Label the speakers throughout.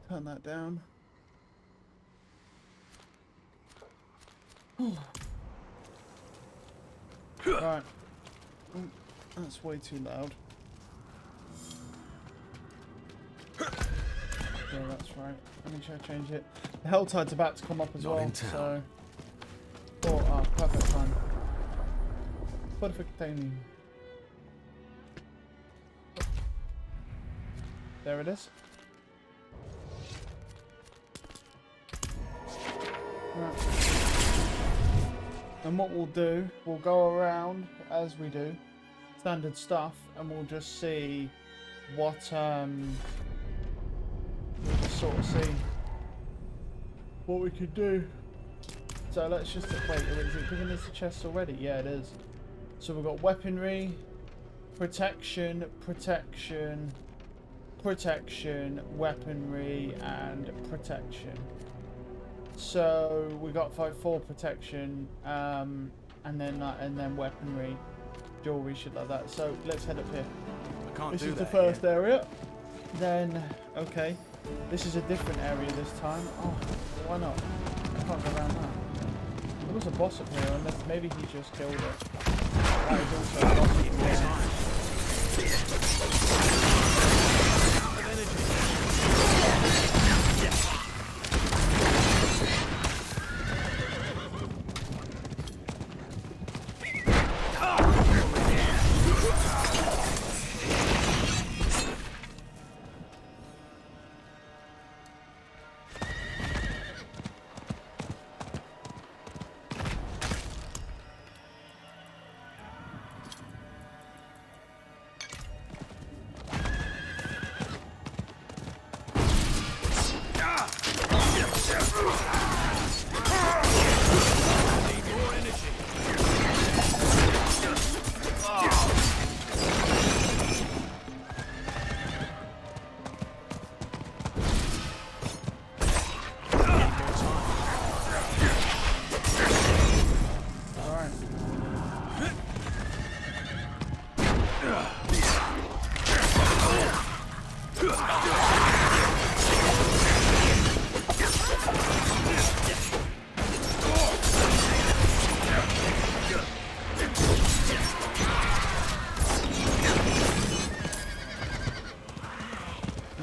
Speaker 1: Turn that down. Right. Oh, that's way too loud. Yeah, that's right. Let me try to change it. The hell tide's about to come up as well, so... Oh, perfect time. Perfect timing. There it is. Right. And what we'll do, we'll go around as we do, standard stuff, and we'll just see what, we'll just sort of see what we could do. So let's just, wait, is it giving us the chests already? Yeah, it is. So we've got weaponry, protection, protection, protection, weaponry, and protection. So we got 4 protection, and then weaponry, jewelry, shit like that. So let's head up here. This is the first area. Then, okay, this is a different area this time. Oh, why not? I can't go around that. There was a boss up here, unless maybe he just killed it. That is also a boss up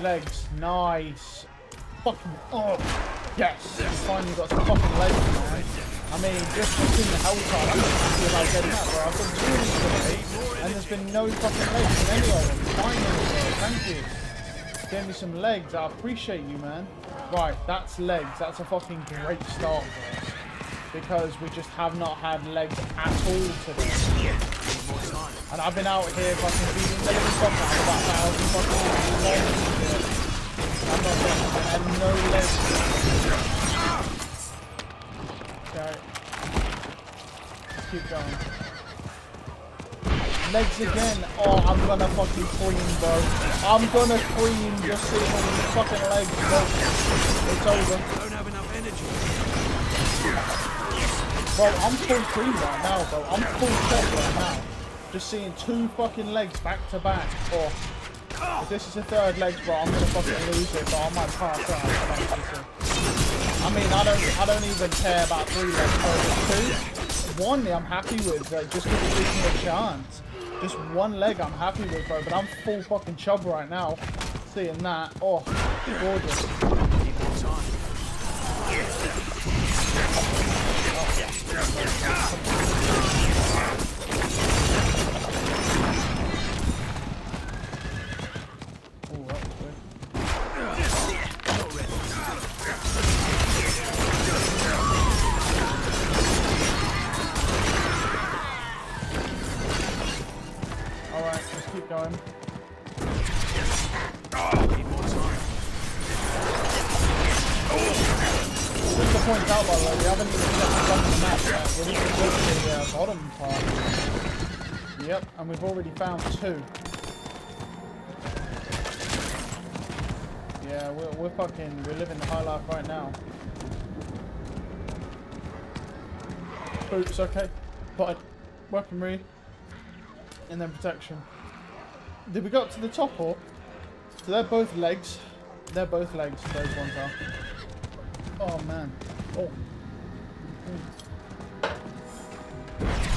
Speaker 1: legs, nice. Fucking, oh, yes. We finally got some fucking legs, man. I mean, just in the hell time, I'm not happy about getting that, bro. I've done 2 of these today, and there's been no fucking legs in any of them. Finally, bro. Thank you. Gave me some legs. I appreciate you, man. Right, that's legs. That's a fucking great start for us. Because we just have not had legs at all today. And I've been out here fucking feeding the living fuck out of about 1,000 fucking legs. I'm not getting no legs. Okay. Let's keep going. Legs again. Oh, I'm gonna fucking cream, bro. I'm gonna cream just seeing all these fucking legs, bro. It's over.
Speaker 2: Don't have enough energy.
Speaker 1: Bro, I'm full cream right now, bro. I'm full set right now. Just seeing 2 fucking legs back to back. Oh, if this is the 3rd leg, bro, I'm gonna fucking lose it, but I might pass out. I mean, I don't even care about 3 legs, bro. Just 2. 1 I'm happy with, bro, just because it gives me a chance. Just 1 leg I'm happy with, bro, but I'm full fucking chub right now. Seeing that, oh, gorgeous. Alright, let's keep going. Just to point out, by the way, we haven't even checked the bottom of the map yet. We're just going to the bottom part. Yep, and we've already found 2. Yeah, we're living the high life right now. Boots, okay. But weaponry. And then protection. Did we go up to the top or? So they're both legs. they're both legs. Those ones are. Oh man. Oh.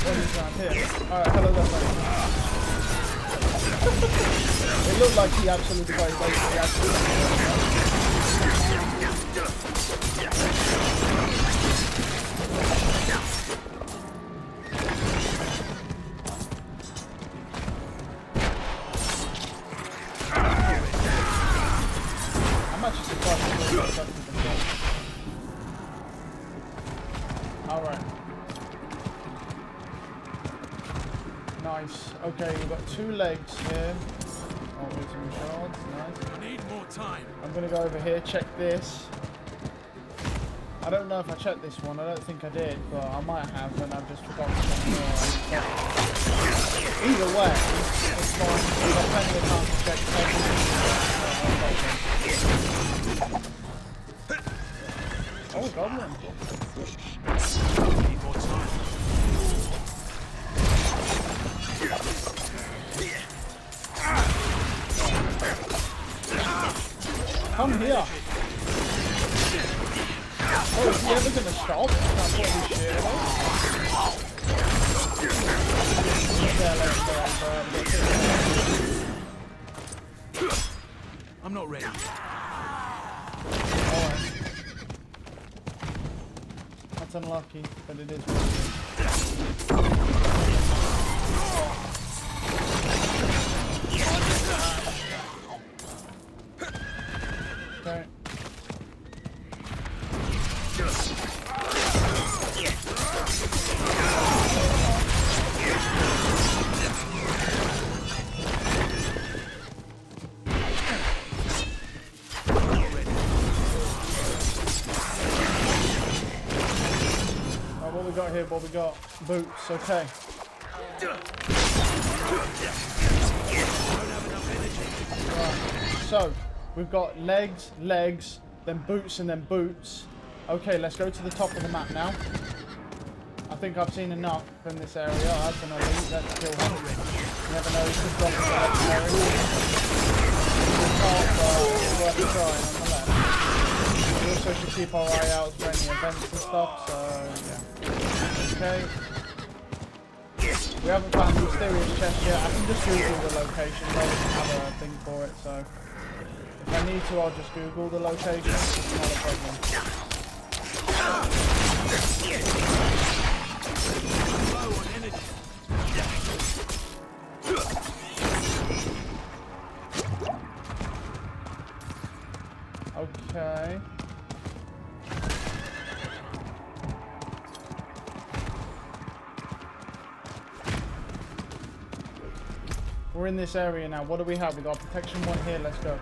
Speaker 1: What is around here? Alright, hello there, buddy. It looked like he absolutely got it. He absolutely I'm actually surprised he got something to say. Alright. Nice. Okay, we've got 2 legs here. Oh, with some shards. Nice.
Speaker 2: I need more time.
Speaker 1: I'm gonna go over here, check this. I don't know if I checked this one. I don't think I did, but I might have, and I've just forgotten something more. Either way, it's fine. We've got plenty of time to check everything. Oh, goblin.
Speaker 2: Need more time.
Speaker 1: Come here. Oh, is he ever gonna stop? That's what we shit.
Speaker 2: I'm not ready.
Speaker 1: Alright. That's unlucky, but it is what it is. Okay. What we got here? What we got? Boots. Okay. Right. So we've got legs, legs, then boots, and then boots. Okay, let's go to the top of the map now. I think I've seen enough in this area. That's an elite. Let's kill him. You never know. He could drop into the legendary. It's worth a try nonetheless. We also should keep our eye out for any events and stuff. So yeah. Okay. We haven't found the mysterious chest yet. I can just Google the location. I don't have a thing for it, so if I need to, I'll just Google the location. It's not a problem.
Speaker 2: Low on energy.
Speaker 1: Okay. We're in this area now. What do we have? We got protection 1 here. Let's go.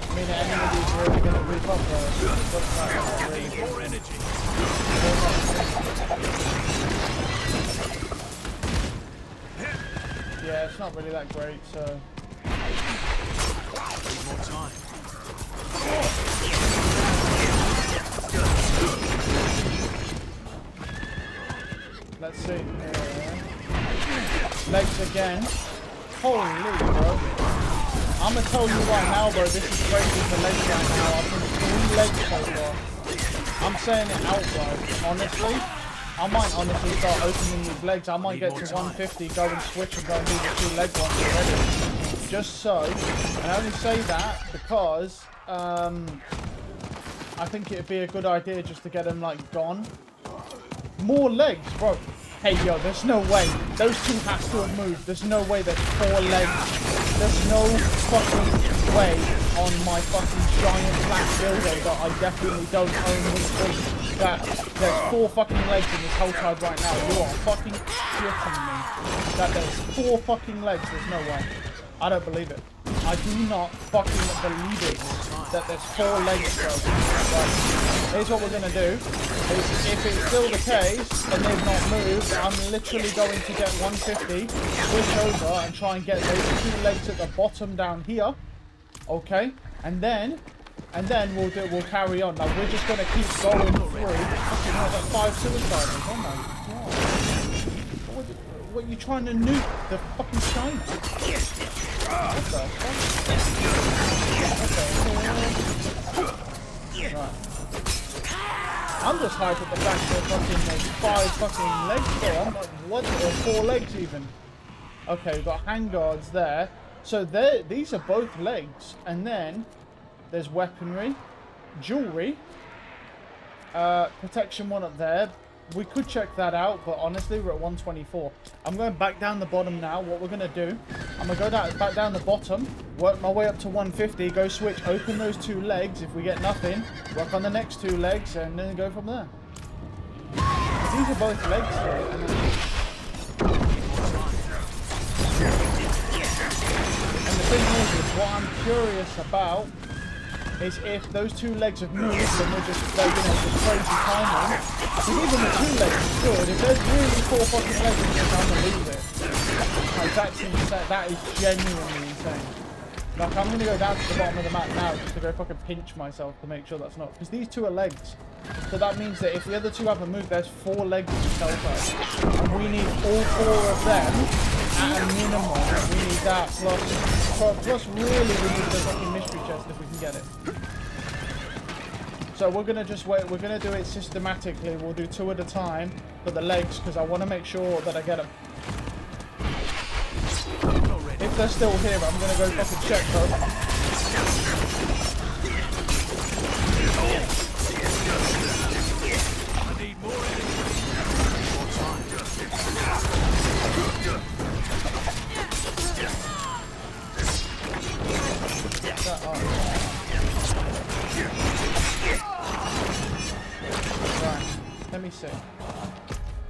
Speaker 1: I mean, any of these are really going to reap up though.
Speaker 2: More energy.
Speaker 1: Yeah, it's not really that great, so.
Speaker 2: Need more time.
Speaker 1: Let's see. Legs again. Holy bro. I'm gonna tell you right now, bro, this is crazy for legs right now. I've been 3 legs so far. I'm saying it outright, honestly. I might honestly start opening these legs. I might get to 150, go and switch and go and do the 2 leg ones already. Just so. And I only say that because I think it'd be a good idea just to get them like gone. More legs, bro. Hey, yo, there's no way. Those 2 have to have moved. There's no way there's 4 legs. There's no fucking way on my fucking giant black dildo that I definitely don't own this thing. That there's 4 fucking legs in this whole tide right now. You are fucking shitting me. That there's 4 fucking legs. There's no way. I don't believe it. I do not fucking believe it that there's 4 legs, bro. Right. Here's what we're gonna do. If it's still the case and they've not moved, I'm literally going to get 150, switch over and try and get those 2 legs at the bottom down here. Okay? And then we'll carry on. Like, we're just gonna keep going through. Fucking hell, that's 5 suicides. Oh my god. What, you trying to nuke the fucking China? What the fuck? Okay. Right. I'm just hyped at the fact that fucking there's 5 fucking legs there. I'm like, what? Or 4 legs even. Okay, we've got handguards there. So these are both legs. And then there's weaponry, jewelry, protection 1 up there. We could check that out, but honestly, we're at 124. I'm going back down the bottom now. What we're going to do, I'm going to go back down the bottom, work my way up to 150, go switch, open those 2 legs. If we get nothing, work on the next 2 legs, and then go from there. These are both legs here. And the thing is what I'm curious about is if those 2 legs have moved, then we're just, you know, just crazy timing. Because even the 2 legs is good. If there's really 4 fucking legs, I'm just gonna leave it. Like, that's insane. That is genuinely insane. Like, I'm gonna go down to the bottom of the map now just to go fucking pinch myself to make sure that's not. Because these 2 are legs. So that means that if the other 2 haven't moved, there's 4 legs in the cell site. And we need all 4 of them at a minimum. We need that plus really we need the fucking mystery chest if we can get it. So we're gonna just wait. We're gonna do it systematically. We'll do 2 at a time for the legs because I want to make sure that I get them. If they're still here, I'm gonna go fucking check, bro.
Speaker 2: I need more energy. More time.
Speaker 1: Right, let me see.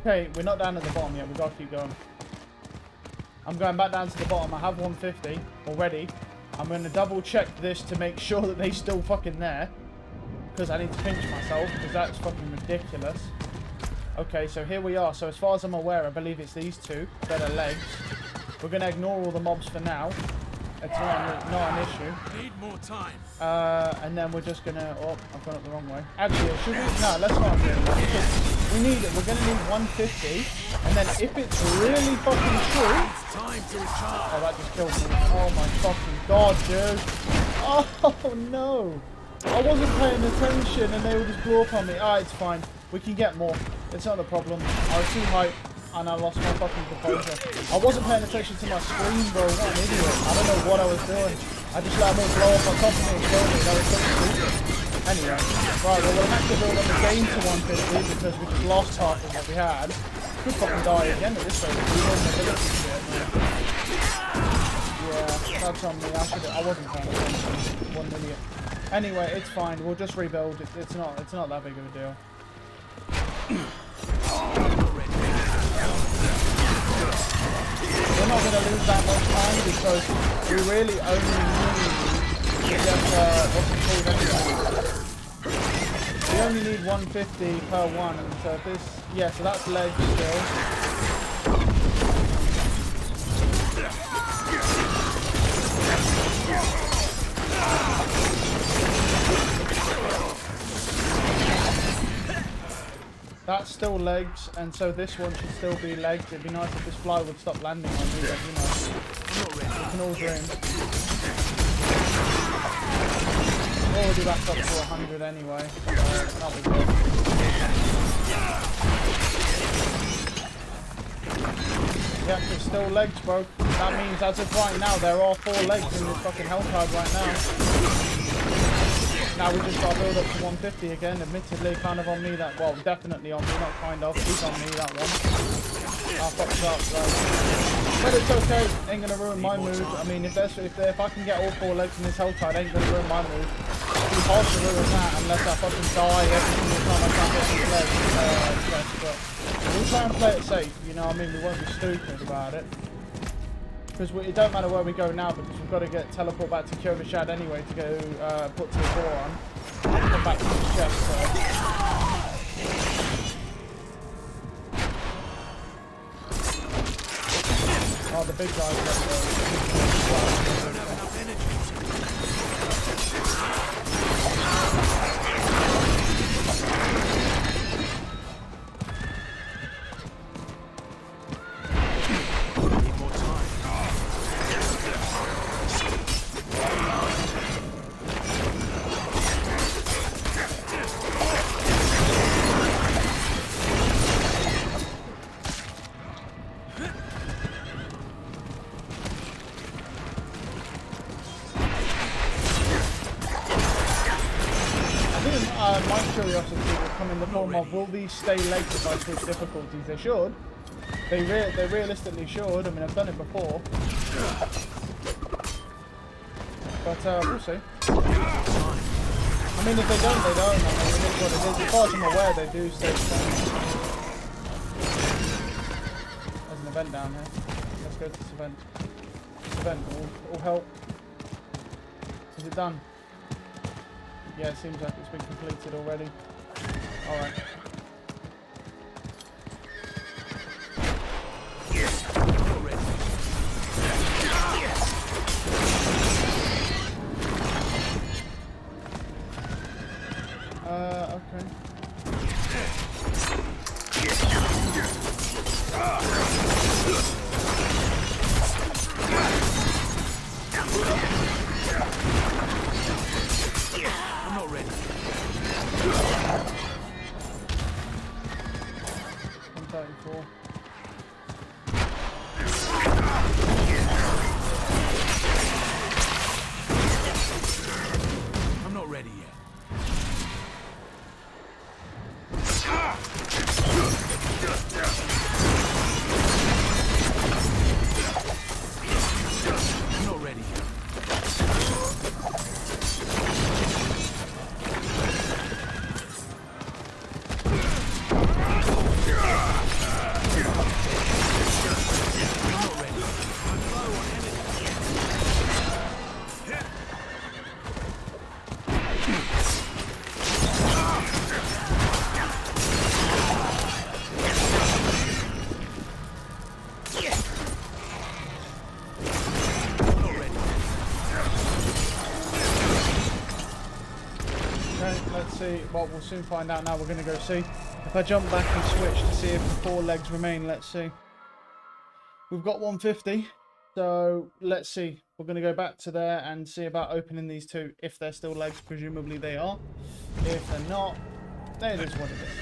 Speaker 1: Okay, we're not down at the bottom yet. We've got to keep going. I'm going back down to the bottom. I have 150 already. I'm going to double check this to make sure that they're still fucking there. Because I need to pinch myself, because that's fucking ridiculous. Okay, so here we are. So as far as I'm aware, I believe it's these 2 that are legs. We're going to ignore all the mobs for now. It's not an issue.
Speaker 2: Need more time.
Speaker 1: And then we're just gonna. Oh, I've gone up the wrong way. Actually, should we? No, let's not do that. We need it. We're gonna need 150, and then if it's really fucking true.
Speaker 2: It's time to recharge.
Speaker 1: Oh, that just killed me. Oh my fucking god, dude. Oh no. I wasn't paying attention, and they all just blew up on me. Ah, it's fine. We can get more. It's not a problem. I was too hyped. And I lost my fucking composure. I wasn't paying attention to my screen, bro. What an idiot. I don't know what I was doing. I just let them all blow up on top of me and kill me. That was so stupid. Anyway. Right, well, we'll have to build up the game to 150 because we just lost half of what we had. Could fucking die again at this rate. We won mobility shit, man. Yeah, that's on me. I wasn't paying attention. One idiot. Anyway, it's fine. We'll just rebuild. It's not that big of a deal. We're not going to lose that much time because we really only need to get what's it called anyway. We only need 150 per one, and so if this, yeah, so that's legs still. That's still legs, and so this one should still be legs. It'd be nice if this fly would stop landing on me, but you know, we can all dream. We're already back up to 100 anyway, so that'll be good. Yep, it's still legs, bro. That means as of right now, there are 4 legs in this fucking health card right now. Now we just got to build up to 150 again. Admittedly, kind of on me that, well, definitely on me, not kind of. He's on me, that one. I fucked up, right. But it's okay. Ain't gonna ruin my mood. I mean, if I can get all 4 legs in this health tide, ain't gonna ruin my mood. It'd be hard to ruin that unless I fucking die every single time I can't get these legs. But we'll try and play it safe. You know what I mean? We won't be stupid about it. Because it don't matter where we go now, because we've got to get teleport back to Kyoto Shad anyway to go put to the door on. And come back to the chest. So. Oh, the big guys up there.
Speaker 2: Don't have enough energy.
Speaker 1: curiosity will come in the form of, will these stay legs if I switch difficulties? They should. They realistically should. I mean, I've done it before. But we'll see. I mean, if they don't, they don't. I mean, it is what it is. As far as I'm aware, they do stay the same. There's an event down here. Let's go to this event. This event will help. Is it done? Yeah, it seems like it's been completed already. Alright. Okay.
Speaker 2: I'm not ready.
Speaker 1: 134.
Speaker 2: I'm not ready yet. I'm not ready yet.
Speaker 1: Let's see. Well, we'll soon find out now. We're going to go see. If I jump back and switch to see if the 4 legs remain, let's see. We've got 150. So, let's see. We're going to go back to there and see about opening these 2. If they're still legs, presumably they are. If they're not, then it is what it is.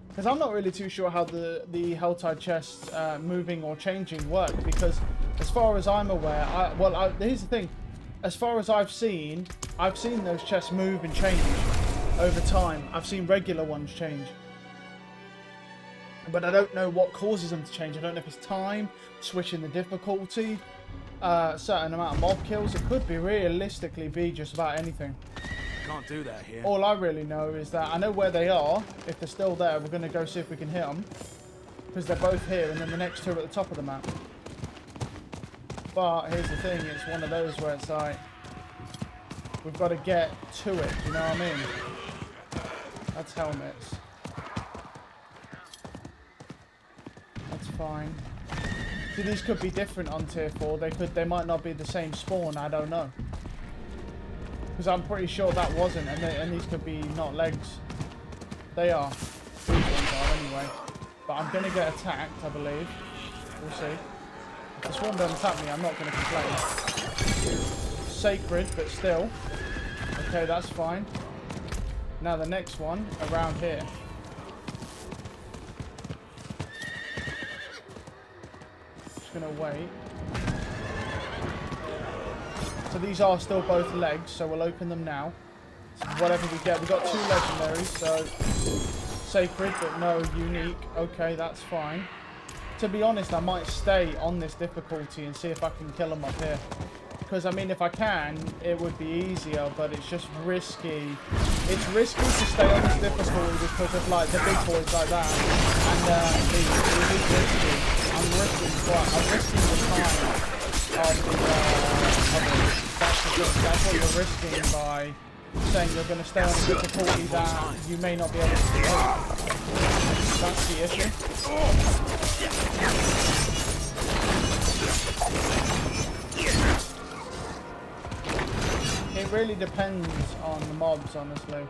Speaker 1: Because I'm not really too sure how the Helltide chests moving or changing work. Because as far as I'm aware, here's the thing. As far as I've seen those chests move and change over time. I've seen regular ones change. But I don't know what causes them to change. I don't know if it's time, switching the difficulty, certain amount of mob kills. It could be realistically be just about anything.
Speaker 2: Can't do that here.
Speaker 1: All I really know is that I know where they are. If they're still there, we're going to go see if we can hit them. Because they're both here, and then the next 2 are at the top of the map. But here's the thing, it's one of those where it's like, we've got to get to it, you know what I mean? That's helmets. That's fine. See, these could be different on tier 4. They might not be the same spawn, I don't know. Because I'm pretty sure that wasn't, and these could be not legs. They are. These ones are anyway. But I'm going to get attacked, I believe. We'll see. If the swarm doesn't attack me, I'm not going to complain. Sacred, but still. Okay, that's fine. Now the next one, around here. Just going to wait. So these are still both legs, so we'll open them now. So whatever we get. We've got 2 legendaries, so... Sacred, but no unique. Okay, that's fine. To be honest, I might stay on this difficulty and see if I can kill them up here. Because, I mean, if I can, it would be easier, but it's just risky. It's risky to stay on this difficulty because of, like, the big boys like that. And, it is risky. I'm risking the time of that's what you're risking by saying you're going to stay on a difficulty that you may not be able to do. That's the issue. It really depends on the mobs, honestly.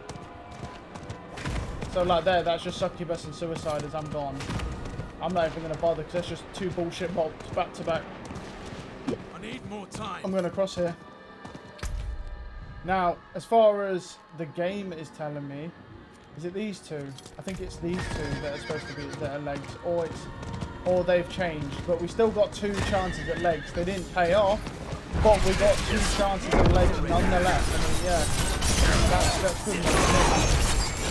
Speaker 1: So like there, that's just Succubus and Suiciders, I'm gone. I'm not even going to bother because that's just 2 bullshit mobs back to back.
Speaker 2: I need more time.
Speaker 1: I'm going to cross here. Now, as far as the game is telling me, is it these 2? I think it's these 2 that are supposed to be that are legs, or they've changed. But we still got 2 chances at legs. They didn't pay off, but we got 2 chances at legs nonetheless. I mean, yeah, that's good enough.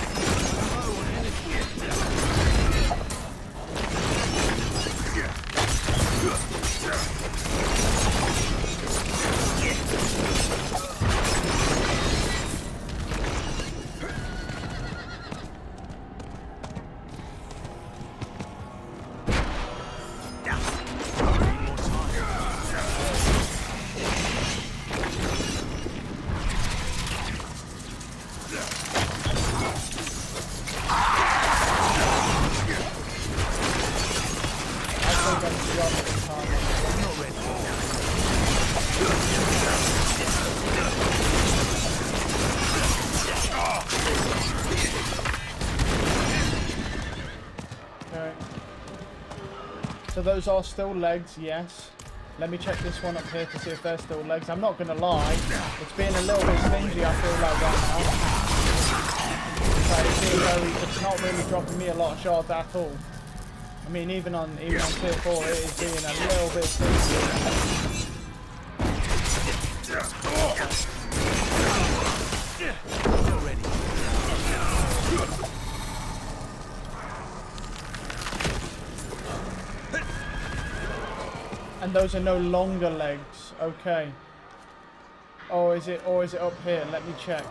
Speaker 2: I'm not ready.
Speaker 1: Okay. So those are still legs, yes. Let me check this one up here to see if they're still legs. I'm not gonna lie, it's being a little bit stingy, I feel like right now. It's not really dropping me a lot of shards at all. I mean, even on tier 4, it is being a little bit stingy.
Speaker 2: I'm not ready.
Speaker 1: And those are no longer legs. Okay. Or is it up here? Let me check.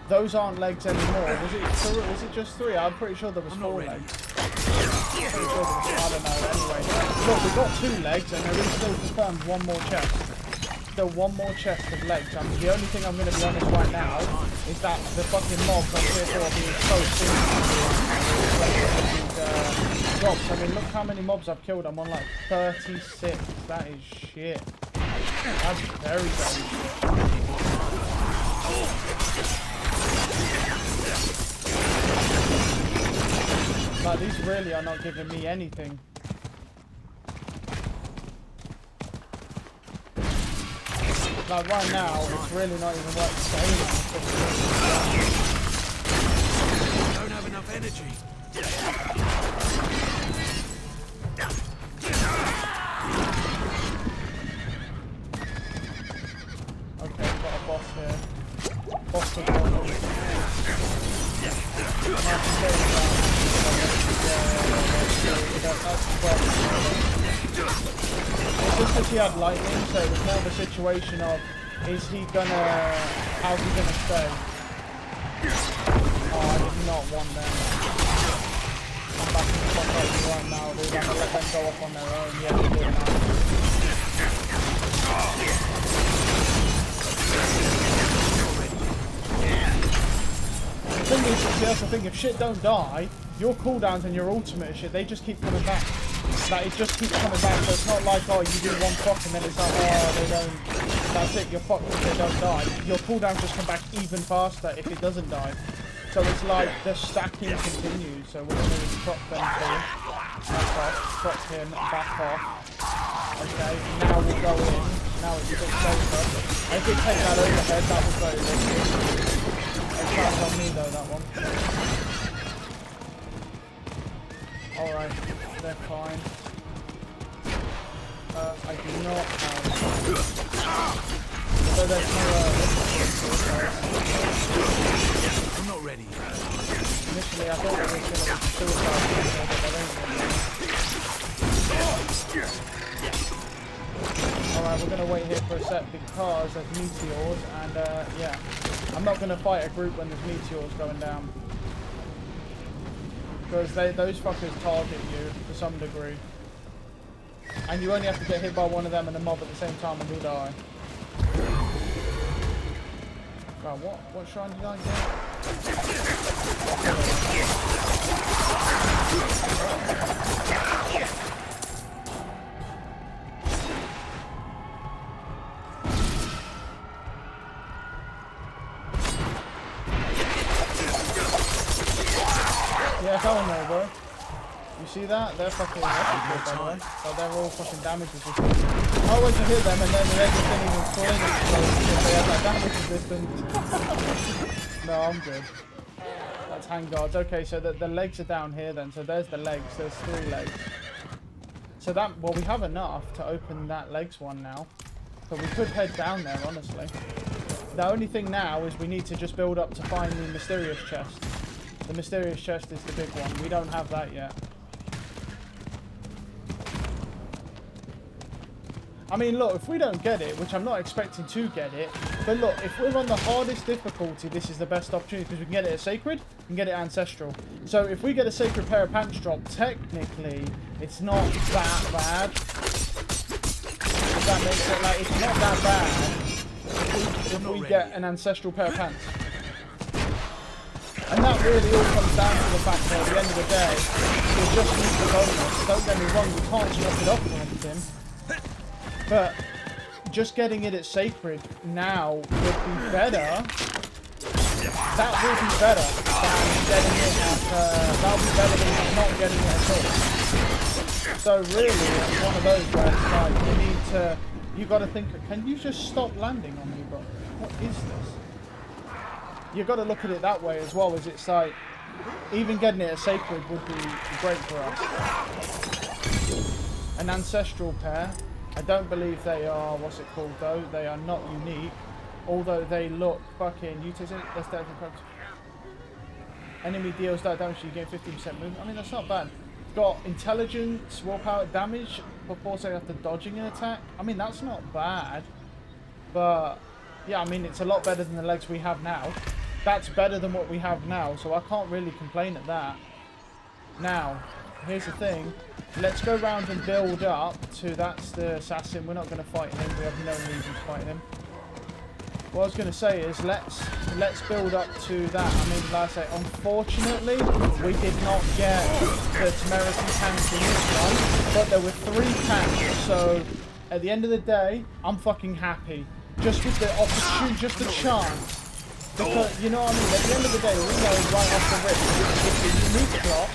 Speaker 1: Those aren't legs anymore. Was it just 3? I'm pretty sure there was 4 legs. Pretty sure there was, I don't know. Anyway, look, we got 2 legs, and there is still confirmed 1 more chest. Still 1 more chest of legs. The only thing I'm going to be honest right now is that the fucking mobs on tier 4 are being so stingy. Drops. I mean, look how many mobs I've killed. I'm on like 36. That is shit. That's very, very shit. Like, these really are not giving me anything. Like, right now, it's really not even worth saying.
Speaker 2: I don't have enough energy.
Speaker 1: Okay, we've got a boss here. Boss is going on. It's just because he had lightning, so it was more of a situation of, how's he gonna stay? Oh, I did not want them. I'm back in the fuck up right now, dude. I'm gonna let them go off on their own. Yeah, they're doing that. The thing is, that's the thing, if shit don't die, your cooldowns and your ultimate and shit, they just keep coming back. Like, it just keeps coming back, so it's not like, oh, you do one proc and then it's like, oh, they don't, that's it, you're fucked if they don't die. Your cooldowns just come back even faster if it doesn't die. So it's like, the stacking continues, so we're going to prop them through. Back off, prop him, back off. Okay, now we'll go in, now it's a bit closer. I did take that overhead, that was very risky. It's not on me though, that one. Alright, they're fine. I do not have... So there's no...
Speaker 2: I'm not ready.
Speaker 1: Initially, I thought it was going to be suicide, but alright, we're going to wait here for a sec because there's meteors, and yeah. I'm not going to fight a group when there's meteors going down. Because those fuckers target you to some degree. And you only have to get hit by one of them and a mob at the same time and you'll die. God, what shrine did I get? Yeah, hell no, bro. You see that? They're fucking resistant, by the way. But they're all fucking damage resistant. I went to hit them and then they just didn't even fling it because they had that damage resistance. No, I'm good. That's hand guards. Okay, so the legs are down here then. So there's the legs. There's 3 legs. So that, well, we have enough to open that legs one now. So we could head down there, honestly. The only thing now is we need to just build up to find the mysterious chest. The mysterious chest is the big one. We don't have that yet. I mean, look, if we don't get it, which I'm not expecting to get it, but look, if we're on the hardest difficulty, this is the best opportunity because we can get it at Sacred and get it Ancestral. So if we get a Sacred pair of pants drop, technically, it's not that bad. If that makes it, like, it's not that bad if we get an Ancestral pair of pants. And that it really all comes down to the fact that at the end of the day, you just need the bonus. Don't get me wrong, you can't knock it up or anything. But just getting it at Sacred now would be better. That will be better than getting it at, that'll be better than not getting it at all. So really, it's one of those where it's like, you gotta think, can you just stop landing on me, bro? What is this? You gotta look at it that way as well, as it's like, even getting it at Sacred would be great for us. An ancestral pair. I don't believe they are, what's it called though? They are not unique. Although they look fucking, you take it, that's definitely correct. Enemy deals that damage, you gain 15% movement. I mean, that's not bad. Got intelligence, willpower, damage before say after dodging an attack. I mean, that's not bad. But, yeah, I mean, it's a lot better than the legs we have now. That's better than what we have now, so I can't really complain at that. Now, here's the thing. Let's go around and build up to, that's the assassin. We're not going to fight him. We have no reason to fight him. What I was going to say is let's build up to that. I mean, like I say, unfortunately, we did not get the Temerity tanks in this one, but there were 3 tanks. So at the end of the day, I'm fucking happy. Just with the opportunity, just the chance. Because, you know what I mean? At the end of the day, we know right off the rip, it's a unique drop.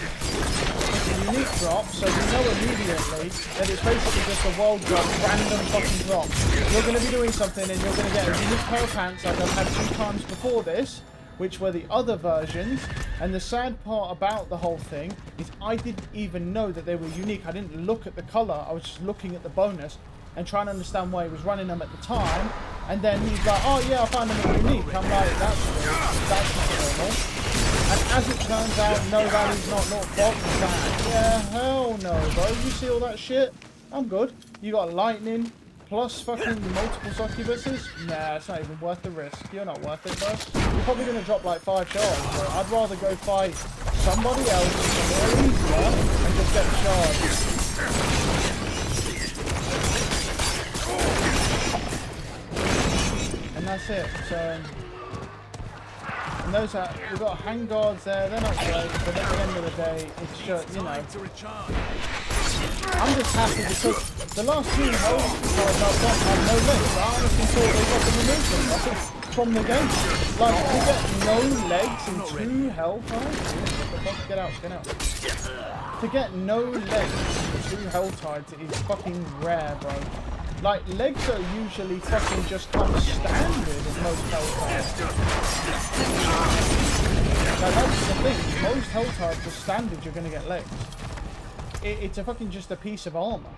Speaker 1: It's a unique drop, so we know immediately that it's basically just a world drop, random fucking drop. You're going to be doing something and you're going to get a unique pair of pants like I've had 2 times before this, which were the other versions. And the sad part about the whole thing is I didn't even know that they were unique. I didn't look at the colour, I was just looking at the bonus and trying to understand why he was running them at the time. And then he's like, oh yeah, I found them unique. I'm like, that's weird. That's not normal. And as it turns out, no, that is not box that. Yeah, hell no, bro. You see all that shit? I'm good. You got lightning, plus fucking multiple succubuses? Nah, it's not even worth the risk. You're not worth it, bro. You're probably going to drop like 5 shards, bro. I'd rather go fight somebody else somewhere easier and just get the shards. And that's it. So, and those are, we've got hand guards there. They're not great, but at the end of the day, it's just, you know, I'm just happy because the last 2 holes I've done have no legs. I honestly thought they got them removed from the game. Like, to get no legs and 2 health tides. Get out, get out. To get no legs and 2 health tides is fucking rare, bro. Like, legs are usually fucking just come standard in most Helltides. Now, that's the thing. Most Helltides are standard, you're going to get legs. It's a fucking just a piece of armor.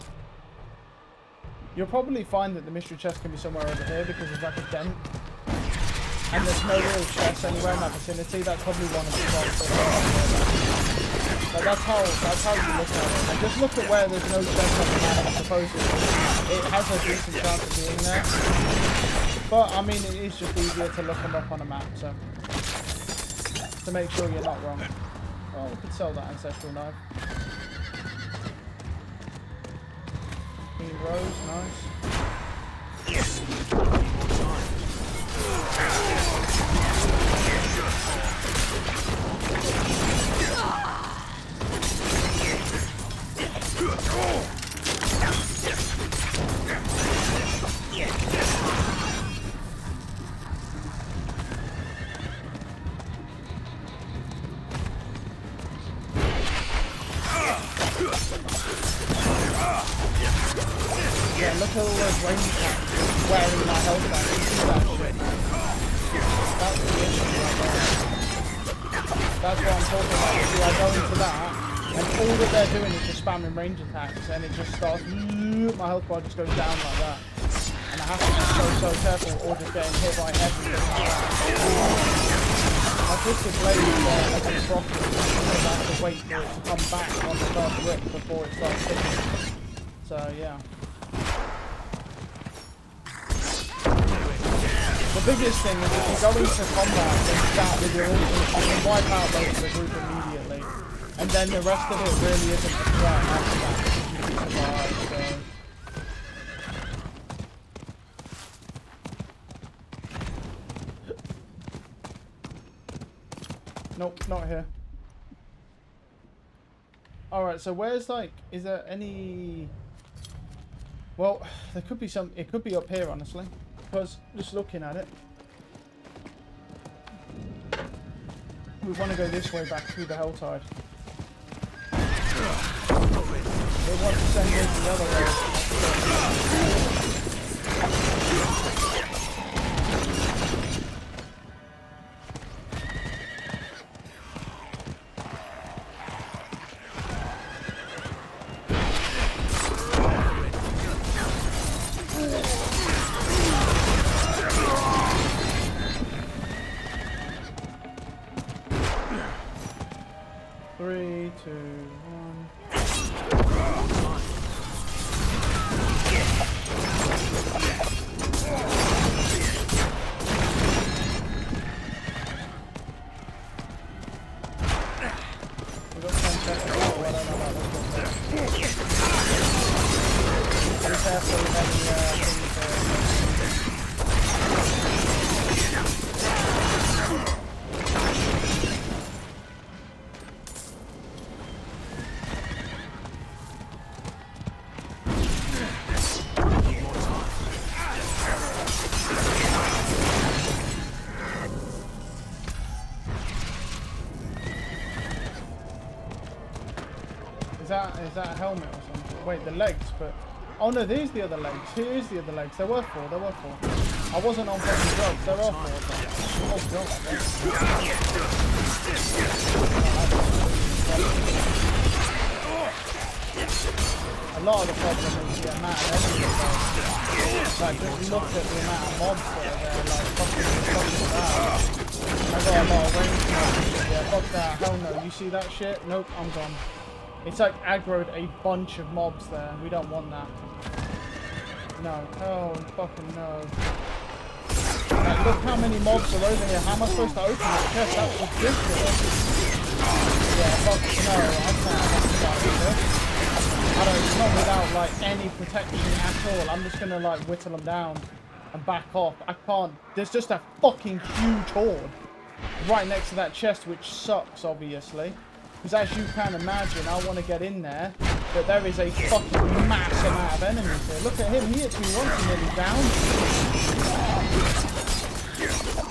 Speaker 1: You'll probably find that the mystery chest can be somewhere over here because there's like a dent. And there's no real chest anywhere in that vicinity. That's probably one of the ones. But that's how you look at it. And just look at where there's no chest on the map, supposedly. It has a decent chance of being there. But, I mean, it is just easier to look them up on a map, so. To make sure you're not wrong. Oh, we could sell that ancestral knife. Queen Rose, nice. Yes. Yeah, look at all those range attacks wearing my health back. You see that shit? That's the issue right there. That's what I'm talking about. See, I go into that, and all that they're doing is just spamming range attacks, and it just starts, my health bar just goes down like that. And I have to be so careful, or just getting hit by everything like that. My Twisted Blade is there as a profit, because I have to wait for it to come back on the first rip before it starts hitting. So, yeah. The biggest thing is if you go into combat and start with your ultimate, you can wipe out most of the group immediately. And then the rest of it really isn't a threat after that, because you can survive, so. Nope, not here. Alright, so where's like, is there any... Well, there could be some, it could be up here honestly. Because just looking at it. We want to go this way back through the Helltide. They want to send us the other way. Three, two, one. We got 10 seconds. Oh, I don't know about this one. Be careful with any things. 'Is that a helmet or something? Wait, the legs, but... Oh no, these are the other legs. Here's the other legs. There were four, I wasn't on fucking drugs. There are four of them. Oh god, I guess. A lot of the problem is the amount of enemies there. Like, just look at the amount of mobs that are there, like, fucking bad. I got a lot of range mobs. Yeah, fuck that. Hell no. You see that shit? Nope, I'm gone. It's like aggroed a bunch of mobs there. We don't want that. No. Oh, fucking no. Like, look how many mobs are over here. How am I supposed to open that chest? That's ridiculous. Yeah, fuck no. I can't start with this. I don't, not without like any protection at all. I'm just gonna like whittle them down and back off. I can't. There's just a fucking huge horde right next to that chest, which sucks, obviously. Because as you can imagine, I want to get in there, but there is a fucking mass amount of enemies here. Look at him, he hits me once and nearly down.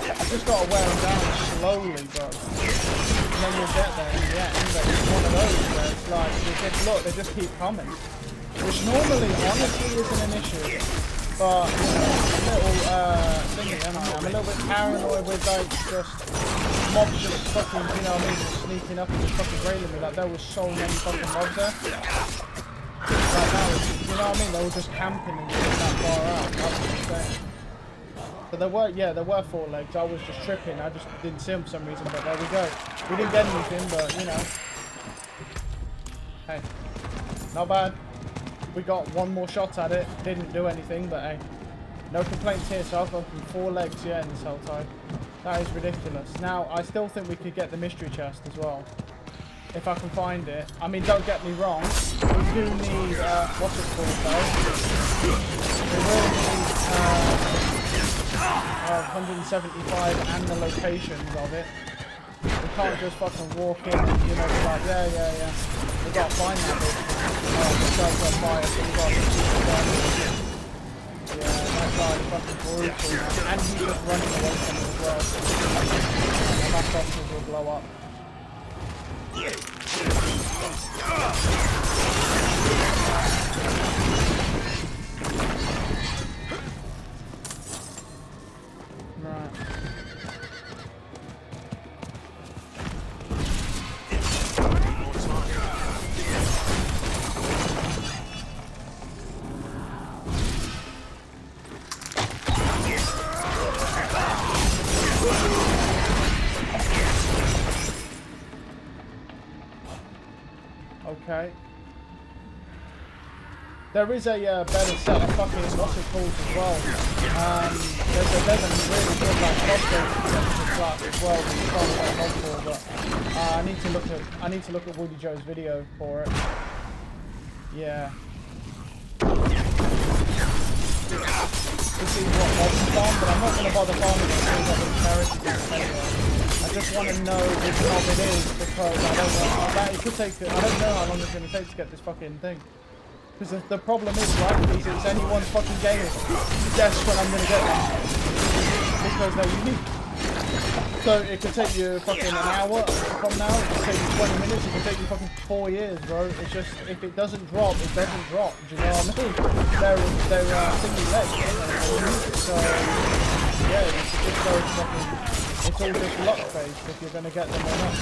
Speaker 1: I just got to wear him down slowly, bro. And then you'll get there in the end. But it's one of those where it's like, look, they just keep coming. Which normally, honestly, isn't an issue. But, you know, I'm a little, thingy, am I? I'm a little bit paranoid with, like, just mobs just fucking, you know what I mean, just sneaking up and just fucking railing me. Like, there was so many fucking mobs there. Like, that was, you know what I mean? They were just camping and just that far out. That's what I'm saying. So there were, yeah, there were four legs. I was just tripping. I just didn't see them for some reason, but there we go. We didn't get anything, but, you know. Hey, not bad. We got one more shot at it. Didn't do anything, but hey, no complaints here. So I've got 4 legs, yeah, in this Helltide. That is ridiculous. Now, I still think we could get the mystery chest as well. If I can find it. I mean, don't get me wrong. We do need, what's it called though? We will need, 175 and the locations of it. We can't just fucking walk in and, you know, be like, yeah. We gotta find that bitch. The shells on fire, so we gotta yeah, that guy's fucking brutal, man. And he's just running away from it as well. And my boxes will blow up. Right. Okay. There is a better set of fucking what's it called as well. There's a really good like crossbow class as well. Which you can't play mod for, but I need to look at Woody Joe's video for it. Yeah. To see what mobs farm, but I'm not going to bother farming it until I've got the charity anyway. I just want to know which mob it is because I don't know. That it could take. I don't know how long it's going to take to get this fucking thing. Because the problem is, right, is it's anyone's fucking game. Guess when I'm going to get them. Because they're unique. So it could take you fucking an hour from now, it could take you 20 minutes, it could take you fucking 4 years, bro. It's just, if it doesn't drop, it doesn't drop. Do you know what I mean? They're thingy legs, so yeah, it's just those fucking, it's all just luck based if you're going to get them or not.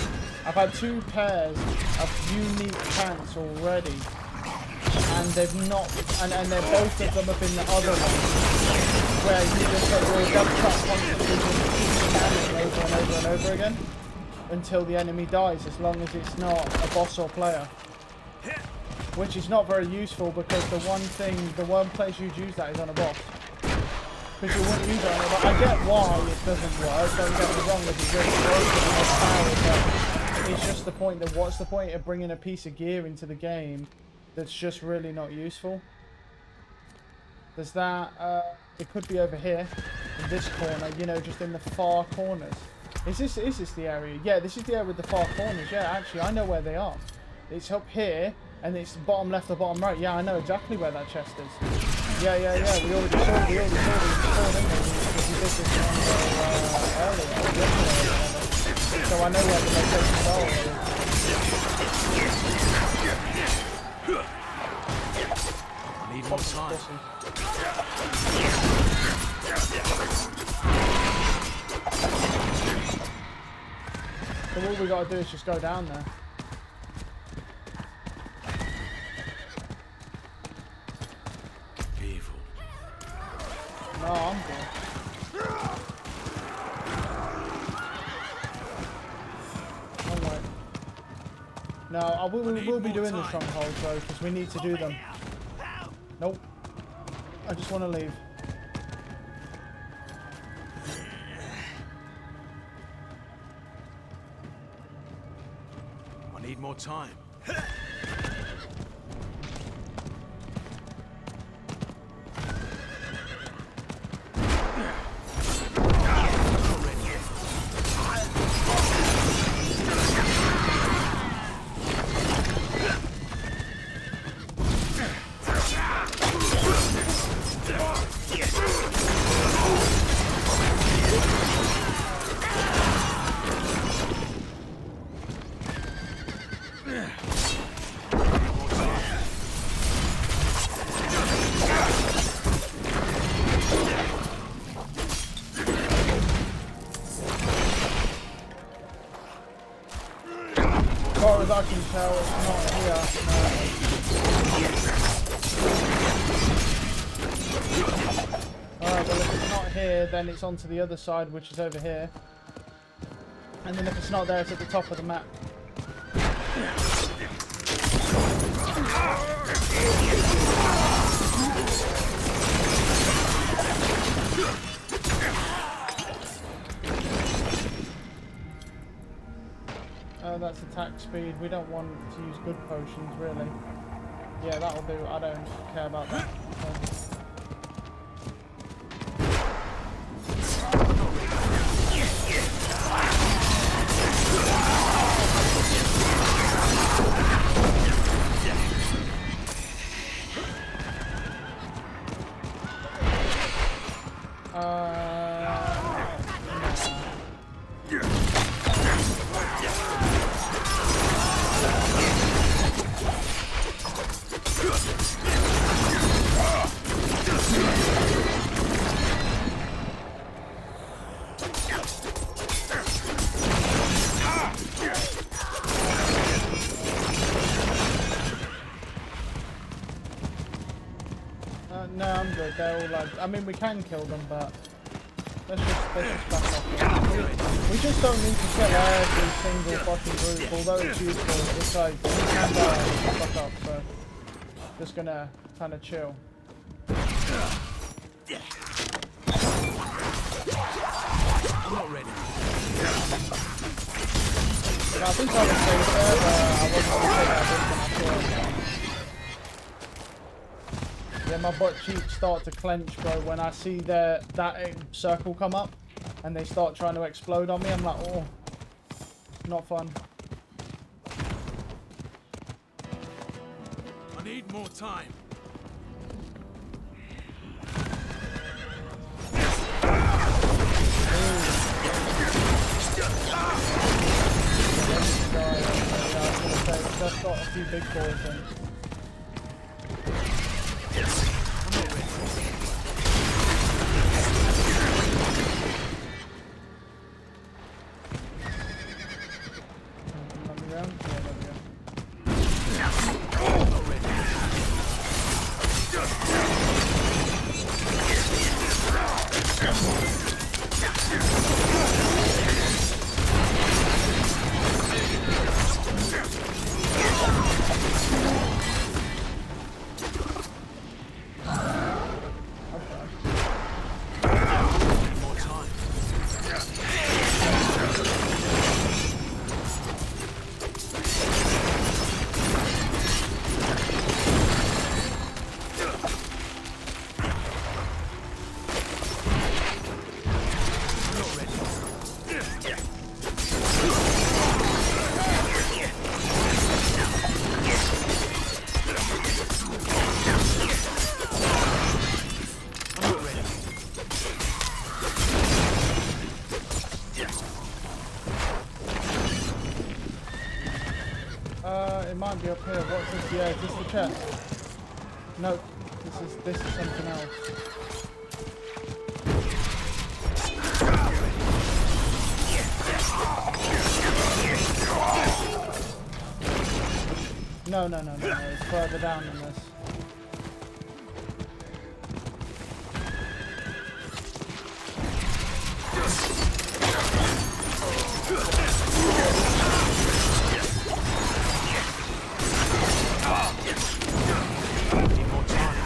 Speaker 1: I've had 2 pairs of unique pants already, and they've not, and they're both of them have been the other ones, where you just get your jump trap constantly over and over and over again until the enemy dies, as long as it's not a boss or player, which is not very useful because the one place you'd use that is on a boss, because you wouldn't use it on a boss. I get why it doesn't work, don't get me wrong, if it's really broken and it's powered, but it's just the point that what's the point of bringing a piece of gear into the game that's just really not useful. There's that, it could be over here, in this corner, you know, just in the far corners. Is this the area? Yeah, this is the area with the far corners. Yeah, actually, I know where they are. It's up here, and it's bottom left or bottom right. Yeah, I know exactly where that chest is. Yeah. We already saw it before, didn't we? Because we did this one earlier, yesterday or whatever. So I know where the locations are.
Speaker 2: I need more time.
Speaker 1: So all we gotta do is just go down there.
Speaker 2: Careful.
Speaker 1: No, I'm good. One way. No, we will be doing the strongholds though, because we need to do them. Nope. I just want to leave.
Speaker 2: I need more time.
Speaker 1: As far as I can tell, it's not here. No. Alright, well if it's not here, then it's onto the other side, which is over here. And then if it's not there, it's at the top of the map. That's attack speed. We don't want to use good potions, really. Yeah, that'll do. I don't care about that. No, I'm good. They're all like, I mean, we can kill them, but let's just back off. We just don't need to kill every single fucking group, although it's useful. It's like, we can die and fuck up, so just gonna kind of chill.
Speaker 2: I'm not ready.
Speaker 1: I think I would say I wasn't going to say that when I saw it. Yeah, my butt cheeks start to clench, bro, when I see that circle come up and they start trying to explode on me. I'm like, oh, Not fun.
Speaker 2: I need more time.
Speaker 1: That's got a few big boys in. Let me go. Yeah, there we go.
Speaker 2: More time.
Speaker 1: It might be up here. What's this? Yeah, is this the chest? No, this is something else. No, it's further down than this.
Speaker 2: Need more time.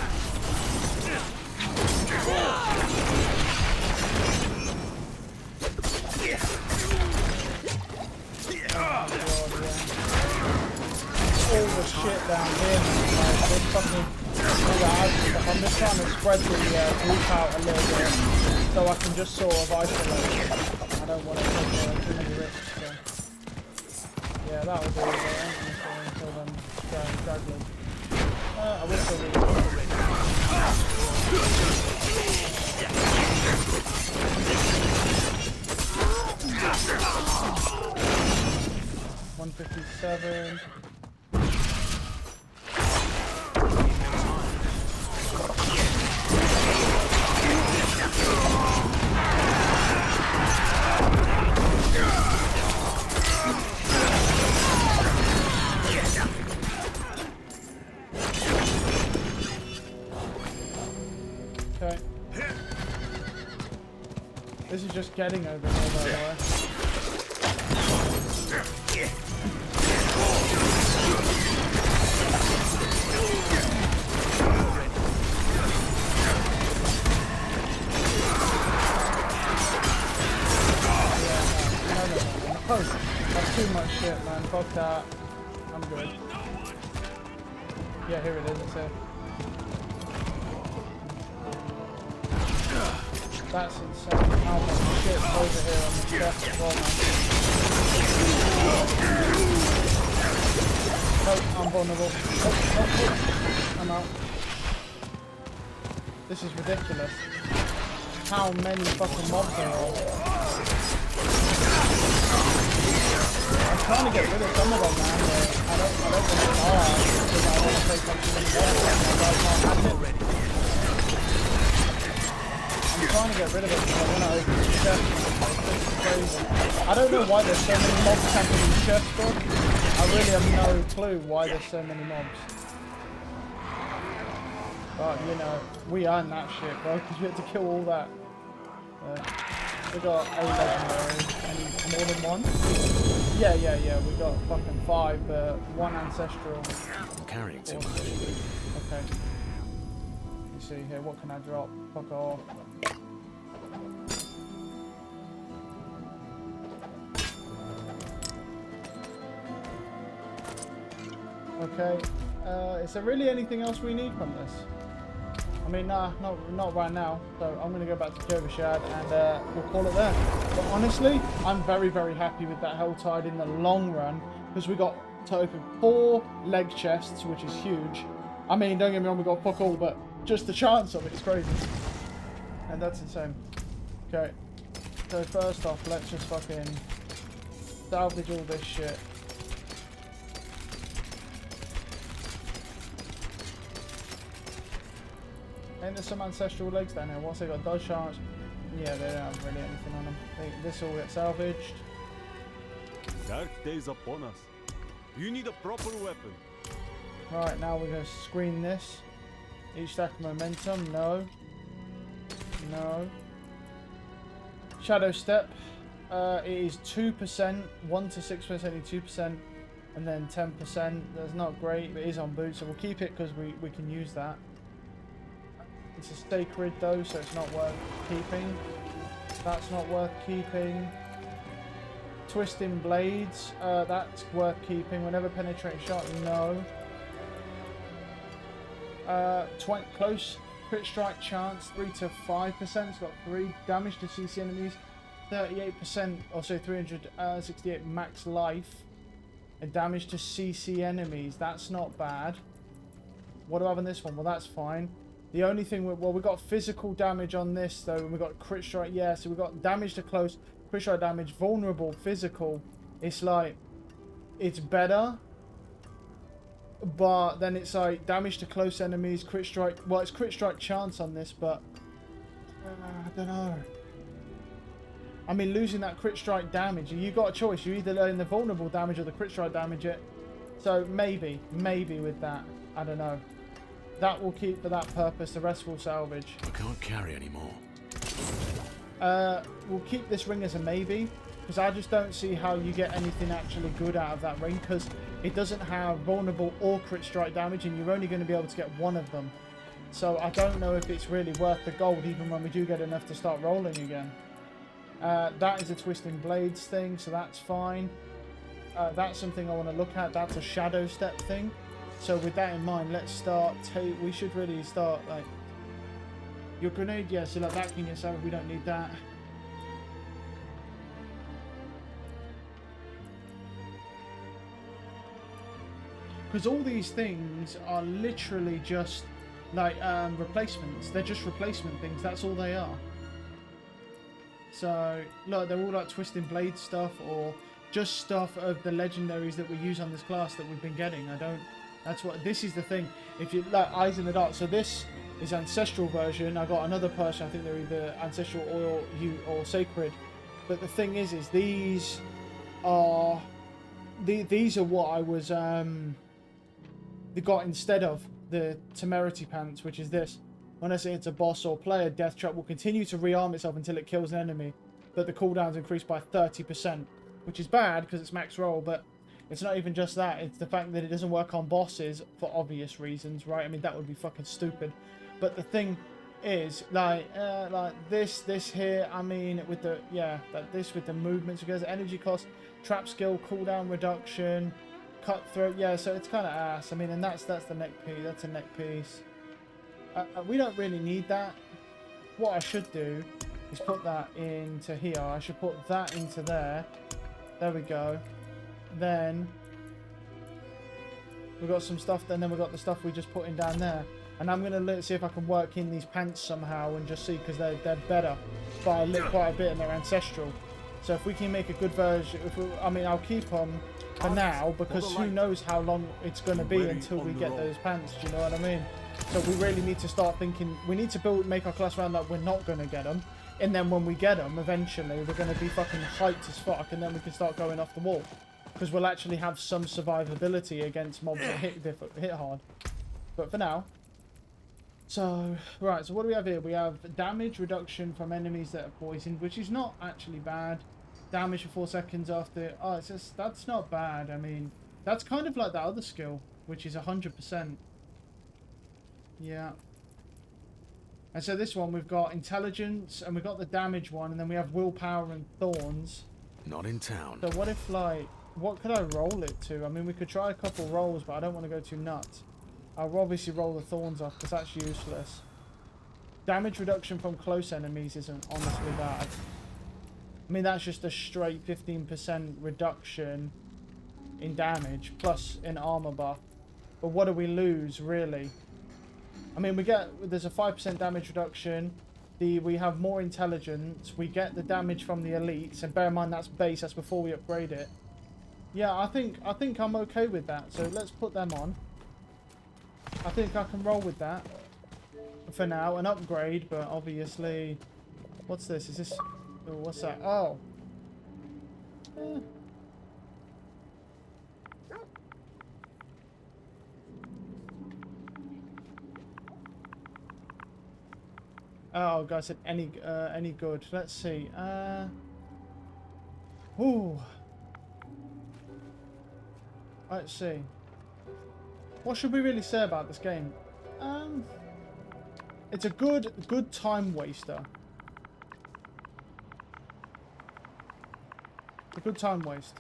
Speaker 1: All the shit down here, like, this fucking, all the houses stuff. I'm just trying to spread the group out a little bit so I can just sort of isolate. I don't want to take too many risks, so. Yeah, that was all the entrance until them stragglers. I wish I would. 157. Okay. This is just getting over here, by the way. No. That's too much shit, man. Fuck that. I'm good. Yeah, here it is. It's here. That's insane. How much shit's over here on the chest as well, man. Nope, I'm vulnerable. Nope. I'm out. This is ridiculous. How many fucking mobs there are. I'm trying to get rid of some of them, man, but I don't want to die because I want to take on too many mobs. I'm trying to get rid of it because I want to open the chest. It's crazy. I don't know why there's so many mobs camping in the chest, bro. I really have no clue why there's so many mobs. But, you know, we earned that shit, bro, because we had to kill all that. We got a legendary. Any more than one? Yeah. We got fucking 5, but 1 ancestral.
Speaker 2: I'm carrying too much.
Speaker 1: Okay. You see here, what can I drop? Fuck off. Okay. Is there really anything else we need from this? I mean, nah, not right now. So I'm going to go back to Jovashad and we'll call it there. But honestly, I'm very, very happy with that Hell Tide in the long run because we got to open 4 leg chests, which is huge. I mean, don't get me wrong, we got fuck all, but just the chance of it is crazy. And that's insane. Okay. So first off, let's just fucking salvage all this shit. Ain't there some ancestral legs down here? What's they got? Dodge charge? Yeah, they don't have really anything on them. This will get salvaged.
Speaker 3: Dark days upon us. You need a proper weapon.
Speaker 1: Right, now we're going to screen this. Each stack of momentum. No. No. Shadow step. It is 2%. 1 to 6% only 2%. And then 10%. That's not great, but it is on boot. So we'll keep it because we can use that. It's a sacred though, so it's not worth keeping. That's not worth keeping. Twisting blades, that's worth keeping. Whenever penetrating shot, no. 20 close crit strike chance, 3 to 5%. It's got 3 damage to CC enemies, 38%, also 368 max life, and damage to CC enemies. That's not bad. What do I have on this one? Well, that's fine. The only thing, well, we got physical damage on this though, and we got crit strike. Yeah, so we got damage to close, crit strike damage, vulnerable, physical. It's like, it's better, but then it's like damage to close enemies, crit strike. Well, it's crit strike chance on this, but I don't know. I mean, losing that crit strike damage, you got a choice. You either learn the vulnerable damage or the crit strike damage it. So maybe with that, I don't know. That will keep for that purpose. The rest will salvage.
Speaker 2: I can't carry anymore.
Speaker 1: We'll keep this ring as a maybe, because I just don't see how you get anything actually good out of that ring, because it doesn't have vulnerable or crit strike damage, and you're only going to be able to get one of them. So I don't know if it's really worth the gold, even when we do get enough to start rolling again. That is a twisting blades thing, so that's fine. That's something I want to look at. That's a shadow step thing. So with that in mind, let's start. We should really start like your grenade. Yeah, so like that can get salvaged. We don't need that. Because all these things are literally just like replacements. They're just replacement things. That's all they are. So look, they're all like twisting blade stuff or just stuff of the legendaries that we use on this class that we've been getting. That's what this is the thing. If you like Eyes in the Dark, so this is ancestral version. I got another person. I think they're either ancestral or sacred. But the thing is these are what I was they got instead of the Temerity Pants, which is this. When I say it's a boss or player, Death Trap will continue to rearm itself until it kills an enemy, but the cooldown's increased by 30%, which is bad because it's max roll, but it's not even just that. It's the fact that it doesn't work on bosses for obvious reasons, right? I mean, that would be fucking stupid. But the thing is, like this here, I mean, with the, this with the movements, because energy cost, trap skill, cooldown reduction, cutthroat, yeah, so it's kind of ass. I mean, and that's the neck piece, that's a neck piece. We don't really need that. What I should do is put that into here. I should put that into there. There we go. Then we've got some stuff, and then we've got the stuff we just put in down there. And I'm going to see if I can work in these pants somehow and just see, because they're better by quite a bit and they're ancestral. So if we can make a good version, I mean, I'll keep them for now, because who knows how long it's going to be until we get those pants, do you know what I mean? So we really need to start thinking, we need to make our class around that we're not going to get them. And then when we get them, eventually, we're going to be fucking hyped as fuck, and then we can start going off the wall. Because we'll actually have some survivability against mobs that hit hard. But for now. So, right, so what do we have here? We have damage reduction from enemies that are poisoned, which is not actually bad. Damage for 4 seconds after... Oh, it's just, that's not bad. I mean, that's kind of like that other skill, which is 100%. Yeah. And so this one, we've got intelligence, and we've got the damage one, and then we have willpower and thorns.
Speaker 2: Not in town.
Speaker 1: So what if, like... What could I roll it to? I mean, we could try a couple rolls, but I don't want to go too nuts. I'll obviously roll the thorns off, because that's useless. Damage reduction from close enemies isn't honestly bad. I mean, that's just a straight 15% reduction in damage, plus in armor buff. But what do we lose, really? I mean, there's a 5% damage reduction. We have more intelligence. We get the damage from the elites, and bear in mind that's base. That's before we upgrade it. Yeah, I think I'm okay with that. So let's put them on. I think I can roll with that for now. An upgrade, but obviously, what's this? Is this? Oh, what's that? Oh. Eh. Oh, guys said any good. Let's see. Ooh. Let's see. What should we really say about this game? It's a good time waster. A good time waste.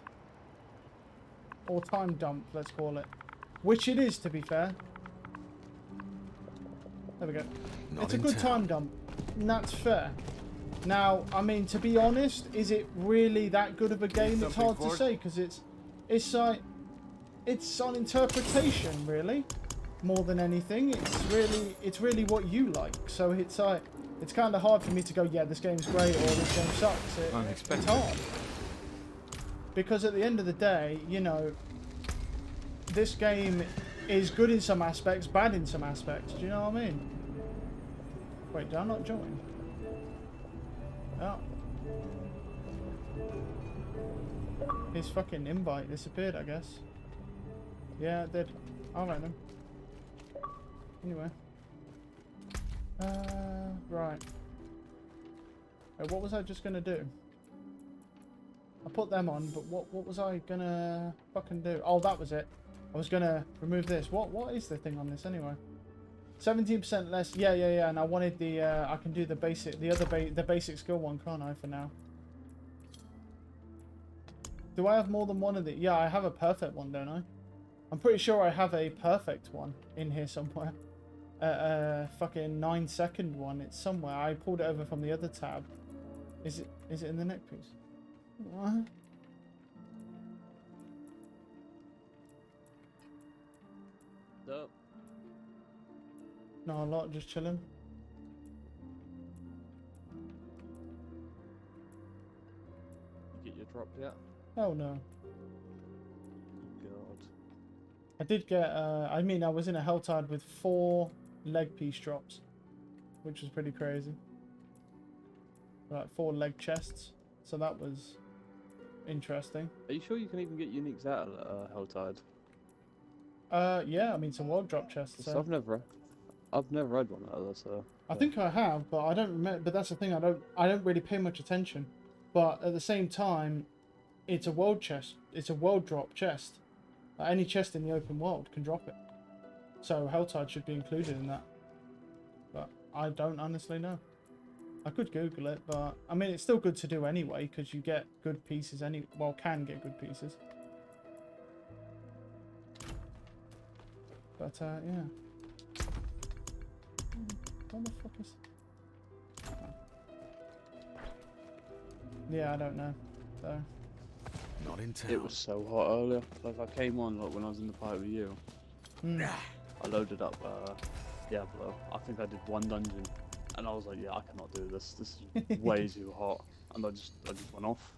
Speaker 1: Or time dump, let's call it. Which it is, to be fair. There we go. It's a good time dump. And that's fair. Now, I mean, to be honest, is it really that good of a game? It's hard to say, because it's on interpretation, really, more than anything. It's really what you like. So it's kind of hard for me to go, yeah, this game's great or this game sucks. It's hard. Because at the end of the day, you know, this game is good in some aspects, bad in some aspects. Do you know what I mean? Wait, did I not join? Oh. His fucking invite disappeared, I guess. Yeah, it did. Alright then. Anyway. Right. Wait, what was I just gonna do? I put them on, but what was I gonna fucking do? Oh, that was it. I was gonna remove this. What is the thing on this anyway? 17% less. Yeah. And I wanted the I can do the basic, the basic skill one, can't I? For now. Do I have more than one of the? Yeah, I have a perfect one, don't I? I'm pretty sure I have a perfect one in here somewhere. Fucking 9-second one. It's somewhere. I pulled it over from the other tab. Is it in the neck piece? What?
Speaker 4: Up.
Speaker 1: No, a lot. Just chilling.
Speaker 4: You get your drop yet?
Speaker 1: Hell no.
Speaker 4: God.
Speaker 1: I did get. I mean, I was in a Helltide with 4 leg piece drops, which was pretty crazy. Like 4 leg chests. So that was interesting.
Speaker 4: Are you sure you can even get uniques out of Helltide?
Speaker 1: Yeah. I mean, some world drop chests. So.
Speaker 4: I've never read one of those. So
Speaker 1: I think I have, but I don't remember. But that's the thing. I don't really pay much attention. But at the same time, it's a world chest. It's a world drop chest. Any chest in the open world can drop it. So Helltide should be included in that. But I don't honestly know. I could Google it, but I mean, it's still good to do anyway, because you get good pieces can get good pieces. But, yeah. What the fuck is... Yeah, I don't know. So...
Speaker 2: Not in town.
Speaker 4: it was so hot earlier. Like I came on like when I was in the fight with you. I loaded up Diablo. I think I did 1 dungeon, and I was like, yeah, I cannot do this. This is way too hot, and I just went off.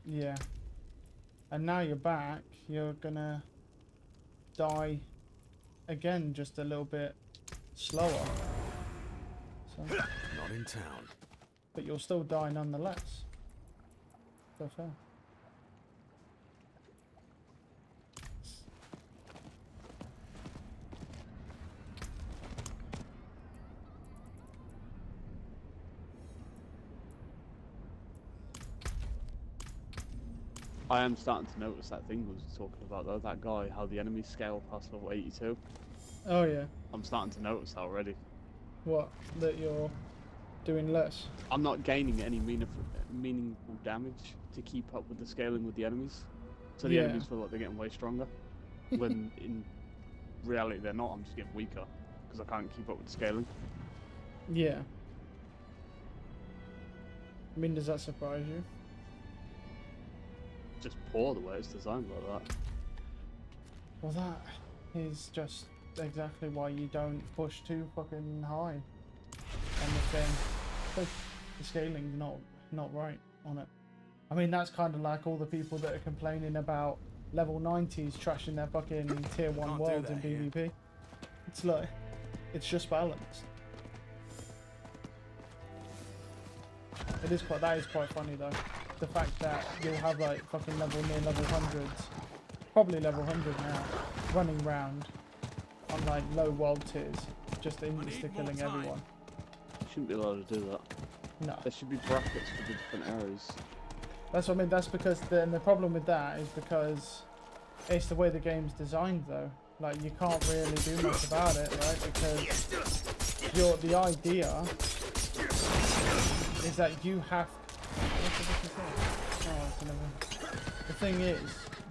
Speaker 1: Yeah. And now you're back. You're gonna die again, just a little bit slower. So,
Speaker 2: Not in town.
Speaker 1: but you'll still die nonetheless. So fair.
Speaker 4: I am starting to notice that thing we was talking about though. That guy, how the enemies scale past level 82.
Speaker 1: Oh yeah.
Speaker 4: I'm starting to notice that already.
Speaker 1: What? That you're doing less?
Speaker 4: I'm not gaining any meaningful damage to keep up with the scaling with the enemies. So the
Speaker 1: Yeah.
Speaker 4: enemies feel like they're getting way stronger. When in reality they're not, I'm just getting weaker. Because I can't keep up with the scaling.
Speaker 1: Yeah. I mean, does that surprise you?
Speaker 4: Just poor the way it's designed like that.
Speaker 1: Well, that is just exactly why you don't push too fucking high on the thing. But the scaling's not right on it. I mean, that's kind of like all the people that are complaining about level 90s trashing their fucking tier 1
Speaker 2: Can't do
Speaker 1: worlds in
Speaker 2: that here.
Speaker 1: PvP. It's like, it's just balanced. That is quite funny though. The fact that you'll have like fucking near level 100s, probably level 100 now, running round on like low world tiers, just insta killing everyone.
Speaker 4: You shouldn't be allowed to do that.
Speaker 1: No.
Speaker 4: There should be brackets for the different areas.
Speaker 1: That's what I mean. That's because the problem with that is because it's the way the game's designed though. Like you can't really do much about it, right? Because the idea is that you have. What the fuck is that? Oh, it's another. The thing is,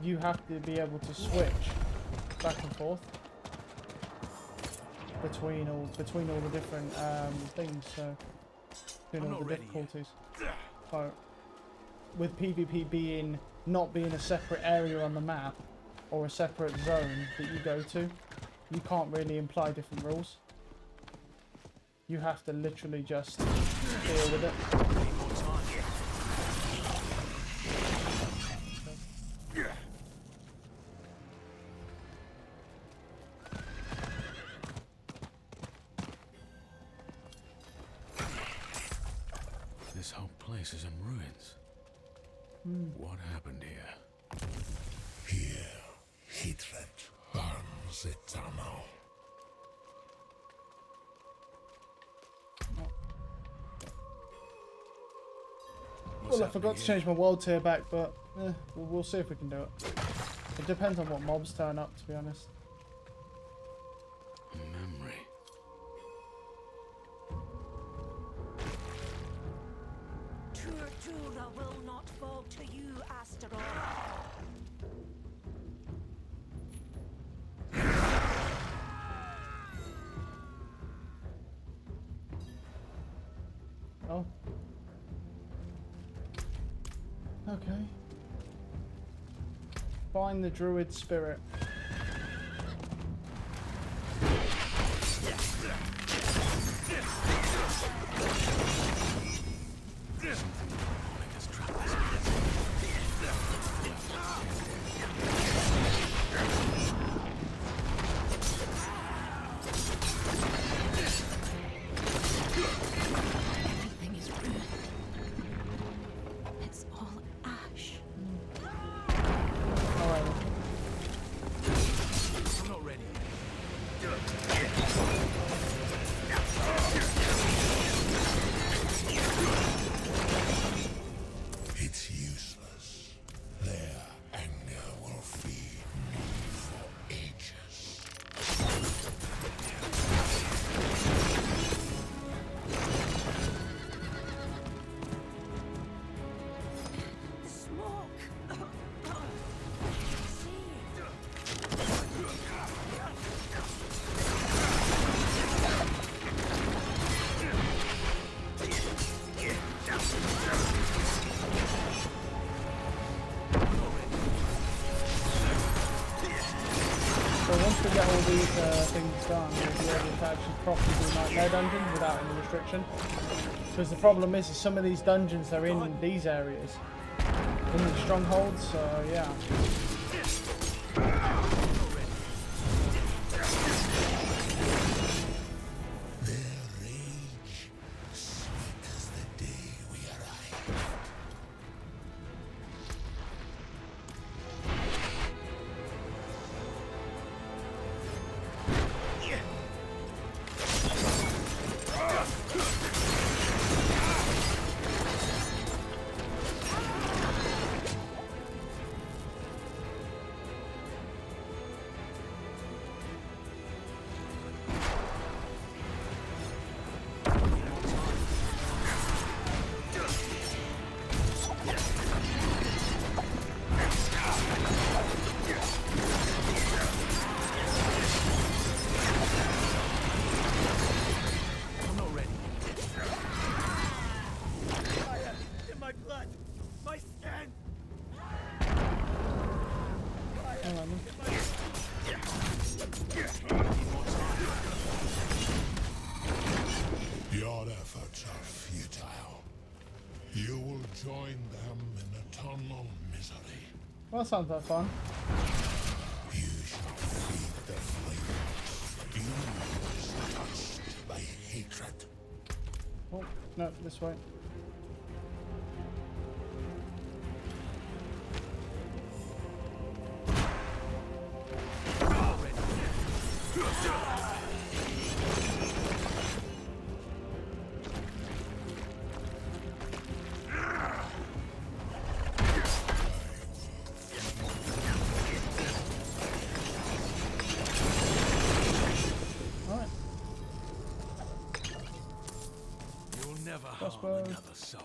Speaker 1: you have to be able to switch back and forth between all the different things. So between all the difficulties. So with PvP not being a separate area on the map or a separate zone that you go to, you can't really imply different rules. You have to literally just deal with it.
Speaker 2: This whole place is in ruins. What happened here?
Speaker 5: Here, hatred burns eternal.
Speaker 1: Well, I forgot to change my world tier back, but we'll see if we can do it. It depends on what mobs turn up, to be honest.
Speaker 2: A memory.
Speaker 6: Tortura will not fall to you, Asteroid.
Speaker 1: Oh. Okay. Find the druid spirit.
Speaker 6: Everything is ruined. It's all ash.
Speaker 1: Alright.
Speaker 2: I'm not ready.
Speaker 5: It's useless. Their anger will feed me for ages.
Speaker 6: The smoke. See.
Speaker 1: So once we get all these things done, we'll be able to actually properly do nightmare dungeons without any restriction. Because the problem is some of these dungeons are in these areas, in these strongholds. So yeah.
Speaker 5: Their rage, sweet as the day we arrive. Our efforts are futile. You will join them in eternal misery.
Speaker 1: Well, that sounds like fun.
Speaker 5: You shall feed the flames. You touched by hatred.
Speaker 1: Oh, no, this way.
Speaker 2: You'll never
Speaker 1: Crossbow.
Speaker 2: harm another soul.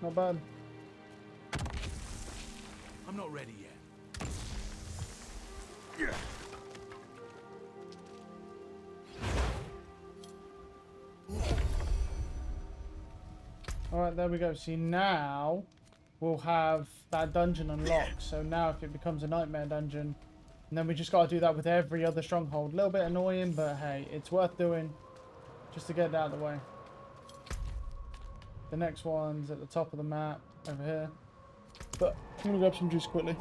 Speaker 1: Not bad.
Speaker 2: I'm not ready yet.
Speaker 1: Alright, there we go. See, now we'll have that dungeon unlocked. So now if it becomes a nightmare dungeon, and then we just got to do that with every other stronghold. A little bit annoying, but hey, it's worth doing just to get it out of the way. The next one's at the top of the map over here. But I'm going to grab some juice quickly.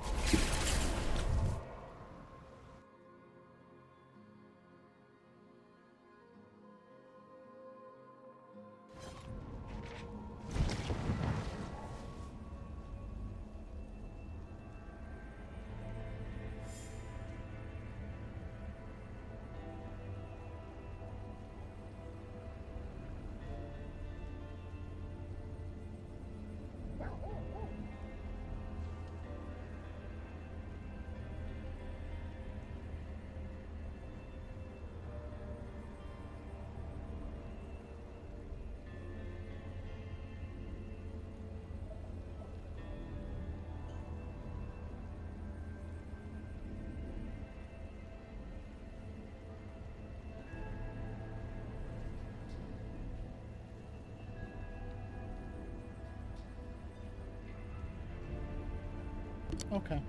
Speaker 1: Okay.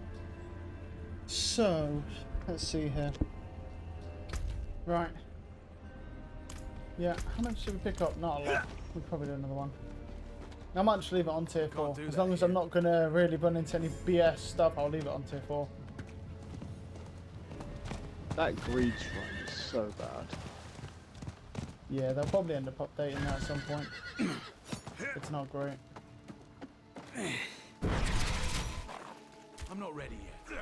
Speaker 1: So, let's see here. Right. Yeah, how much should we pick up? Not a lot. We'll probably do another one. I might just leave it on tier 4.
Speaker 2: do
Speaker 1: As
Speaker 2: that
Speaker 1: long as I'm not going to really run into any BS stuff, I'll leave it on tier 4.
Speaker 4: That greed shrine is so bad.
Speaker 1: Yeah, they'll probably end up updating that at some point. It's not great.
Speaker 2: I'm not ready yet.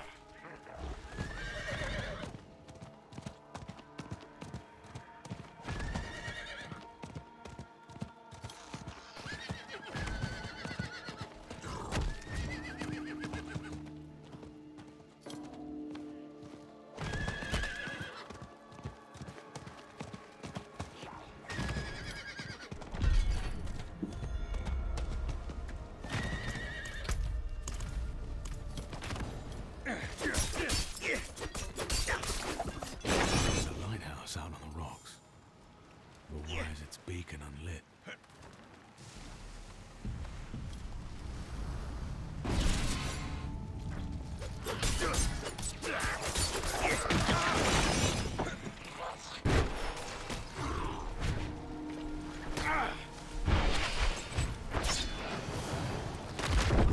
Speaker 2: There's a lighthouse out on the rocks. But why is its beacon unlit?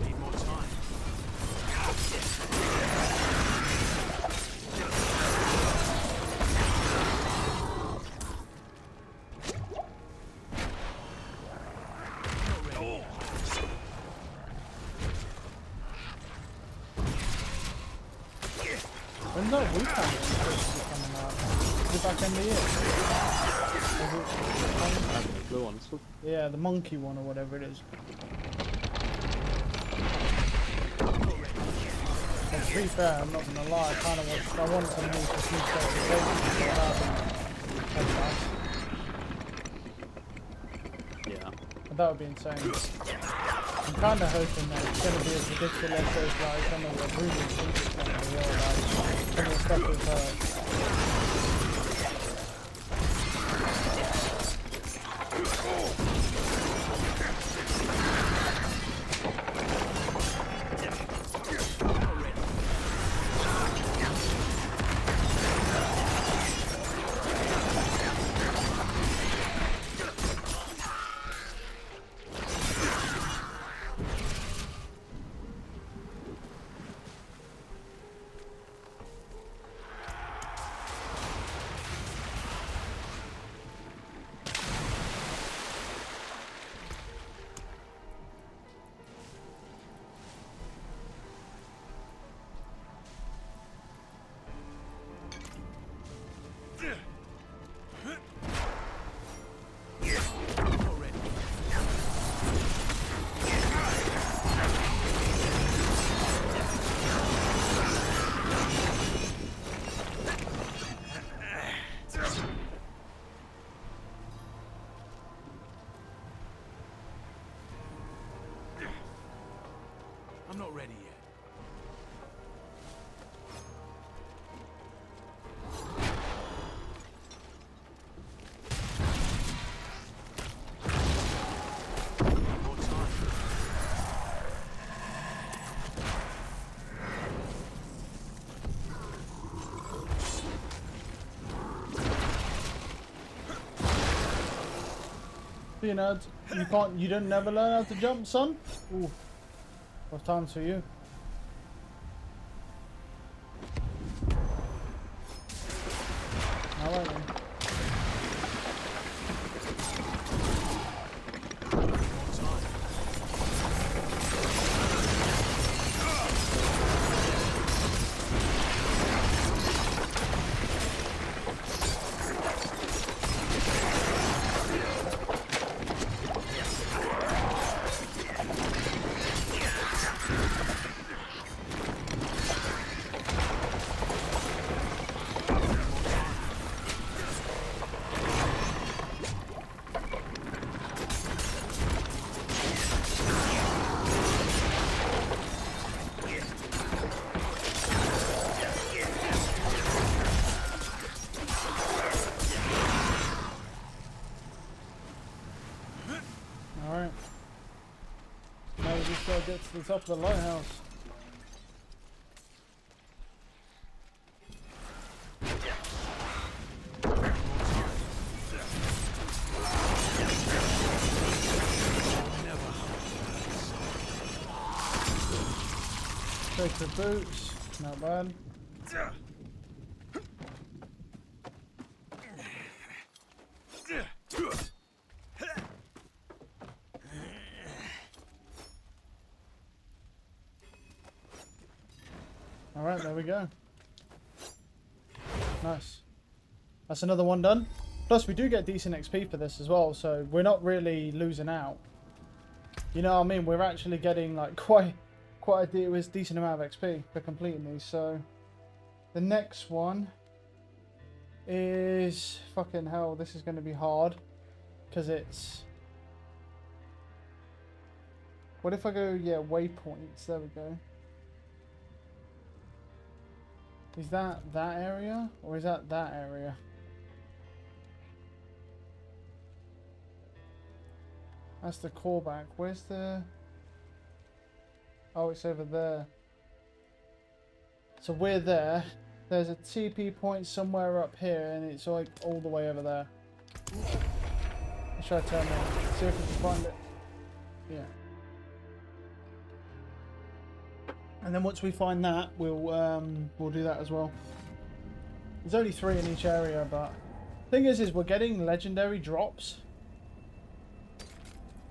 Speaker 2: Need more time.
Speaker 1: When's that weekend supposed to be coming out? Is it back end of the year? Is it-
Speaker 4: I have no clue, honestly.
Speaker 1: yeah, the monkey one or whatever it is. And to be fair, I'm not gonna lie, I want some news for some
Speaker 4: Yeah.
Speaker 1: that would be insane. I'm kinda hoping that it's gonna be as ridiculous as like some of the rumors think it's gonna be, or like some of the stuff we've heard. You know, you don't never learn how to jump, son? Ooh. What time's for you? Alright then. Alright. Now we just gotta get to the top of the lighthouse. Take the boots, not bad. Alright, there we go. Nice. That's another one done. Plus, we do get decent XP for this as well, so we're not really losing out. You know what I mean? We're actually getting like quite a decent amount of XP for completing these. So the next one is fucking hell. This is going to be hard because it's. What if I go? Yeah, waypoints. There we go. Is that area or is that area? That's the callback. Where's the... Oh, it's over there. So we're there. There's a TP point somewhere up here and it's like all the way over there. Let's try to turn around. See if we can find it. Yeah. And then once we find that, we'll do that as well. There's only 3 in each area, but thing is we're getting legendary drops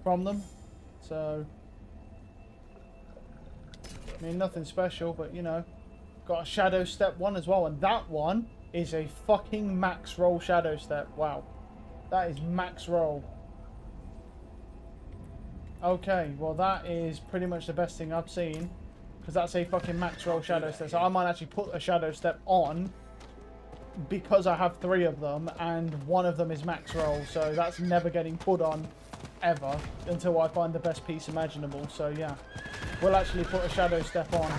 Speaker 1: from them. So I mean, nothing special, but you know, got a shadow step one as well, and that one is a fucking max roll shadow step. Wow, that is max roll. Okay, well that is pretty much the best thing I've seen. Because that's a fucking max roll shadow step. So I might actually put a shadow step on. Because I have 3 of them. And one of them is max roll. So that's never getting put on. Ever. Until I find the best piece imaginable. So yeah. We'll actually put a shadow step on.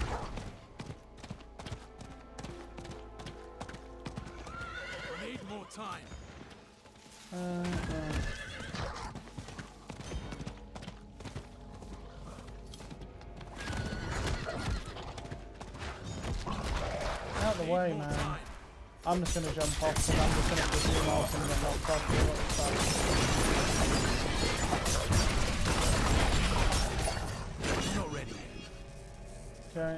Speaker 2: Need more time.
Speaker 1: Yeah. Out of the way, man. I'm just gonna jump off because I'm just gonna put you off and get knocked off.
Speaker 2: I'm not ready yet.
Speaker 1: Okay.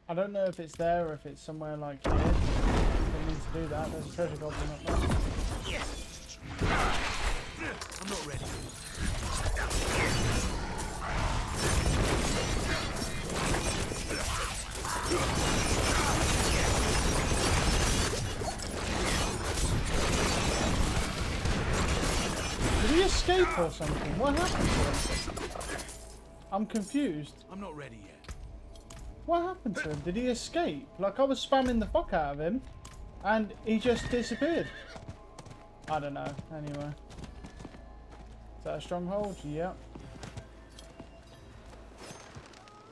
Speaker 1: I don't know if it's there or if it's somewhere like here. We need to do that. There's a treasure goblin up there.
Speaker 2: I'm not ready.
Speaker 1: Did he escape or something? What happened to him? I'm confused.
Speaker 2: I'm not ready yet.
Speaker 1: What happened to him? Did he escape? Like I was spamming the fuck out of him and he just disappeared. I don't know. Anyway. Is that a stronghold? Yep.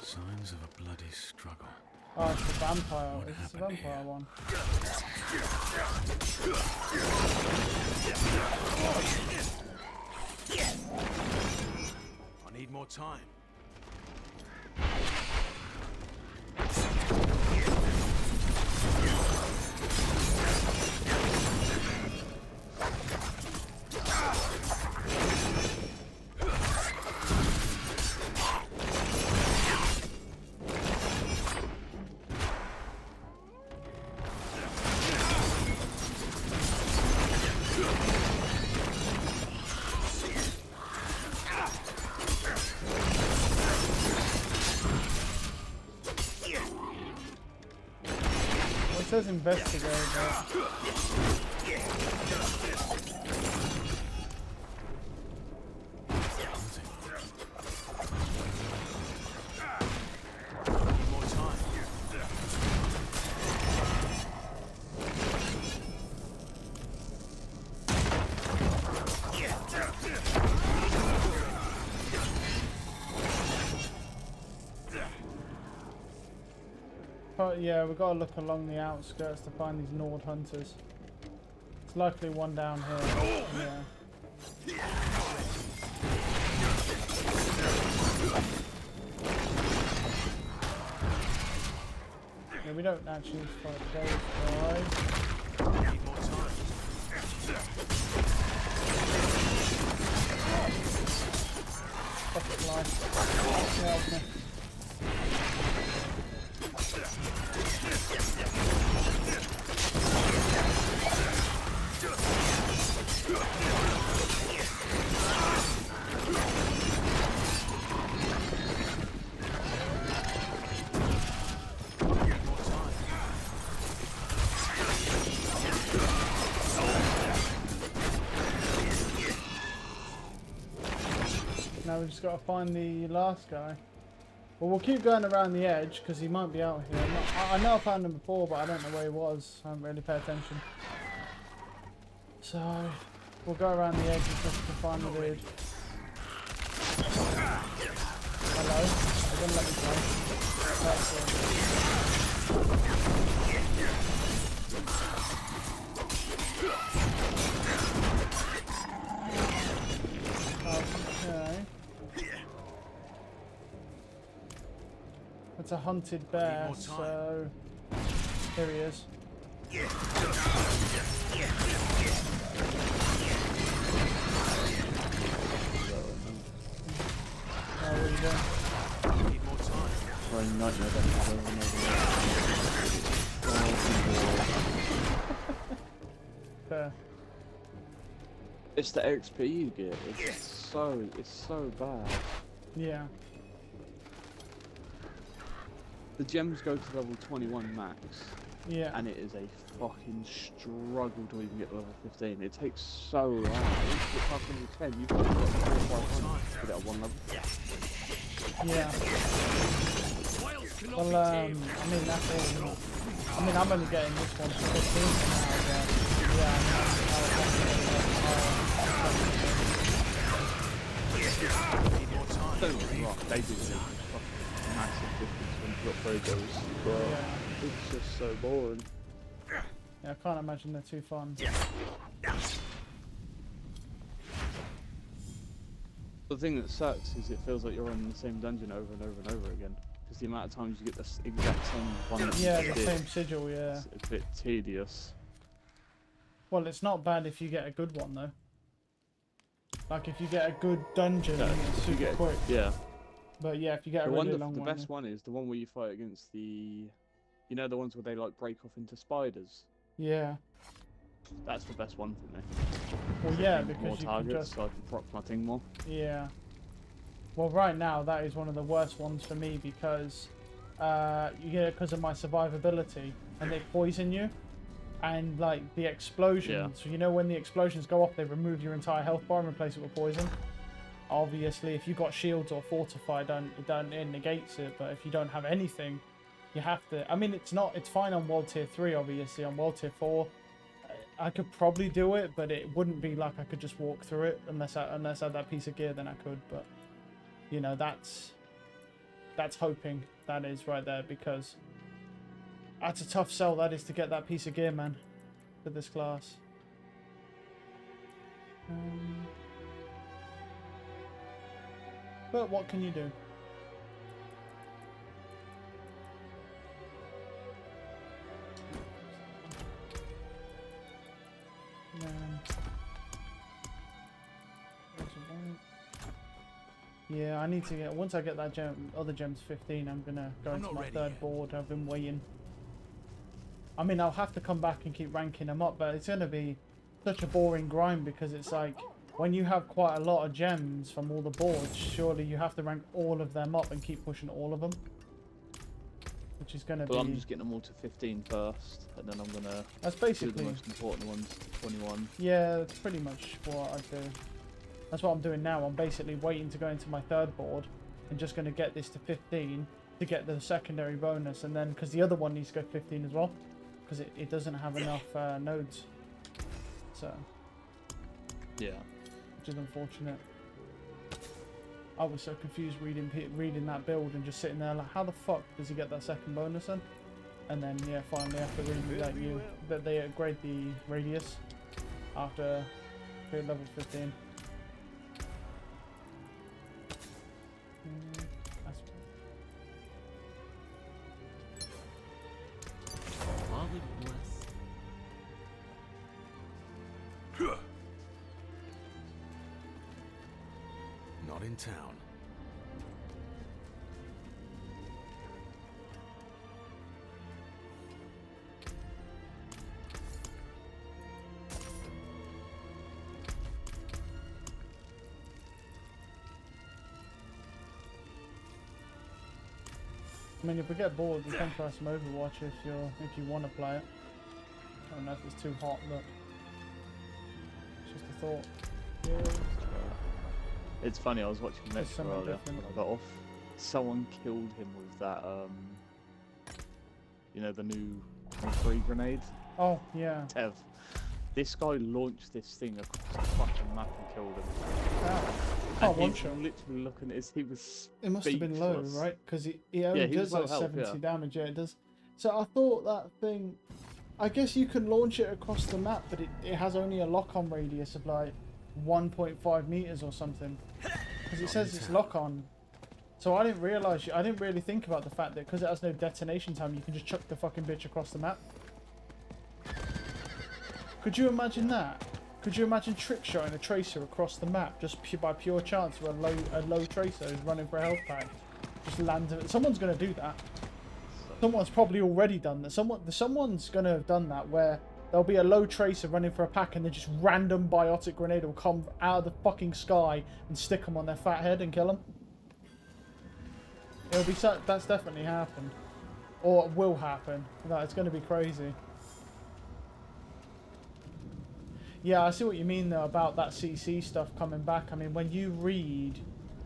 Speaker 2: Signs of a bloody struggle.
Speaker 1: Oh, it's the vampire. It's the vampire one.
Speaker 2: I need more time.
Speaker 1: says investigate, but... But yeah, we've got to look along the outskirts to find these Nord hunters. There's likely one down here. Yeah. Yeah, we don't actually fight those guys. Butterfly. Yeah, okay. Now we just got to find the last guy. Well, we'll keep going around the edge because he might be out here. I know I found him before, but I don't know where he was. I haven't really paid attention. So we'll go around the edge just to find the dude. Hello. They're gonna let me play. That's it. Okay. It's a hunted bear, so here he is. What are you doing?
Speaker 4: Throwing nightmare dances over and over.
Speaker 1: Fair.
Speaker 4: It's the XP you get. It's so bad.
Speaker 1: Yeah.
Speaker 4: The gems go to level 21 max.
Speaker 1: Yeah.
Speaker 4: And it is a fucking struggle to even get to level 15. It takes so long. It's half level 10, you've got to get 4 or 5 times to get it at one level.
Speaker 1: Yeah. Well, I mean, that's all. I mean, I'm only getting this one for 15 now, but yeah,
Speaker 4: Don't get me wrong, they do make a fucking massive difference when you upgrade those, but it's just so boring.
Speaker 1: yeah, I can't imagine they're too fun.
Speaker 4: The thing that sucks is it feels like you're in the same dungeon over and over and over again. Because the amount of times you get the exact same one that
Speaker 1: Yeah,
Speaker 4: you
Speaker 1: the
Speaker 4: did,
Speaker 1: same sigil, yeah.
Speaker 4: it's a bit tedious.
Speaker 1: Well, it's not bad if you get a good one, though. Like, if you get a good dungeon,
Speaker 4: Yeah,
Speaker 1: it's super
Speaker 4: you get,
Speaker 1: quick.
Speaker 4: yeah.
Speaker 1: But yeah, if you get a
Speaker 4: The
Speaker 1: really
Speaker 4: one,
Speaker 1: long
Speaker 4: the
Speaker 1: one...
Speaker 4: best one is the one where you fight against the, you know, the ones where they like break off into spiders.
Speaker 1: Yeah.
Speaker 4: That's the best one for me.
Speaker 1: Well,
Speaker 4: It
Speaker 1: yeah,
Speaker 4: gives me
Speaker 1: because
Speaker 4: more
Speaker 1: you can
Speaker 4: targets,
Speaker 1: just...
Speaker 4: so I can proc my thing more.
Speaker 1: Yeah. Well, right now, that is one of the worst ones for me because you get it because of my survivability, and they poison you. And, like, the explosions, you know, when the explosions go off, they remove your entire health bar and replace it with poison. Obviously, if you've got shields or fortify, it negates it, but if you don't have anything, you have to... I mean, it's fine on World Tier 3, obviously. On World Tier 4, I could probably do it, but it wouldn't be like I could just walk through it unless I had that piece of gear, then I could, but... You know, that's hoping, that is right there, because that's a tough sell, that is, to get that piece of gear, man, for this class. But what can you do? Yeah, I need to get... Once I get that gem, other gem's 15, I'm gonna go into my third board. I've been waiting. I mean, I'll have to come back and keep ranking them up, but it's gonna be such a boring grind because it's like, when you have quite a lot of gems from all the boards, surely you have to rank all of them up and keep pushing all of them. which is going to
Speaker 4: Well,
Speaker 1: be...
Speaker 4: I'm just getting them all to 15 first, and then I'm gonna
Speaker 1: That's
Speaker 4: do the
Speaker 1: basically...
Speaker 4: most important ones to 21.
Speaker 1: Yeah, that's pretty much what I do. That's what I'm doing now. I'm basically waiting to go into my third board and just going to get this to 15 to get the secondary bonus, and then because the other one needs to go 15 as well because it doesn't have enough nodes. So,
Speaker 4: Yeah.
Speaker 1: which is unfortunate. I was so confused reading that build and just sitting there like, how the fuck does he get that second bonus then? And then yeah, finally after reading that they upgrade the radius after level 15. That's...
Speaker 3: Father bless.
Speaker 2: Not in town.
Speaker 1: I mean, if we get bored, we can try some Overwatch if you want to play it. I don't know if it's too hot, but it's just a thought.
Speaker 4: Yeah. It's funny, I was watching
Speaker 1: There's
Speaker 4: Metro
Speaker 1: something
Speaker 4: earlier
Speaker 1: different.
Speaker 4: when I got off. Someone killed him with that, you know, the new free grenade.
Speaker 1: Oh yeah.
Speaker 4: Tev. This guy launched this thing across the fucking map and killed him.
Speaker 1: Ow.
Speaker 4: And
Speaker 1: Oh, one
Speaker 4: he's
Speaker 1: shot.
Speaker 4: literally looking at this, he was
Speaker 1: It must have been low,
Speaker 4: speechless.
Speaker 1: right? Because it only
Speaker 4: he
Speaker 1: does
Speaker 4: was low
Speaker 1: like
Speaker 4: health,
Speaker 1: 70
Speaker 4: yeah.
Speaker 1: damage. Yeah, it does. So I thought that thing. I guess you can launch it across the map, but it has only a lock-on radius of like 1.5 meters or something. Because it says it's lock-on. So I didn't realize. I didn't really think about the fact that because it has no detonation time, you can just chuck the fucking bitch across the map. Could you imagine that? Could you imagine trick shotting a tracer across the map just by pure chance where a low tracer is running for a health pack? Just lands it. Someone's going to do that. Someone's probably already done that. Someone's going to have done that where there'll be a low tracer running for a pack and then just random biotic grenade will come out of the fucking sky and stick them on their fat head and kill them. It'll be that's definitely happened. Or it will happen. No, it's going to be crazy. Yeah, I see what you mean though about that CC stuff coming back. I mean, when you read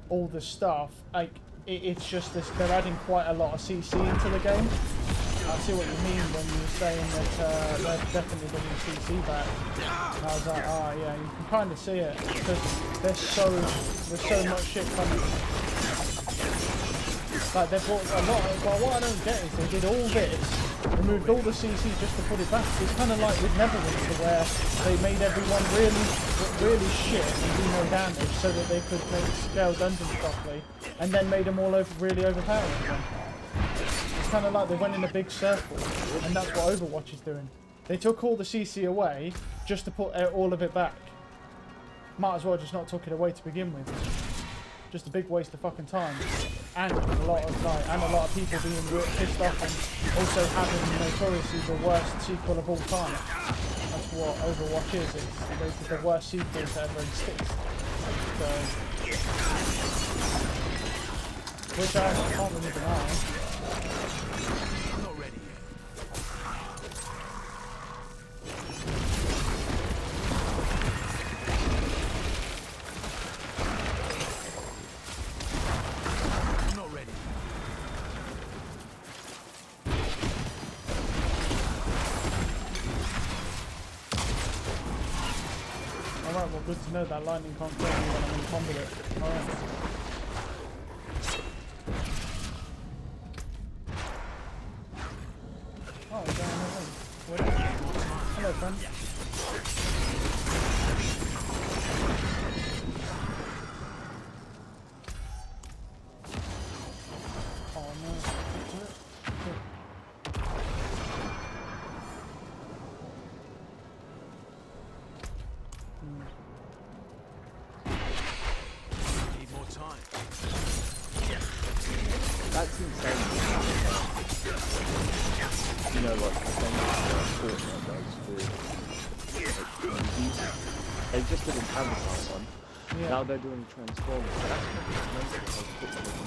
Speaker 1: all the stuff, like it's just this, they're adding quite a lot of CC into the game. I see what you mean when you're saying that they're definitely bringing CC back. And I was like, oh yeah, you can kind of see it because there's so much shit coming. Like they brought a lot. But what I don't get is they did all this, removed all the CC just to put it back. It's kind of like with Neverwinter where they made everyone really shit and do no damage so that they could make scale dungeons properly, and then made them all really overpowered again. It's kind of like they went in a big circle, and that's what Overwatch is doing. They took all the CC away just to put all of it back. Might as well just not took it away to begin with. Just a big waste of fucking time, and a lot of people being pissed off, and also having notoriously the worst sequel of all time. That's what Overwatch is. It's the worst sequel to ever exist. So, which I can't really deny.
Speaker 2: I'm not ready yet. I'm not ready.
Speaker 1: Alright, well good to know that lightning can't kill me when I'm in combat it. Alright. Oh, we're going away. Hello, friend. Oh no, get to it. Good.
Speaker 2: Need more time.
Speaker 4: That's insane. You know, like the thing Fortnite does with like, movies. They just did an Avatar one,
Speaker 1: Yeah.
Speaker 4: Now they're doing Transformers.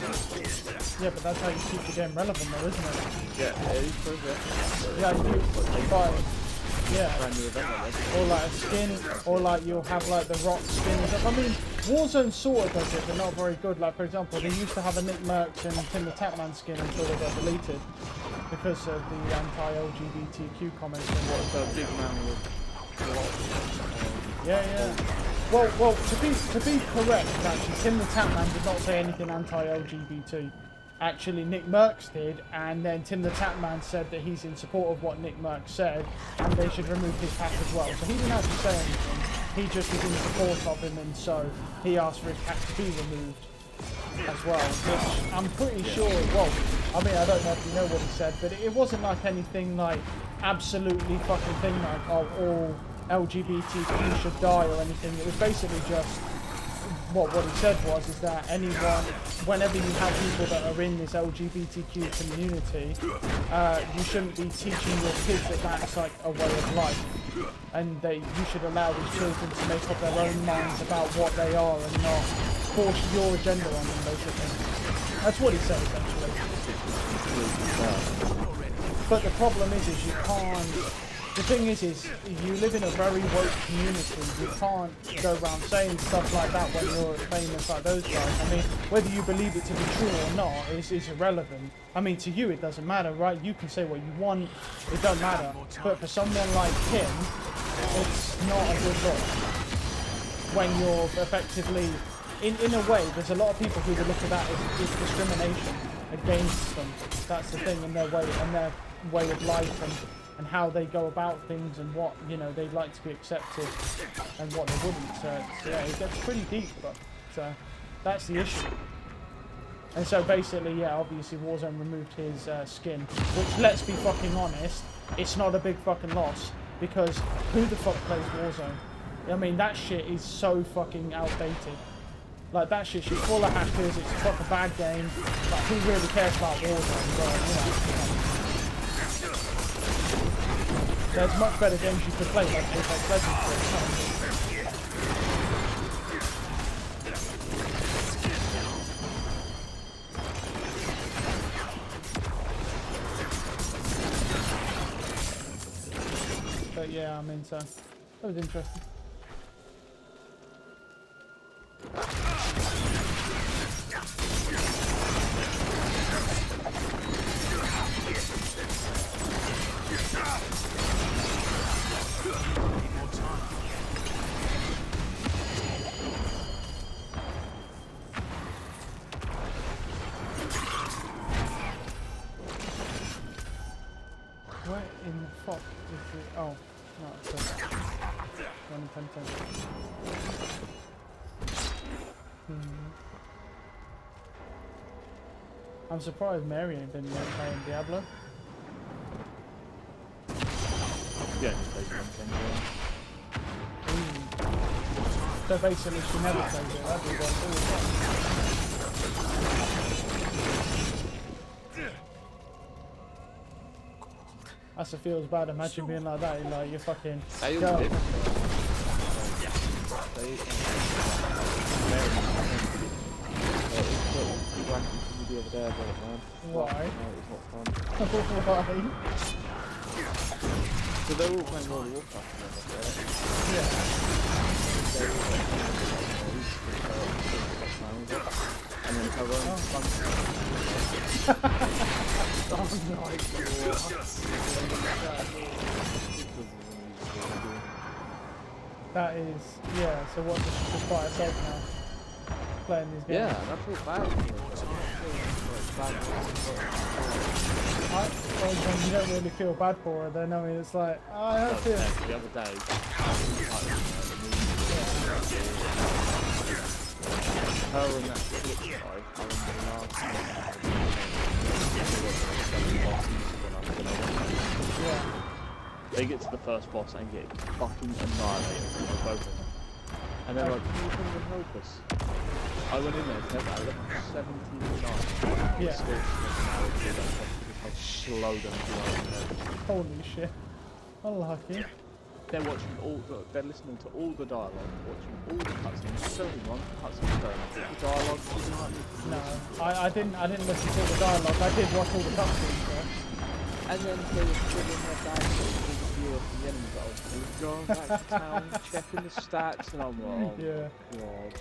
Speaker 4: That's
Speaker 1: Yeah, but that's how you keep the game relevant, though, isn't it?
Speaker 4: yeah, it is progress.
Speaker 1: Yeah, you buy, yeah,
Speaker 4: Brand new event like this.
Speaker 1: or like a skin, or like you'll have like the Rock skin and stuff. I mean, Warzone sort of does it, but not very good. Like for example, they used to have a Nick Merckx and Tim the Tapman skin until they got deleted because of the anti-LGBTQ comments. And what.
Speaker 4: So big man with
Speaker 1: Yeah. Well, to be correct, actually, Tim the Tapman did not say anything anti-LGBT. Actually, Nick Merckx did, and then Tim the Tapman said that he's in support of what Nick Merckx said, and they should remove his pack as well. So he didn't actually say anything. He just was in support of him, and so he asked for his pack to be removed as well. Which I'm pretty sure. Well, I mean, I don't know if you know what he said, but it wasn't like anything like absolutely fucking thing like, oh, all LGBTQ should die or anything. It was basically just what he said was is that anyone, whenever you have people that are in this LGBTQ community, you shouldn't be teaching your kids that that's like a way of life, and you should allow these children to make up their own minds about what they are and not force your agenda on them, basically. That's what he said essentially. But the problem is you can't. The thing is you live in a very woke community. You can't go around saying stuff like that when you're famous like those guys. I mean, whether you believe it to be true or not is irrelevant. I mean, to you it doesn't matter, right? You can say what you want, it doesn't matter. But for someone like him, it's not a good look. When you're effectively, in a way, there's a lot of people who would look at that as discrimination against them. That's the thing, in their way of life and how they go about things and what, you know, they'd like to be accepted and what they wouldn't. So yeah, it gets pretty deep, but that's the issue. And so basically, yeah, obviously Warzone removed his skin, which, let's be fucking honest, it's not a big fucking loss, because who the fuck plays Warzone? I mean, that shit is so fucking outdated. Like, that shit's full of hackers, it's a fucking bad game. Like, who really cares about Warzone? But, you know. There's much better games you could play, like Apex Legends, for example. But yeah, I mean, so that was interesting. Where in the fuck is the... Oh, no, it's just... 1 in 10. I'm surprised Mary ain't been playing Diablo.
Speaker 4: yeah, just plays one thing.
Speaker 1: So basically she never plays it, that'd be what all the time. That's what feels bad. Imagine being like that. Like you're fucking.
Speaker 4: Hey,
Speaker 1: go. Why? Why?
Speaker 4: So they're all playing World of Warcraft together, right?
Speaker 1: Yeah.
Speaker 4: And then Tyrone. That is, yeah, so what, just by herself now, playing these games? Yeah, that's all bad.
Speaker 1: Well, you don't really feel bad for her then, I mean, it's like, I have to...
Speaker 4: The other day, her and that flip side are in the last
Speaker 1: Yeah.
Speaker 4: They get to the first boss and get fucking annihilated from both of them. And they're like, can you come and help us? I went in there, said that, look, 79.
Speaker 1: Yeah.
Speaker 4: Still taking hours to do that stuff because how slow them do.
Speaker 1: Holy shit. Unlucky.
Speaker 4: they're watching they're listening to all the dialogue, watching all the cutscenes, showing one cutscene turn. The dialogue is not.
Speaker 1: No, I didn't listen to all the dialogue. I did watch all the cutscenes though.
Speaker 4: And then they were filling their bags with the view of the enemy guys. They were going back to town, checking the stats, and I'm like, oh
Speaker 1: Yeah.
Speaker 4: my god.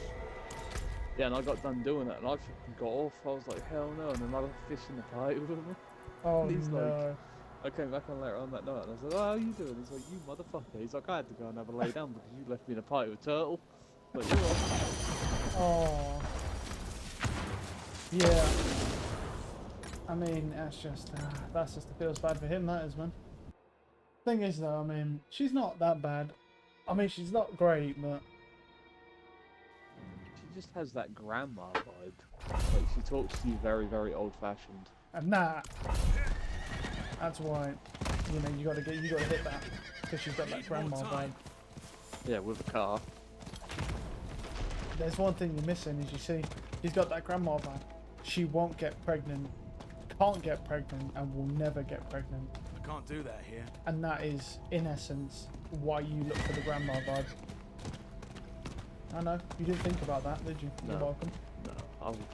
Speaker 4: Yeah, and I got done doing it, and I fucking got off. I was like, hell no, and then I was fishing the party with him.
Speaker 1: Oh
Speaker 4: And he's
Speaker 1: no.
Speaker 4: I came back on later on that night, and I was like, oh, how you doing? He's like, you motherfucker. He's like, I had to go and have a lay down because you left me in a party with Turtle. Like, you're on.
Speaker 1: Oh. Yeah. I mean, that's just it feels bad for him, that is, man. Thing is though, I mean, she's not that bad. I mean, she's not great, but
Speaker 4: She just has that grandma vibe. Like, she talks to you very, very old-fashioned.
Speaker 1: and that's why, you know, you gotta hit that because she's got that grandma vibe.
Speaker 4: Yeah, with a car.
Speaker 1: There's one thing you're missing, is you see, she's got that grandma vibe. She won't get pregnant, can't get pregnant, and will never get pregnant.
Speaker 2: I can't do that here.
Speaker 1: And that is, in essence, why you look for the grandma vibe. I know, you didn't think about that, did you? You're
Speaker 4: No.
Speaker 1: welcome.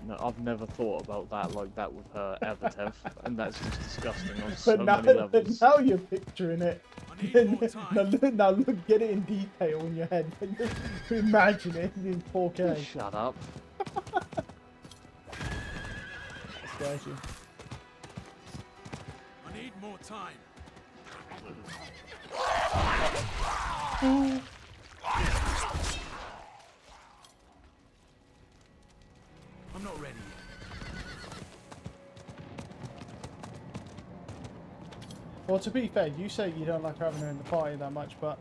Speaker 4: No, I've never thought about that like that with her ever, Tev, and that's just disgusting on
Speaker 1: But
Speaker 4: so
Speaker 1: now,
Speaker 4: many levels.
Speaker 1: now you're picturing it.
Speaker 2: I need more time.
Speaker 1: now look, get it in detail in your head. Imagine it in 4K.
Speaker 4: Shut up.
Speaker 1: Scares you.
Speaker 2: I need more time. I'm not ready yet.
Speaker 1: Well, to be fair, you say you don't like having her in the party that much, but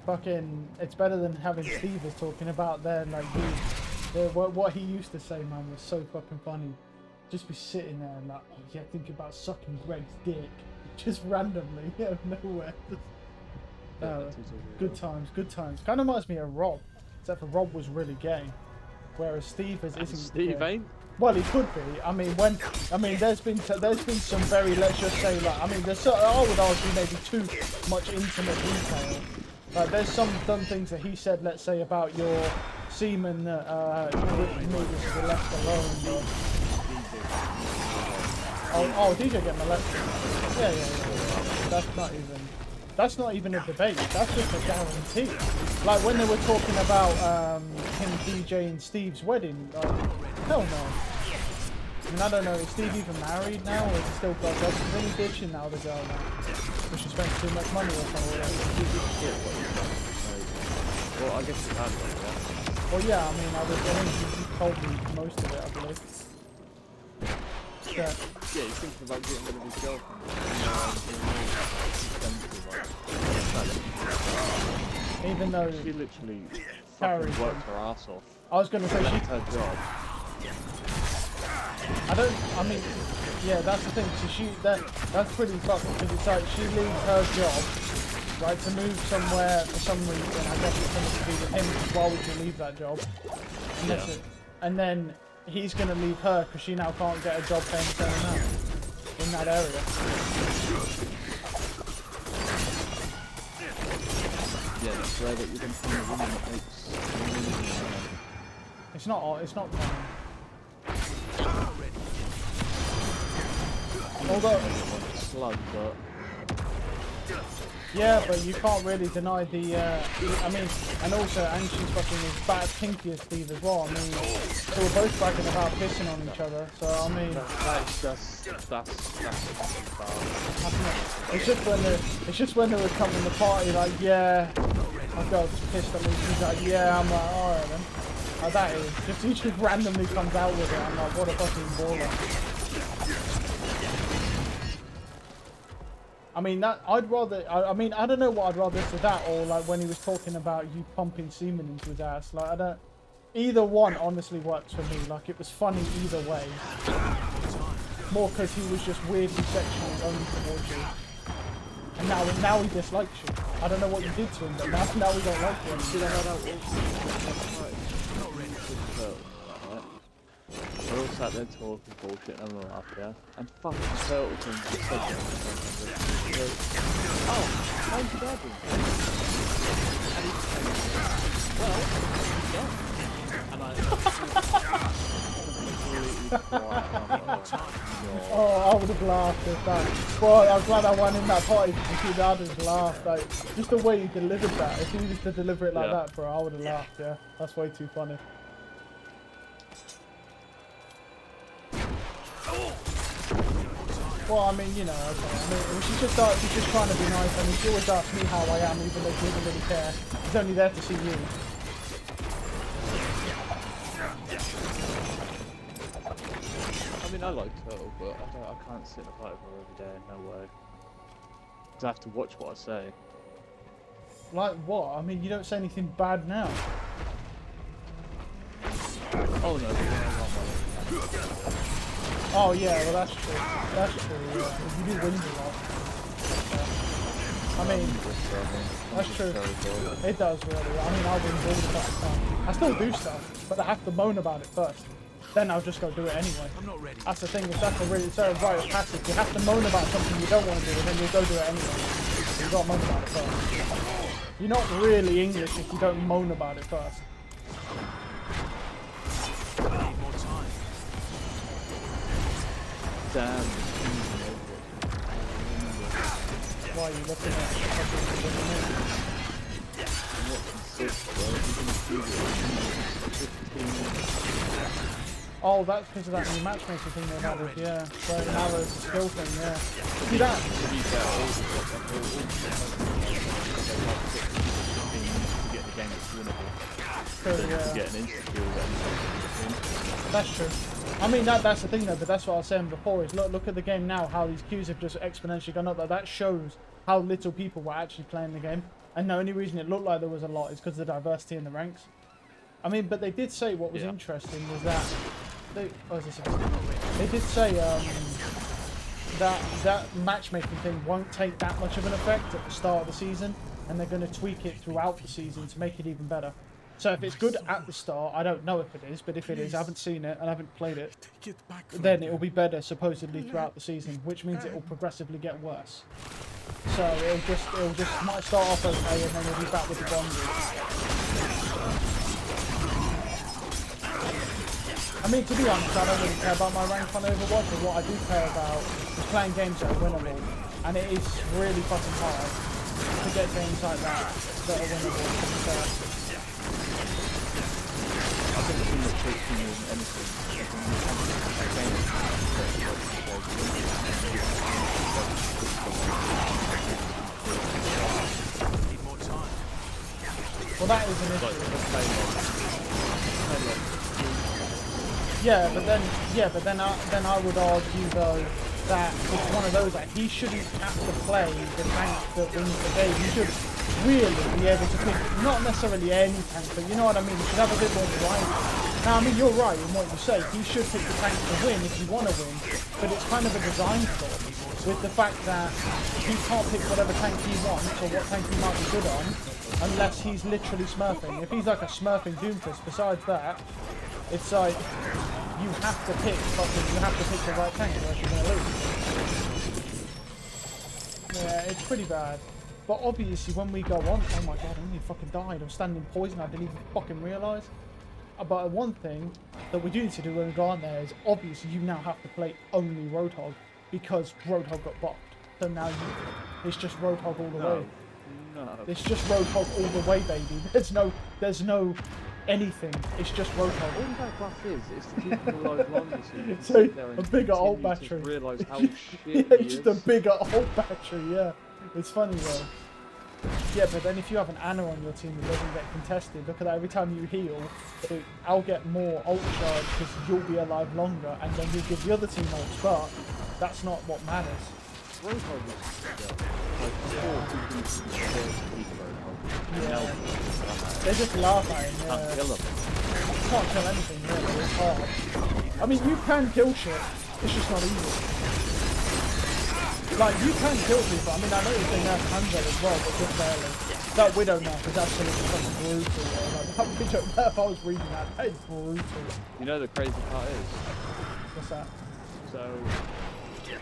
Speaker 1: fucking, it's better than having Steve is talking about there. Like, what he used to say, man, was so fucking funny. Just be sitting there and like, oh yeah, think about sucking Greg's dick, just randomly out of nowhere. Good times, good times. Kind of reminds me of Rob, except for Rob was really gay, whereas Steve isn't.
Speaker 4: Steve
Speaker 1: gay.
Speaker 4: ain't.
Speaker 1: Well, he could be. I mean, there's been some very, let's just say, like, I mean, I would argue maybe too much intimate detail. Like, there's some things that he said, let's say, about your semen that you needed to be left alone. Oh, DJ get molested. Yeah. That's not even a debate. That's just a guarantee. Like when they were talking about him DJing Steve's wedding. Hell no. I mean, I don't know. Is Steve even married now, or is he still got jobs? He's only bitching now the girl now, because she spent too much money or something.
Speaker 4: Well, I guess you can, yeah.
Speaker 1: Well, yeah. I mean, I think you told me most of it, I believe. Yeah.
Speaker 4: Yeah, he's thinking about getting rid of his girlfriend.
Speaker 1: Even though
Speaker 4: She literally
Speaker 1: Carrie
Speaker 4: fucking worked her ass off.
Speaker 1: I was going to say
Speaker 4: Left her job.
Speaker 1: I mean, yeah, that's the thing. So that's pretty fucked, because it's like she leaves her job, right, to move somewhere for some reason. I guess it's something to do with him, because why would you leave that job? And that's it. And then he's going to leave her because she now can't get a job paying the same amount in that area.
Speaker 4: Yeah, that's rare that you can find a woman that makes
Speaker 1: It's not common. Although,
Speaker 4: slug, but
Speaker 1: yeah, but you can't really deny the, I mean, and also, and she's fucking as bad kinky as Steve as well. I mean, they were both bragging about pissing on each other, so I mean,
Speaker 4: that's
Speaker 1: it's just when they were coming to the party, like, yeah, my girl just pissed on me. She's like, yeah, I'm like, alright then. Like, that is, he just randomly comes out with it. I'm like, what a fucking baller. I mean, that I'd rather. I mean, I don't know what I'd rather to that, or like when he was talking about you pumping semen into his ass. Like, I don't. Either one honestly works for me. Like, it was funny either way. More because he was just weirdly sexual only towards you, and now he dislikes you. I don't know what you did to him, but now he don't like you.
Speaker 4: See that we're all sat there talking bullshit and I'm laugh, yeah? And fucking Turtle King just said that. Oh, how's your dad doing? And he just came in, well, yeah. And I completely quiet. And I'm like,
Speaker 1: Oh, I would have laughed at that. Well, I'm glad I went in that party because I'd just laughed. Like, just the way he delivered that. If he was to deliver it like
Speaker 4: Yeah.
Speaker 1: that, bro, I would have laughed, yeah. That's way too funny. Well, I mean, you know, okay. I mean, she's just trying to be nice. I mean, she always asks me how I am, even though she doesn't really care. She's only there to see you.
Speaker 4: I mean, I like Turtle, but I can't sit in a fight with her every day. No way. 'Cause I have to watch what I say.
Speaker 1: Like what? I mean, you don't say anything bad now.
Speaker 4: Oh no,
Speaker 1: Oh yeah, well that's true. That's true. Yeah, you do win a lot. I mean, that's true. It does really. I mean, I win all the time. I still do stuff, but I have to moan about it first. Then I'll just go do it anyway.
Speaker 2: I'm not ready.
Speaker 1: That's the thing. That's a really rite of passage. You have to moan about something you don't want to do, and then you'll go do it anyway. You got to moan about it first. You're not really English if you don't moan about it first.
Speaker 2: I need more time.
Speaker 4: damn.
Speaker 1: Why are you looking at Oh, that's because of that new matchmaking thing they added, yeah. So now there's a skill thing, yeah. See that? That's true. I mean, that's the thing though, but that's what I was saying before, is look at the game now, how these queues have just exponentially gone up. That shows how little people were actually playing the game. And the only reason it looked like there was a lot is because of the diversity in the ranks. I mean, but they did say what was interesting was that they did say that matchmaking thing won't take that much of an effect at the start of the season, and they're going to tweak it throughout the season to make it even better. So if it's good at the start, I don't know if it is, but if it is, I haven't seen it and I haven't played it, then it will be better supposedly throughout the season, which means it will progressively get worse. So it'll just might start off okay, and then we'll be back with the bondage. I mean, to be honest, I don't really care about my rank on Overwatch, but what I do care about is playing games that are winnable. And it is really fucking hard to get games like that are winnable, to be fair.
Speaker 4: I think the thing that takes me more than anything is when you come to that game,
Speaker 2: Need more time.
Speaker 1: Well, that is an issue. Yeah, but then I would argue though that it's one of those that he shouldn't have to play the tank that wins the game. He should really be able to pick not necessarily any tank, but you know what I mean. He should have a bit more variety. Now, I mean, you're right in what you say. He should pick the tank to win if you want to win, but it's kind of a design flaw with the fact that he can't pick whatever tank he wants or what tank he might be good on unless he's literally smurfing. If he's like a smurfing Doomfist, besides that, it's like you have to pick the right tank or else you're gonna lose. Yeah, it's pretty bad. But obviously when we go on, oh my god, I nearly fucking died. I was standing in poison, I didn't even fucking realise. But one thing that we do need to do when we go on there is obviously you now have to play only Roadhog because Roadhog got bopped. So now it's just Roadhog all the way.
Speaker 4: No.
Speaker 1: It's just Roadhog all the way, baby. There's no anything. It's just Roadhog.
Speaker 4: All that buff is to keep him alive longer so you can
Speaker 1: So
Speaker 4: sit there
Speaker 1: a
Speaker 4: and
Speaker 1: bigger ult
Speaker 4: continue
Speaker 1: battery.
Speaker 4: to realise how
Speaker 1: Yeah,
Speaker 4: shit he
Speaker 1: just
Speaker 4: is.
Speaker 1: a bigger ult battery, yeah. It's funny though. Yeah, but then if you have an Ana on your team that doesn't get contested, look at that, every time you heal, I'll get more ult charge because you'll be alive longer and then you'll give the other team ults, but that's not what matters.
Speaker 4: Roadhog is like before people used to keep Roadhog.
Speaker 1: Yeah. They just laugh at him,
Speaker 4: Can't
Speaker 1: yeah.
Speaker 4: kill him.
Speaker 1: You can't kill anything really, it's hard. I mean, you can kill shit, it's just not easy. Like, you can kill people. I mean, I know you're saying that's Hanzo as well, but just barely. That Widow nerf is absolutely fucking brutal. Yeah. Like, that Widow nerf, I was reading that is brutal.
Speaker 4: You know the crazy part is?
Speaker 1: What's that?
Speaker 4: So...
Speaker 1: Yeah,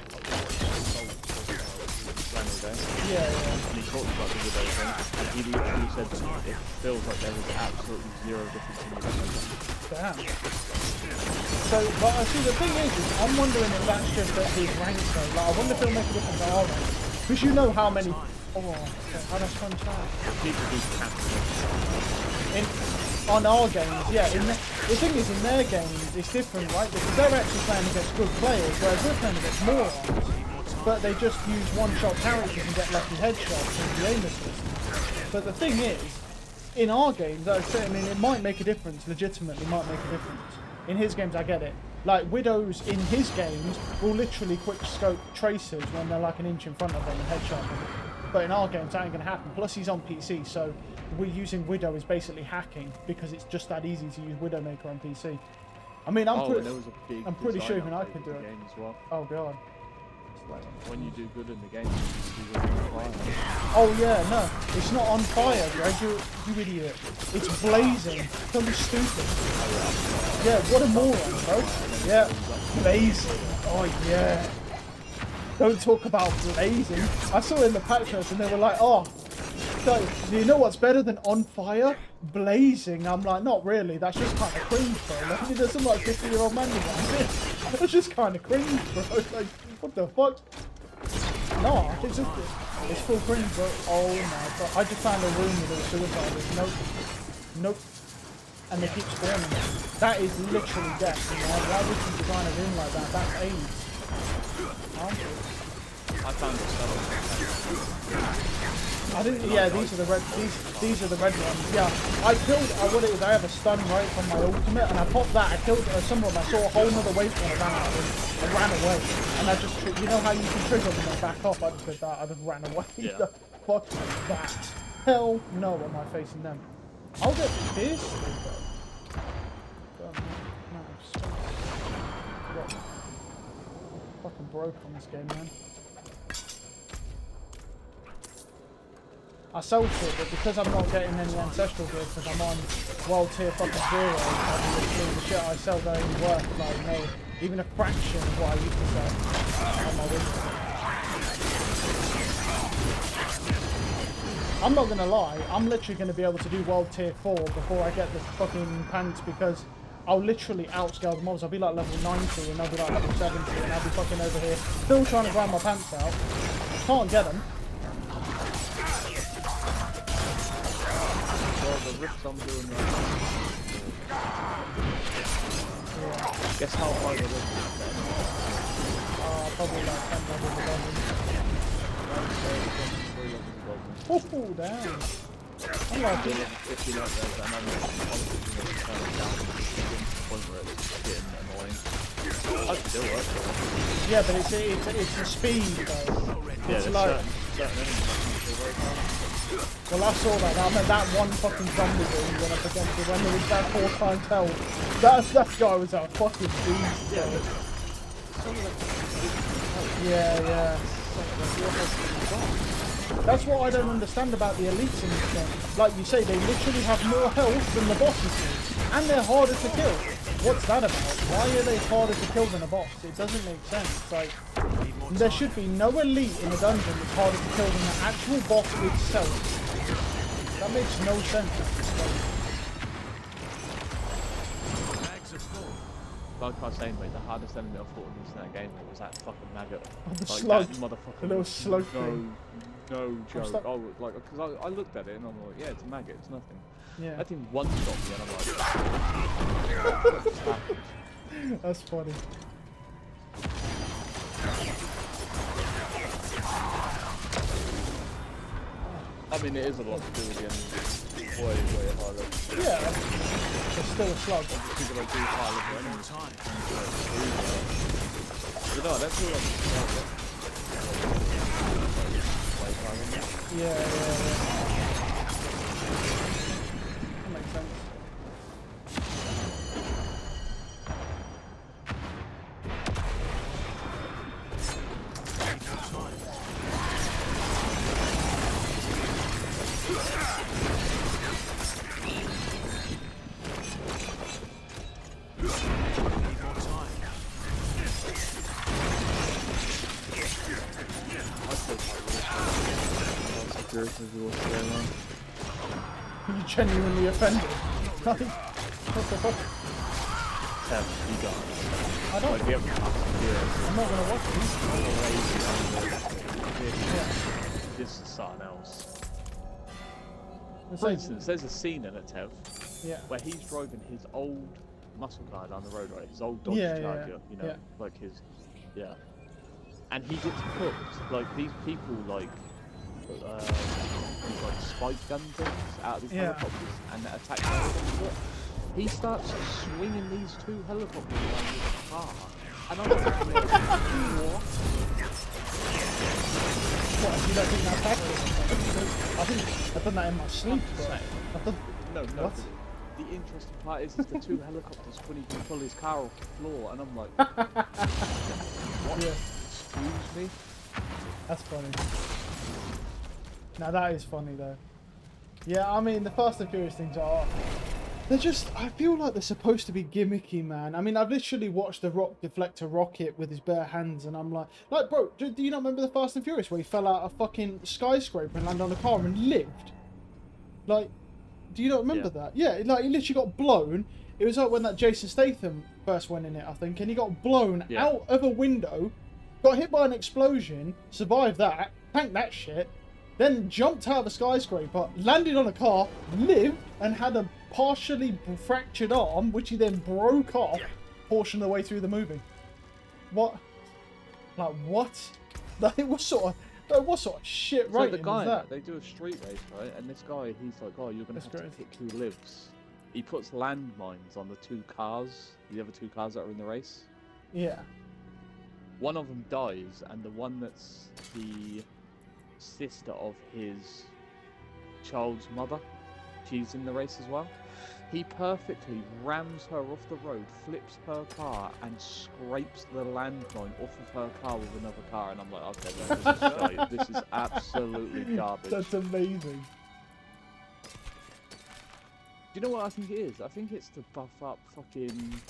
Speaker 1: yeah.
Speaker 4: And he talked about the Widow thing, and he literally said that it feels like there is absolutely zero difference in the Widow.
Speaker 1: Damn. So, but I see the thing is I'm wondering if that's just at his rank though. Like, I wonder if it'll make a difference at our rank. Because you know how many. Oh, how does one try?
Speaker 4: People do
Speaker 1: On our games, yeah. The thing is, in their games, it's different, right? Because they're actually playing against good players, whereas we're playing against morons. But they just use one-shot characters and get lucky headshots and the aim assist. But the thing is, in our games, I mean, it might make a difference. Legitimately, might make a difference. In his games, I get it. Like, Widows in his games will literally quick scope tracers when they're like an inch in front of them and headshot them. But in our games, that ain't gonna happen. Plus, he's on PC, so we're using Widow is basically hacking because it's just that easy to use Widowmaker on PC. I mean, I'm pretty sure even I could do it.
Speaker 4: As well.
Speaker 1: Oh god.
Speaker 4: When you do good in the game, you see what's on fire.
Speaker 1: Oh yeah, no, it's not on fire, Greg. You idiot. It's blazing. Don't be stupid. Yeah, what a moron, bro. Yeah, blazing. Oh yeah. Don't talk about blazing. I saw it in the patch notes and they were like, oh, so, do you know what's better than on fire? Blazing. I'm like, not really. That's just kind of cringe, bro. Like, there's some like 50-year-old man behind it. That's just kind of cringe, bro. Like, what the fuck? No, it's just, it's full cringe, bro. Oh my god. I just found a room with all suicides. Nope. Nope. And they keep spawning. That is literally death, you know? Why would you design a room like that? That's AIDS.
Speaker 4: I found
Speaker 1: I didn't. Yeah, these are the red. These are the red ones. Yeah, I killed. What it is? I have a stun right from my ultimate, and I popped that. I killed some of them. I saw a whole nother wave when I ran out of them. I ran away, and I just. You know how you can trigger them and back off? I just did that. I just ran away.
Speaker 4: Yeah.
Speaker 1: The fuck that? Hell no! Am I facing them? I'll get pissed. Fucking broke on this game, man. I sold it, but because I'm not getting any ancestral gear because I'm on world tier fucking 0, I'm literally the shit I sell don't even worth like no, even a fraction of what I used to sell on my website. I'm not gonna lie, I'm literally gonna be able to do world tier 4 before I get the fucking pants because I'll literally outscale the mobs. I'll be like level 90 and they'll be like level 70 and I'll be fucking over here still trying to grind my pants out. Can't get them.
Speaker 4: the rips I'm doing right now. Yeah. Guess how high the rips is then?
Speaker 1: Probably like 10 levels above them. Oh, damn. I'm like it.
Speaker 4: If you like those, and I'm honestly going to turn it down to the point where it's getting annoying. I still work for it.
Speaker 1: Yeah, but it's the speed though.
Speaker 4: Yeah,
Speaker 1: it's
Speaker 4: there's
Speaker 1: like...
Speaker 4: certain enemies I can still work on.
Speaker 1: Well, I saw that. I meant that one fucking zombie dude when I against it when there was that 4 times health. That guy was a fucking beast. Yeah. That's what I don't understand about the elites in this game. Like you say, they literally have more health than the bosses do, and they're harder to kill. What's that about? Why are they harder to kill than a boss? It doesn't make sense. Like, there should be no elite in a dungeon that's harder to kill than the actual boss itself. That makes no sense.
Speaker 4: Like I was saying, mate, the hardest enemy I fought in that game was that fucking maggot.
Speaker 1: Oh, the
Speaker 4: like,
Speaker 1: slug.
Speaker 4: That motherfucker.
Speaker 1: The little slug thing.
Speaker 4: No joke. Oh, like, because I looked at it and I'm like, yeah, it's a maggot, it's nothing.
Speaker 1: Yeah.
Speaker 4: That thing one-shot me and I'm like, what's happened?
Speaker 1: That's funny.
Speaker 4: I mean, it is a lot to do with the enemy. Way harder.
Speaker 1: Yeah, it's still a slug.
Speaker 4: People don't do high level enemies. But no, I don't feel like
Speaker 1: Yeah. That makes sense.
Speaker 4: Furious as you watch the game, man.
Speaker 1: You genuinely offended. Like, what the fuck?
Speaker 4: Tev, you got it.
Speaker 1: I don't.
Speaker 4: Like, the other Fast and Furious.
Speaker 1: I'm not gonna watch these.
Speaker 4: This is something else.
Speaker 1: It's
Speaker 4: For
Speaker 1: like-
Speaker 4: instance, there's a scene in it, Tev,
Speaker 1: Yeah.
Speaker 4: where he's driving his old muscle car down the road, right? His old Dodge
Speaker 1: Yeah,
Speaker 4: Charger, you know,
Speaker 1: yeah.
Speaker 4: like his, yeah. And he gets cooked. Like these people, like these like spike gun things out of these
Speaker 1: Yeah.
Speaker 4: helicopters and attack the helicopters. He starts swinging these 2 helicopters around with a car, and I'm like, what?
Speaker 1: What, you don't think that's accurate? I think I've done that in my sleep, bro. I've done...
Speaker 4: No.
Speaker 1: What?
Speaker 4: The interesting part is the 2 helicopters couldn't even pull his car off the floor, and I'm like, what?
Speaker 1: Yeah,
Speaker 4: Excuse me?
Speaker 1: that's funny. Now that is funny though. Yeah, I mean the Fast and Furious things are... They're just... I feel like they're supposed to be gimmicky, man. I mean, I've literally watched The Rock deflect a rocket with his bare hands, and I'm like, bro, do you not remember the Fast and Furious where he fell out a fucking skyscraper and landed on a car and lived? Like, do you not remember that? Yeah, like he literally got blown. It was like when that Jason Statham first went in it, I think, and he got blown out of a window, got hit by an explosion, survived that, tanked that shit, then jumped out of a skyscraper, landed on a car, lived, and had a partially fractured arm, which he then broke off portion of the way through the movie. What? Like, what? Like, what sort of shit
Speaker 4: So
Speaker 1: rating
Speaker 4: the
Speaker 1: is
Speaker 4: guy,
Speaker 1: that?
Speaker 4: they do a street race, right? And this guy, he's like, oh, you're gonna
Speaker 1: That's
Speaker 4: have to
Speaker 1: crazy.
Speaker 4: pick who lives. He puts landmines on the 2 cars, the other 2 cars that are in the race.
Speaker 1: Yeah.
Speaker 4: One of them dies, and the one that's the sister of his child's mother, she's in the race as well. He perfectly rams her off the road, flips her car, and scrapes the landmine off of her car with another car. And I'm like, okay, man, this is shite. This is absolutely garbage.
Speaker 1: That's amazing.
Speaker 4: Do you know what I think it is? I think it's to buff up fucking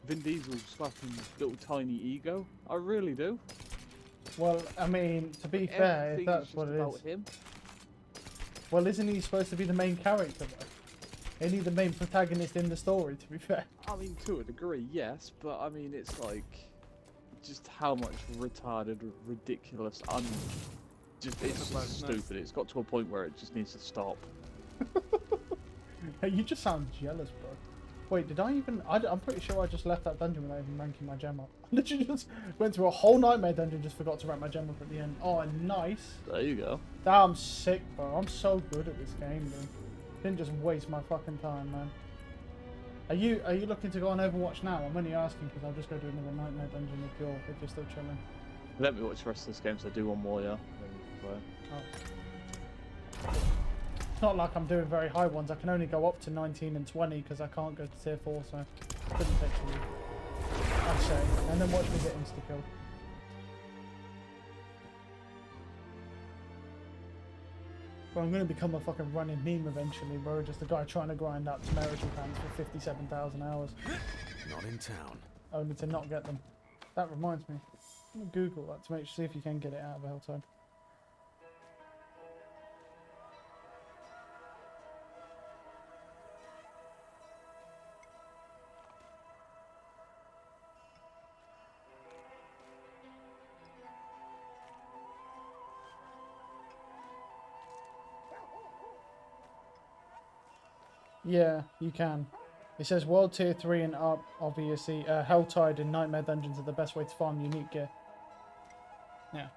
Speaker 4: Vin Diesel's fucking little tiny ego. I really do.
Speaker 1: Well, I mean, to be fair, if
Speaker 4: Everything
Speaker 1: that's
Speaker 4: is
Speaker 1: what
Speaker 4: just
Speaker 1: it
Speaker 4: about
Speaker 1: is.
Speaker 4: him.
Speaker 1: Well, isn't he supposed to be the main character, though? Isn't he the main protagonist in the story, to be fair?
Speaker 4: I mean, to a degree, yes, but I mean, it's like just how much retarded, ridiculous, it's just stupid. It's got to a point where it just needs to stop.
Speaker 1: Hey, you just sound jealous, bro. Wait, did I even... I'm pretty sure I just left that dungeon without even ranking my gem up. I literally just went through a whole nightmare dungeon, just forgot to rank my gem up at the end. Oh, nice.
Speaker 4: There you go.
Speaker 1: Damn sick, bro. I'm so good at this game, dude. Didn't just waste my fucking time, man. Are you looking to go on Overwatch now? I'm only asking because I'll just go do another nightmare dungeon if you're still chilling.
Speaker 4: Let me watch the rest of this game, so I do one more, yeah.
Speaker 1: Oh. It's not like I'm doing very high ones. I can only go up to 19 and 20 because I can't go to tier 4, so it couldn't take too long. I'd say. And then watch me get insta-killed. But I'm going to become a fucking running meme eventually, bro. Just a guy trying to grind out temerity pants for 57,000 hours.
Speaker 2: Not in town.
Speaker 1: Only to not get them. That reminds me. I'm going to Google that to see if you can get it out of Helltide. Yeah, you can. It says World Tier 3 and up, obviously. Helltide and Nightmare Dungeons are the best way to farm unique gear. Yeah.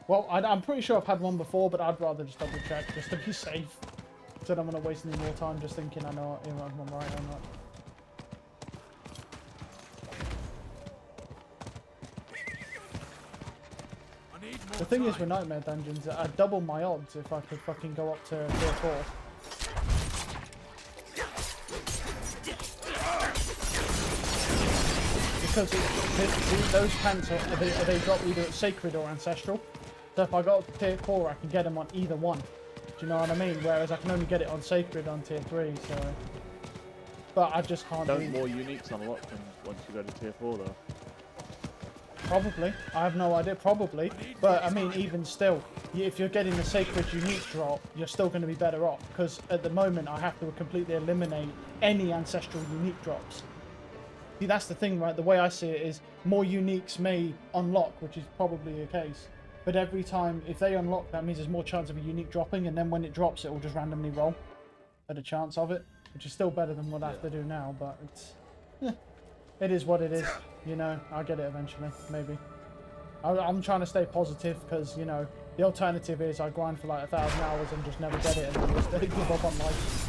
Speaker 1: Well, I'm pretty sure I've had one before, but I'd rather just double check, just to be safe. So I don't want to waste any more time just thinking I know if I'm right or not. The thing is with Nightmare Dungeons, I'd double my odds if I could fucking go up to tier 4. Because those pants they drop either at Sacred or Ancestral. So if I got up to tier 4, I can get them on either one. Do you know what I mean? Whereas I can only get it on Sacred on tier 3, so... But I just can't do...
Speaker 4: Don't more uniques unlock them once you go to tier 4 though?
Speaker 1: Probably. I have no idea. Probably. But, I mean, even still, if you're getting the sacred unique drop, you're still going to be better off, because at the moment I have to completely eliminate any ancestral unique drops. See, that's the thing, right? The way I see it is more uniques may unlock, which is probably the case. But every time, if they unlock, that means there's more chance of a unique dropping, and then when it drops, it will just randomly roll at a chance of it, which is still better than what I have to do now, but it's... it is what it is, you know. I'll get it eventually, maybe. I'm trying to stay positive, because, you know, the alternative is I grind for like 1,000 hours and just never get it, and then just give up on life.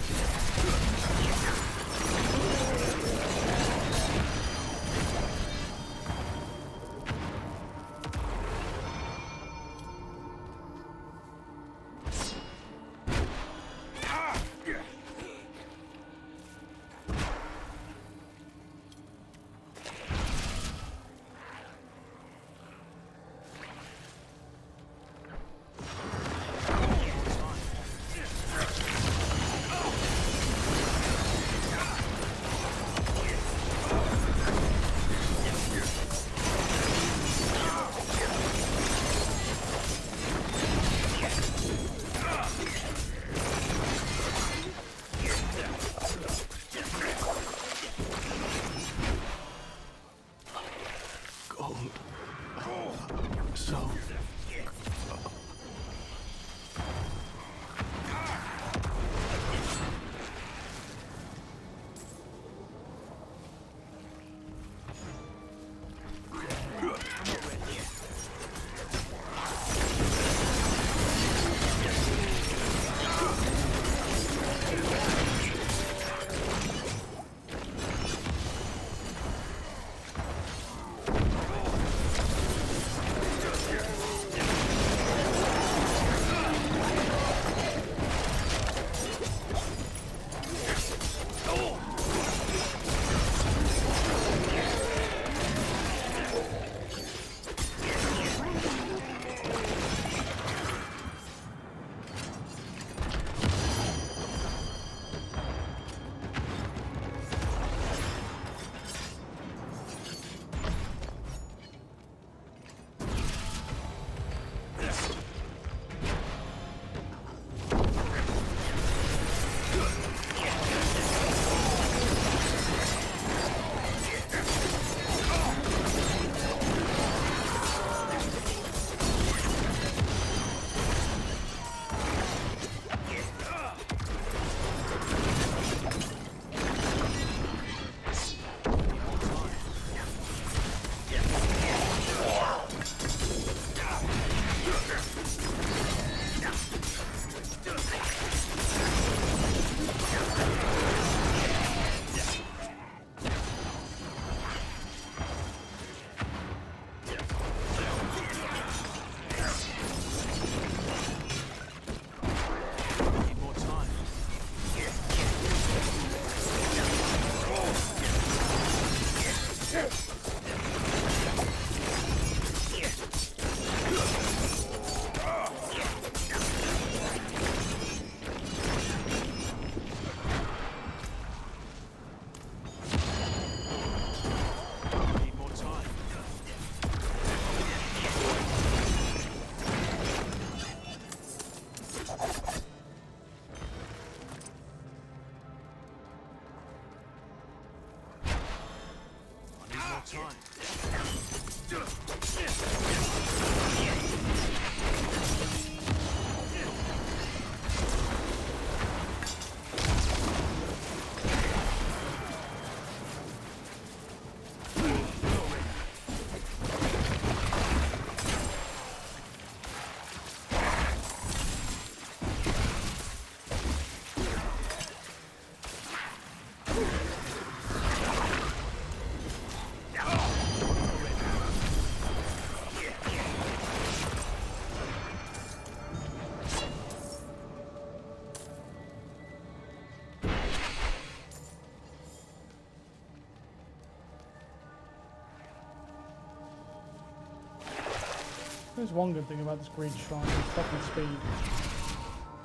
Speaker 1: There's one good thing about this green shrine, it's fucking speed.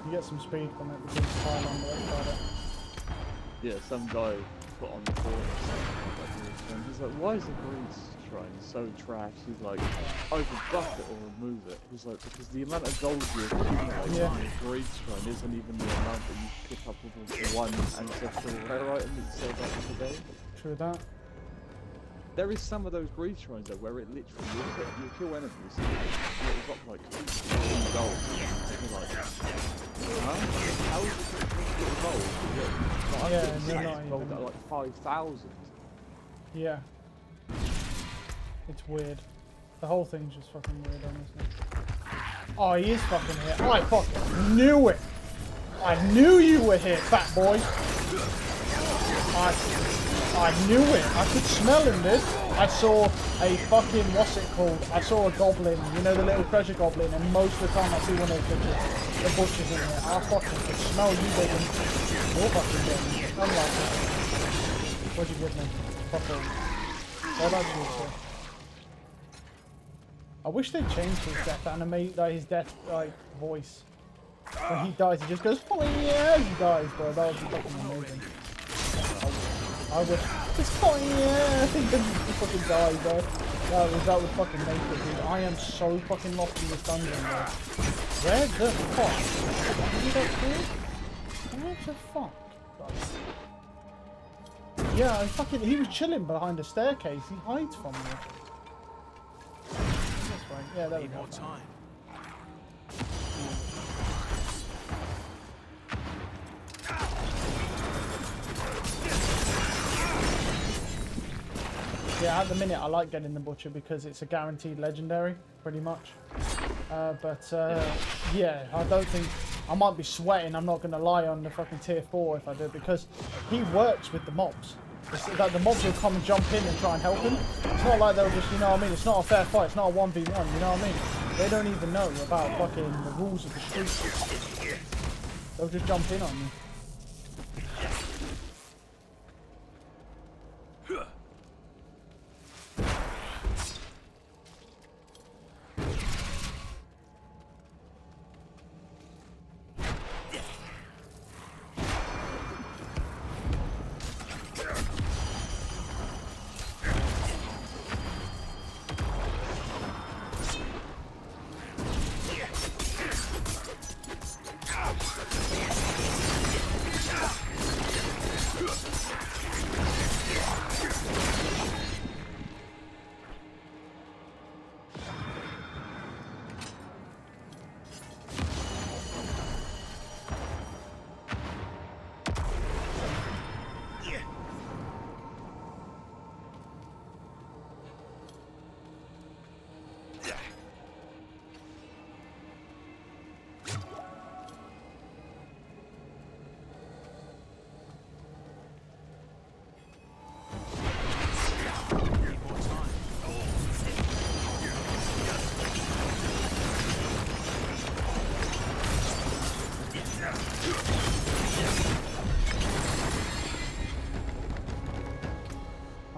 Speaker 1: You get some speed from it because it's high on the right side.
Speaker 4: Yeah, some guy put on the board. And he's like, why is the greed shrine so trash? He's like, either buff it or remove it. He's like, because the amount of gold you accumulate
Speaker 1: Yeah.
Speaker 4: in the greed shrine isn't even the amount that you pick up with one ancestral rare item that you sell back in the day.
Speaker 1: True that.
Speaker 4: There is some of those greed shrines though where it literally you'll kill enemies and it'll drop like 2 gold. And you're like, huh? How is it get gold? Like,
Speaker 1: Yeah,
Speaker 4: I'm
Speaker 1: and
Speaker 4: getting
Speaker 1: you're not
Speaker 4: gold
Speaker 1: even-
Speaker 4: at like 5,000.
Speaker 1: Yeah. It's weird. The whole thing's just fucking weird, honestly. Oh, he is fucking here. I fucking knew it! I knew you were here, fat boy! I knew it! I could smell him, dude! I saw a fucking, what's it called? I saw a goblin, you know the little treasure goblin, and most of the time I see one of those bitches, the butchers in here. I fucking could smell you, baby. You're fucking getting unlike it. What'd you give me? Fucking. Oh, that's good. I wish they'd changed his death animate, like his death like voice. When he dies, he just goes, oh yeah, he dies, bro. That would be fucking amazing. I wish, it's oh yeah, he fucking die, bro. That would fucking make it, dude. I am so fucking lost in this dungeon, bro. Where the fuck? Did you get through? Where the fuck? Yeah, he was chilling behind a staircase. He hides from me. This way. Yeah, there we
Speaker 2: Need
Speaker 1: go.
Speaker 2: more time.
Speaker 1: Yeah, at the minute I like getting the butcher because it's a guaranteed legendary, pretty much. Yeah, I don't think I might be sweating. I'm not gonna lie on the fucking tier 4 if I do because he works with the mobs. It's like the mobs will come and jump in and try and help him. It's not like they'll just, you know what I mean? It's not a fair fight. It's not a 1v1. You know what I mean? They don't even know about fucking the rules of the street. They'll just jump in on you.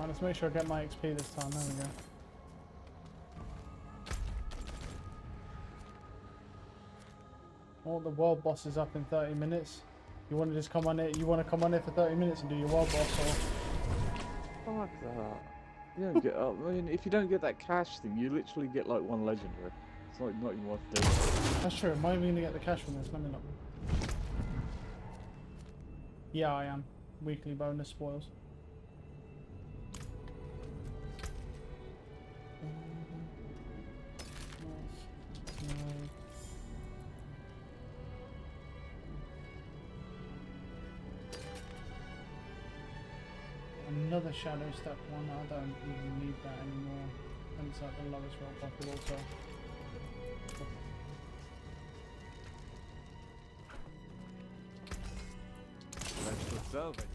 Speaker 1: Let's make sure I get my XP this time. There we go. Oh, the world boss is up in 30 minutes. You want to just come on it? You want to come on it for 30 minutes and do your world boss? Or...
Speaker 4: Fuck that. You don't get up. I mean, if you don't get that cash thing, you literally get like one legendary. It's like not even worth doing.
Speaker 1: That's true. Am I even gonna get the cash from this? Let me look. Yeah, I am. Weekly bonus spoils. Another shadow step one. I don't even need that anymore. And it's like the lowest roll possible. So.
Speaker 3: Let's observe it.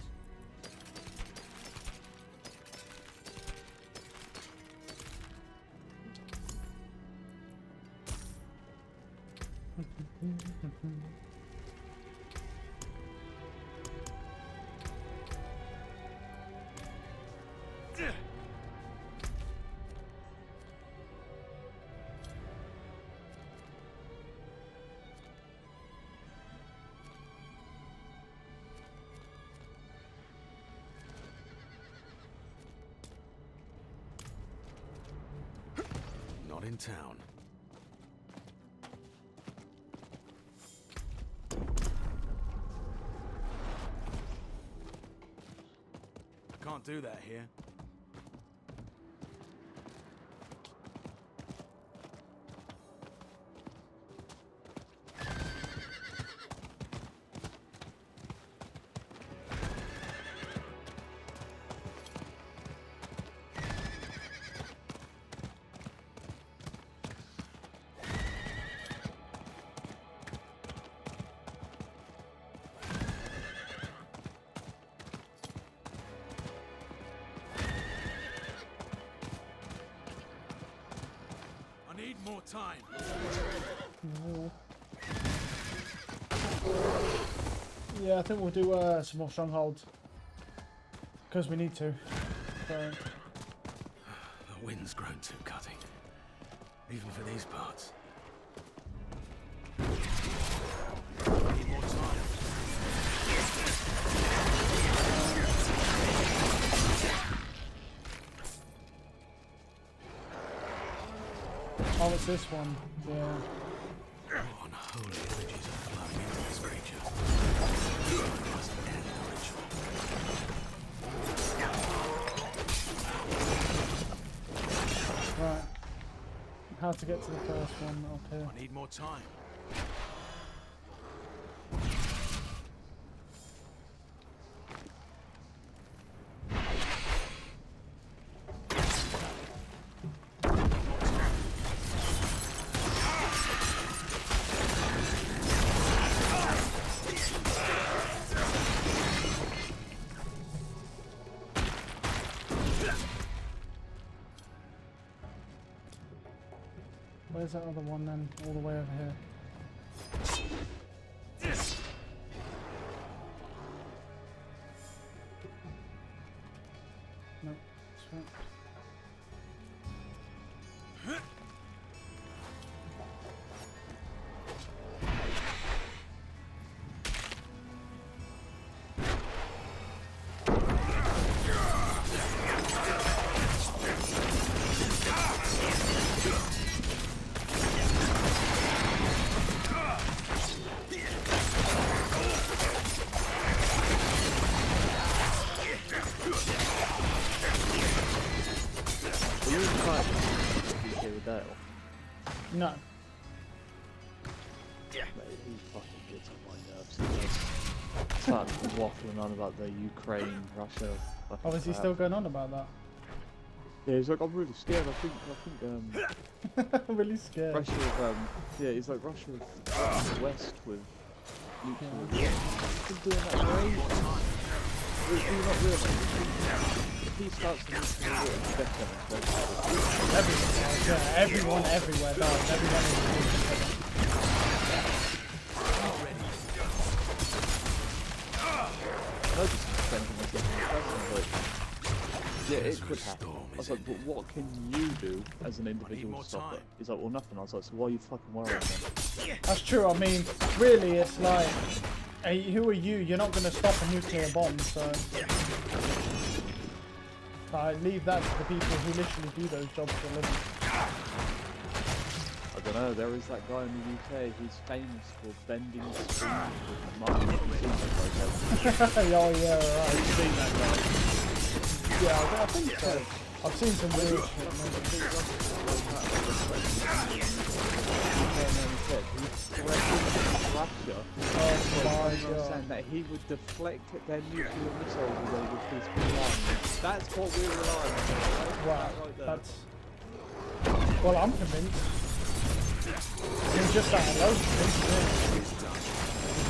Speaker 2: in town. I can't do that here. I need more time.
Speaker 1: Yeah, I think we'll do some more strongholds. Because we need to. So,
Speaker 2: The wind's grown too cutting. Even for these parts. I need more time.
Speaker 1: oh, it's this one. Yeah.
Speaker 2: What unholy energies are flowing into this creature? It must end the ritual.
Speaker 1: Right. How to get to the first one up here.
Speaker 2: I need more time.
Speaker 1: Where's that other one then? All the way over here. No, that's right. No.
Speaker 4: Mate, he fucking gets on my nerves. He does. Starts waffling on about the Ukraine, Russia.
Speaker 1: Oh, is he still going on about that?
Speaker 4: Yeah, he's like, I'm really scared. I think
Speaker 1: really scared.
Speaker 4: Russia, yeah, he's like Russia the West with nuclear. He's been doing that for ages. Do you not realise? If he starts the nuclear war, it's definitely
Speaker 1: Everyone everywhere does. Everyone is
Speaker 4: I know this is spending myself but yeah, it could happen. I was like, but what can you do as an individual to stop it? He's like, well, nothing. I was like, so why are you fucking worrying then?
Speaker 1: That's true. I mean, really, it's like, hey, who are you? You're not going to stop a nuclear bomb, so I leave that to the people who literally do those jobs for a living.
Speaker 4: I don't know. There is that guy in the UK who's famous for bending spoons with marble.
Speaker 1: Oh yeah, right.
Speaker 4: Have you seen that guy?
Speaker 1: Yeah, I think so. I've seen some weird shit. Oh my god.
Speaker 4: Saying that he would deflect their nuclear missiles away with his plans. That's what we're relying on.
Speaker 1: Wow,
Speaker 4: Right there.
Speaker 1: that's... Well, I'm convinced. I mean, just that alone convinced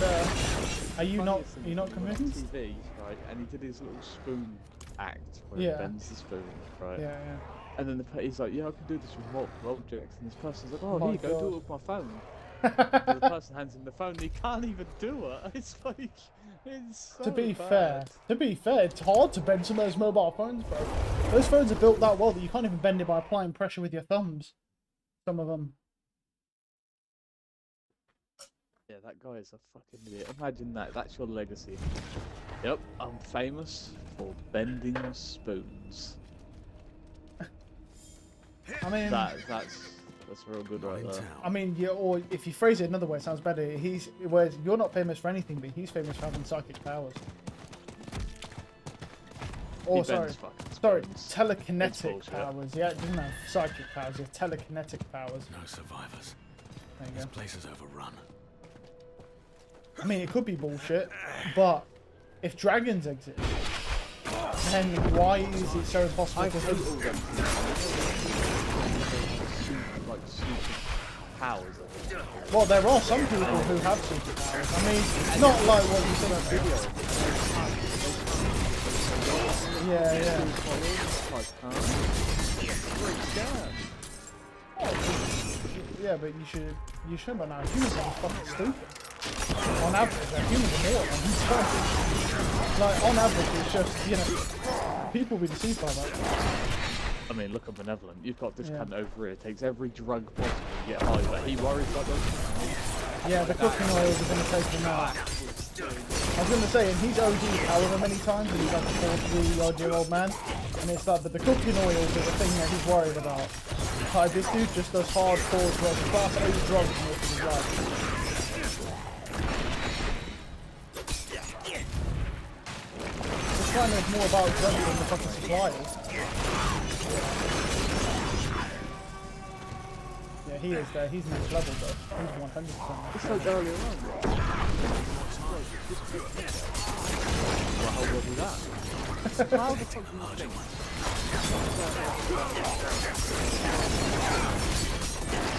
Speaker 1: me. Are you not convinced?
Speaker 4: TV, right, and he did his little spoon act where
Speaker 1: Yeah.
Speaker 4: he bends the spoon, right?
Speaker 1: Yeah, yeah.
Speaker 4: And then he's like, yeah, I can do this with multiple objects. And this person's like, oh,
Speaker 1: My
Speaker 4: here you go, do
Speaker 1: God.
Speaker 4: it with my phone. And the person hands him the phone, and he can't even do it. It's like, it's so
Speaker 1: To be
Speaker 4: bad.
Speaker 1: fair, it's hard to bend some of those mobile phones, bro. Those phones are built that well that you can't even bend it by applying pressure with your thumbs. Some of them.
Speaker 4: Yeah, that guy is a fucking idiot. Imagine that. That's your legacy. Yep, I'm famous for bending spoons.
Speaker 1: I mean,
Speaker 4: That's That's real good
Speaker 2: Not
Speaker 4: right
Speaker 2: in
Speaker 4: there.
Speaker 2: town.
Speaker 1: I mean, yeah, or if you phrase it another way, it sounds better. Whereas you're not famous for anything, but he's famous for having psychic powers. Or sorry,
Speaker 4: Ben's
Speaker 1: telekinetic
Speaker 4: bullshit.
Speaker 1: powers. Yeah, it doesn't have psychic powers. It's telekinetic powers.
Speaker 2: No survivors.
Speaker 1: There you
Speaker 2: This
Speaker 1: go.
Speaker 2: place is overrun.
Speaker 1: I mean, it could be bullshit, but if dragons exist, then why is it so impossible
Speaker 4: I
Speaker 1: to
Speaker 4: hate
Speaker 1: hit?
Speaker 4: all them like super powers.
Speaker 1: Well, there are some people who have superpowers. I mean, not like what you said on video. Yeah, yeah.
Speaker 4: Like,
Speaker 1: Yeah, but you should remember now, humans are fucking stupid. On average, humans are more like on average, it's just, you know, people be deceived by that.
Speaker 4: I mean, look at Benevolent. You've got this cunt over here, takes every drug possible to get high, but he worries about those.
Speaker 1: Yeah, the cooking oils are going to take him out. I was going to say, and he's OD'd however many times, and he's like a 40-odd-year-old man. And it's like, but the cooking oils are the thing that he's worried about. Like, this dude just does hardcore drugs, class 8 drugs most of his life. It's kind of more about drugs than the fucking suppliers. Yeah, he is there. He's next level though. He's 100% next
Speaker 4: It's
Speaker 1: level.
Speaker 4: like earlier on. Well, how was that? How the fuck do you think?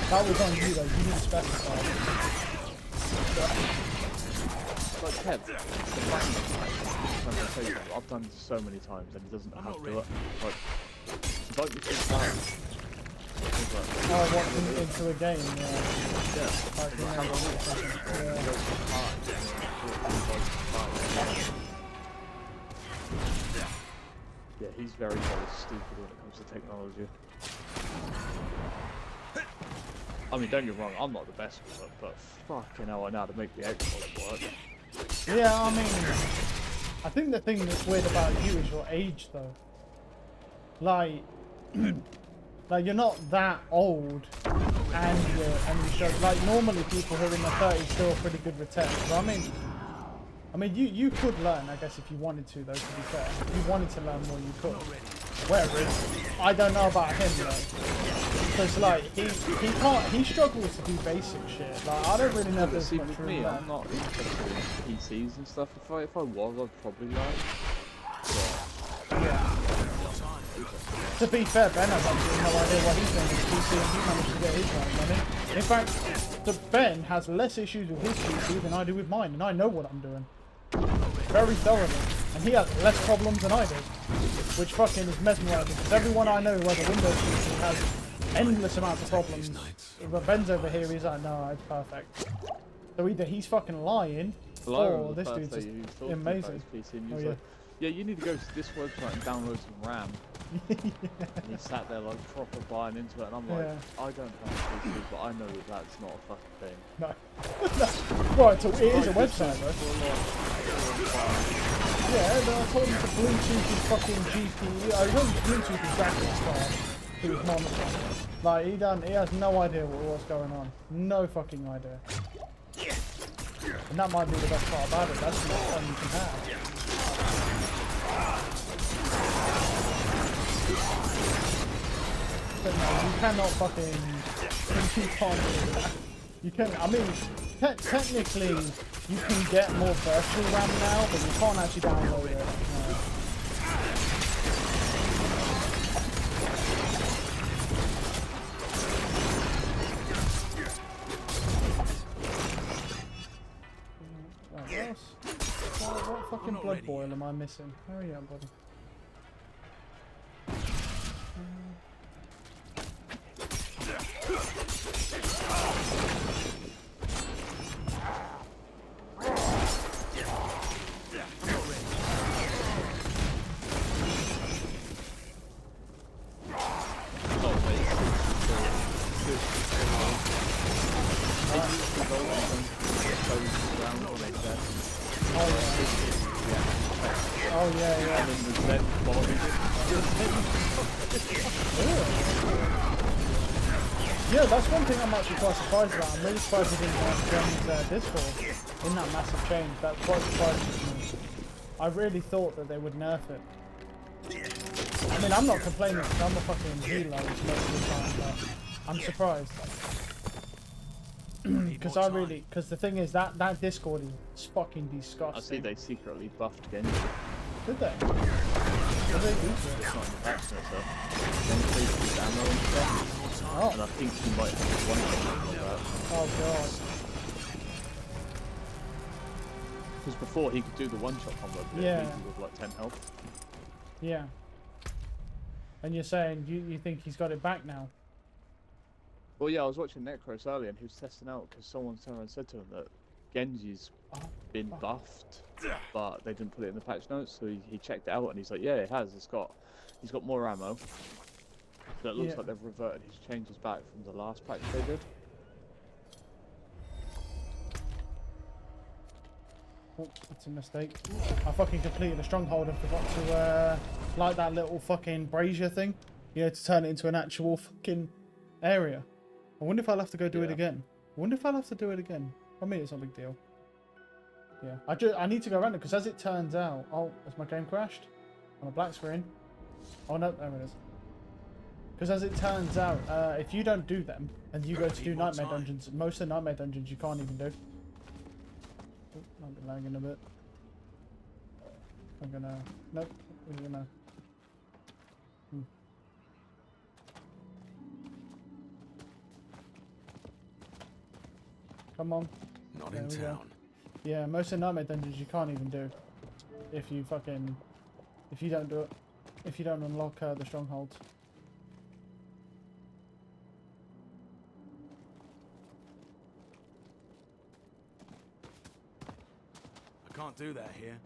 Speaker 1: That was on you though. You didn't specify.
Speaker 4: Like Kev, the fact that I've done this so many times and he doesn't have to do it. Like, don't you think that?
Speaker 1: Oh, what, into a game, yeah. Like, you know,
Speaker 4: yeah, he's very, very stupid when it comes to technology. I mean, don't get me wrong, I'm not the best with it, but fucking hell, I know how to make the Xbox work.
Speaker 1: Yeah, I mean, I think the thing that's weird about you is your age, though. Like, like you're not that old, and you show like normally people who are in their 30s still are pretty good with tech. But I mean, you could learn, I guess, if you wanted to, though. To be fair, if you wanted to learn more, you could. Whereas, I don't know about him though, because like he struggles to do basic shit. Like I don't really know if there's
Speaker 4: See,
Speaker 1: much
Speaker 4: with
Speaker 1: room
Speaker 4: me,
Speaker 1: there.
Speaker 4: I'm not interested in PCs and stuff. If I was, I'd probably learn.
Speaker 1: To be fair, Ben has absolutely no idea what he's doing with his PC, and he managed to get his own money. In fact, Ben has less issues with his PC than I do with mine, and I know what I'm doing. Very thoroughly. And he has less problems than I do. Which fucking is mesmerizing, because everyone I know who has a Windows PC has endless amounts of problems. But Ben's over here, he's like, no, it's perfect. So either he's fucking lying, or this dude's just amazing. Oh, yeah.
Speaker 4: Yeah, you need to go to this website and download some RAM. And he sat there like proper buying into it, and I'm like, I don't have a PC, but I know that that's not a fucking thing.
Speaker 1: No. Right, so it is a website though. Yeah, no, I told him to Bluetooth his fucking GPU. I told him to Bluetooth his graphics card to his monitor. Like, he has no idea what's going on. No fucking idea. And that might be the best part about it. That's the most fun you can have. But no, you cannot fucking... You can't do that. You can, I mean, technically, you can get more virtual RAM now, but you can't actually download it. No. What else? What fucking blood boil am I missing? Hurry up, buddy. Oh yeah, yeah.
Speaker 4: And then the Zen body.
Speaker 1: Yeah, that's one thing I'm actually quite surprised about. I'm really surprised they didn't have Gen's Discord in that massive change. That's quite surprising to me. I really thought that they would nerf it. I mean, I'm not complaining because I'm a fucking helo most of the time, but I'm surprised. Because the thing is that Discord is fucking disgusting.
Speaker 4: I see they secretly buffed Genji.
Speaker 1: Did they? What did they do to it?
Speaker 4: It's not in the patch notes though. Genji uses ammo and stuff.
Speaker 1: Oh.
Speaker 4: And I think he might have one of like that.
Speaker 1: Oh god.
Speaker 4: Because before he could do the one-shot combo, but
Speaker 1: Yeah.
Speaker 4: it with like 10 health.
Speaker 1: Yeah. And you're saying you think he's got it back now?
Speaker 4: Well, yeah, I was watching Necros earlier and he was testing out because someone turned around and said to him that Genji's been buffed, but they didn't put it in the patch notes, so he checked it out and he's like, yeah, it has. He's got more ammo. So it looks like they've reverted his changes back from the last patch they did.
Speaker 1: Oh, that's a mistake. I fucking completed a stronghold and forgot to like that little fucking brazier thing. You know, to turn it into an actual fucking area. I wonder if I'll have to go do it again. I wonder if I'll have to do it again. I mean, it's not a big deal. Yeah, I need to go around it because as it turns out, oh, has my game crashed? On a black screen. Oh no, there it is. Because as it turns out, if you don't do them and you go to do nightmare dungeons, most of the nightmare dungeons you can't even do. Oh, might be lagging a bit. I'm gonna. Nope. We're gonna. Come on.
Speaker 2: Not
Speaker 1: There
Speaker 2: in
Speaker 1: we go.
Speaker 2: town.
Speaker 1: Yeah, most of the nightmare dungeons you can't even do if you don't do it. If you don't unlock the strongholds.
Speaker 2: I can't do that here.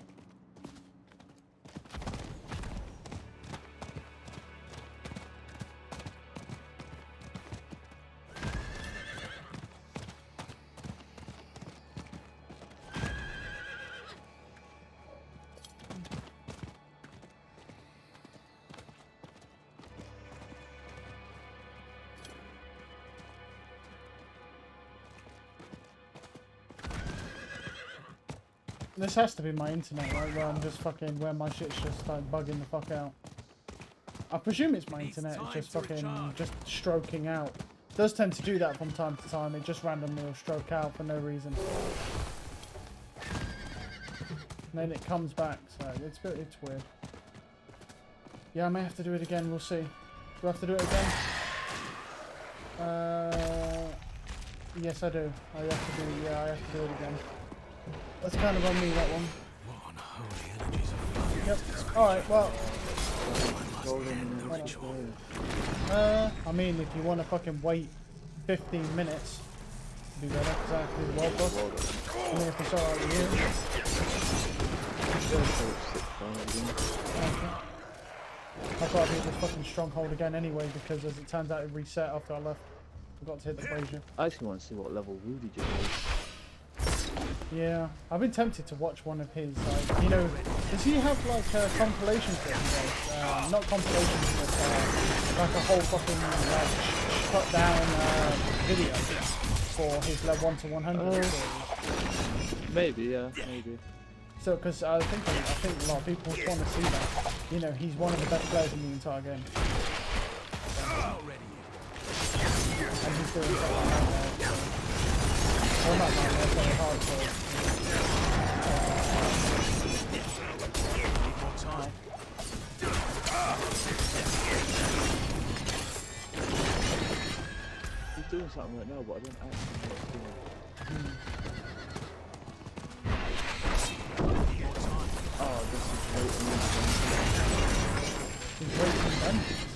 Speaker 1: This has to be my internet, right? Where I'm just fucking, where my shit's just like bugging the fuck out. I presume it's my internet, it's just fucking, just stroking out. It does tend to do that from time to time, it just randomly will stroke out for no reason. And then it comes back, so it's weird. Yeah, I may have to do it again, we'll see. Do I have to do it again? Yes I do. I have to do it again. That's kind of on me, that one.
Speaker 2: What unholy energies are
Speaker 1: Yep. Alright, well. I mean, if you want to fucking wait 15 minutes, do that exactly the world boss. I mean, if it's alright with you. I've got to hit this fucking stronghold again anyway, because as it turns out it reset after I left. Forgot to hit the brazier.
Speaker 4: I actually want to see what level Rudy Jim is.
Speaker 1: Yeah, I've been tempted to watch one of his, like, you know, does he have like compilations that he does? Not compilations, but like a whole fucking like shut down video for his level 1 to 100 series.
Speaker 4: Maybe, yeah, maybe.
Speaker 1: So, because I think a lot of people want to see that. You know, he's one of the best players in the entire game. And he's doing something like that. Well, not like that, very hardcore.
Speaker 2: Need more time.
Speaker 4: He's doing something right now, but I don't actually know what he's doing. Oh, this is
Speaker 1: He's waiting dungeons.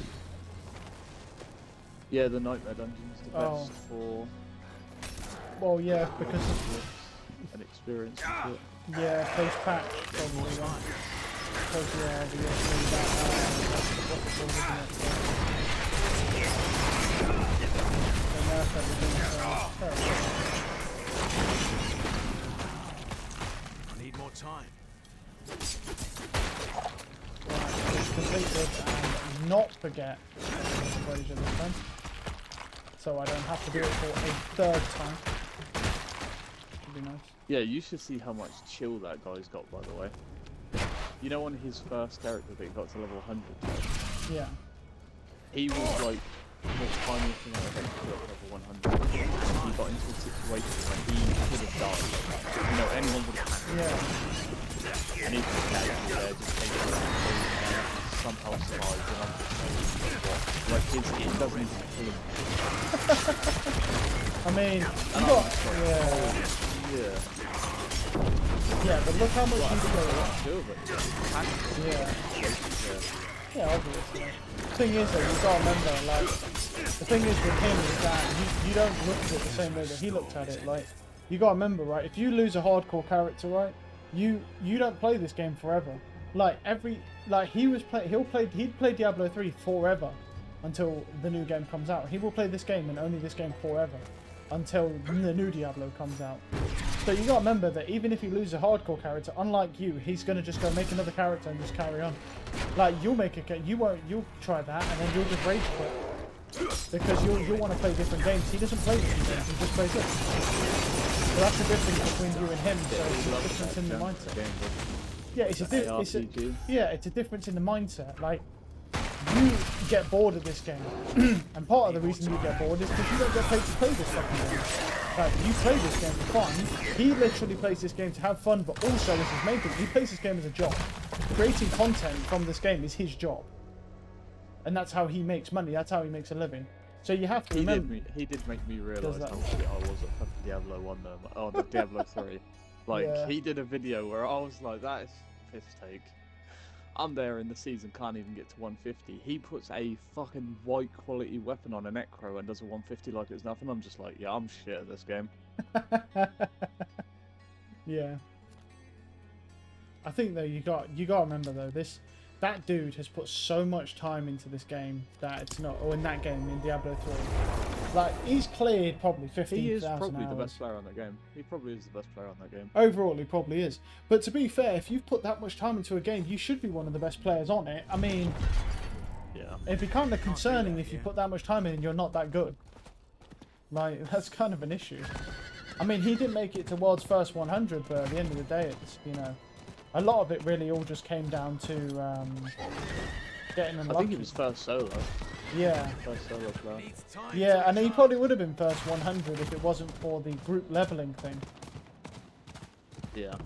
Speaker 4: yeah, the Nightmare Dungeon's the best for
Speaker 1: Well, yeah, because of,
Speaker 4: an experience into it.
Speaker 1: yeah, post patch probably. Yeah. Because yeah, the that what's it called, isn't it? So nerf everything.
Speaker 2: I need more time.
Speaker 1: Right, complete this and not forget brazier this time. so I don't have to do it for a third time. Would be nice.
Speaker 4: Yeah, you should see how much chill that guy's got, by the way. You know, on his first character that he got to level 100,
Speaker 1: Yeah.
Speaker 4: he was like the tiniest thing I eventually got to level 100. He got into a situation where he could have died. You know, anyone would have had
Speaker 1: Yeah.
Speaker 4: and he just casually there, just taking around and somehow survived, and I'm just saying, what? Like, it doesn't even kill him.
Speaker 1: I mean, you
Speaker 4: And
Speaker 1: got,
Speaker 4: I'm like,
Speaker 1: yeah.
Speaker 4: yeah.
Speaker 1: Yeah, but look how much you play.
Speaker 4: Two of it.
Speaker 1: Yeah.
Speaker 4: Yeah.
Speaker 1: Yeah, obviously. The thing is, though, you gotta remember, like, the thing is with him is that you don't look at it the same way that he looked at it. Like, you gotta remember, right? If you lose a hardcore character, right, you don't play this game forever. Like he'd play Diablo 3 forever until the new game comes out. He will play this game and only this game forever until the new Diablo comes out. So you gotta remember that even if you lose a hardcore character, unlike you, he's gonna just go make another character and just carry on. Like you'll you'll try that and then you'll just rage quit because you'll want to play different games. He doesn't play different games. He just plays this. So that's the difference between you and him. So it's a difference in the mindset. Yeah, it's a difference in the mindset. Like, you get bored of this game, and part of the reason you get bored is because you don't get paid to play this fucking game. Like, you play this game for fun. He literally plays this game to have fun, but also as his main thing. He plays this game as a job. Creating content from this game is his job, and that's how he makes money. That's how he makes a living. So you have to remember.
Speaker 4: He did make me realise how shit I was at fucking Diablo 1 though. Oh, the Diablo 3. Like,
Speaker 1: Yeah.
Speaker 4: he did a video where I was like, that is piss take. I'm there in the season, can't even get to 150. He puts a fucking white quality weapon on a Necro and does a 150 like it's nothing. I'm just like, yeah, I'm shit at this game.
Speaker 1: Yeah. I think though you got to remember though, that dude has put so much time into this game that it's not, or in that game in Diablo 3. Like, he's cleared probably 15,000
Speaker 4: He is
Speaker 1: hours.
Speaker 4: probably the best player on that game. He probably is the best player on that game.
Speaker 1: Overall, he probably is. But to be fair, if you've put that much time into a game, you should be one of the best players on it. I mean,
Speaker 4: yeah,
Speaker 1: it'd be kind of concerning if you put that much time in and you're not that good. Like, that's kind of an issue. I mean, he didn't make it to world's first 100, but at the end of the day, it's, you know, a lot of it really all just came down to getting unlucky.
Speaker 4: I think he was first solo.
Speaker 1: Yeah.
Speaker 4: First solo player.
Speaker 1: Yeah, and he probably would have been first 100 if it wasn't for the group leveling thing.
Speaker 4: Yeah.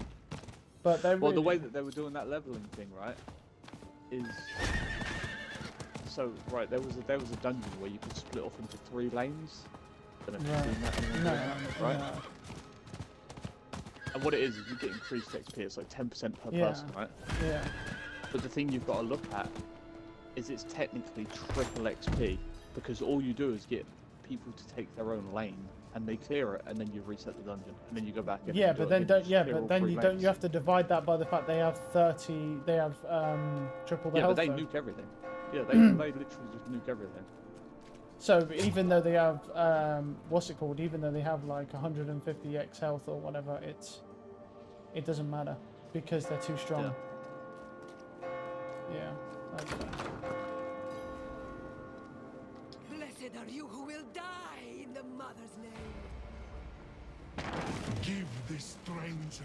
Speaker 1: But they
Speaker 4: Well, the way that they were doing that leveling thing, right, is so right. There was a dungeon where you could split off into 3 lanes. Don't know if you've seen that in the game, right?
Speaker 1: No.
Speaker 4: And what it is you get increased XP. It's like 10% per
Speaker 1: Yeah.
Speaker 4: person, right?
Speaker 1: Yeah.
Speaker 4: But the thing you've got to look at is it's technically triple XP because all you do is get people to take their own lane and they clear it and then you reset the dungeon and then you go back in.
Speaker 1: Yeah,
Speaker 4: and do
Speaker 1: but
Speaker 4: it
Speaker 1: then
Speaker 4: again,
Speaker 1: don't. Yeah,
Speaker 4: clear
Speaker 1: but
Speaker 4: all
Speaker 1: then
Speaker 4: 3
Speaker 1: you don't.
Speaker 4: lanes.
Speaker 1: You have to divide that by the fact they have 30. They have triple the
Speaker 4: Yeah,
Speaker 1: health.
Speaker 4: but they
Speaker 1: though.
Speaker 4: nuke everything. Yeah, they literally just nuke everything.
Speaker 1: So even though they have what's it called? Even though they have like 150x health or whatever, it doesn't matter because they're too strong. Yeah. Okay.
Speaker 6: Blessed are you who will die in the Mother's name.
Speaker 5: Give this stranger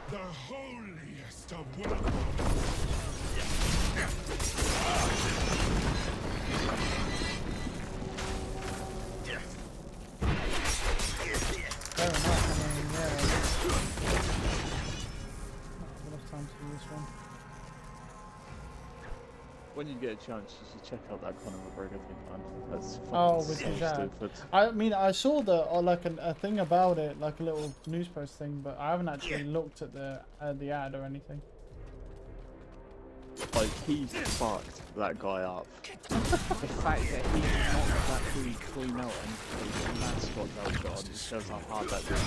Speaker 5: the holiest of welcomes.
Speaker 1: Fair enough. I mean, yeah. Not enough time to do this one.
Speaker 4: When you get a chance, you should check out that Conor McGregor thing, man. That's fucking
Speaker 1: Oh, with
Speaker 4: so
Speaker 1: his ad.
Speaker 4: stupid.
Speaker 1: I mean, I saw like a thing about it, like a little news post thing, but I haven't actually looked at the ad or anything.
Speaker 4: Like, he's fucked that guy up. The fact that he did not let that dude clean out and that spot that was on just shows how hard that dude is.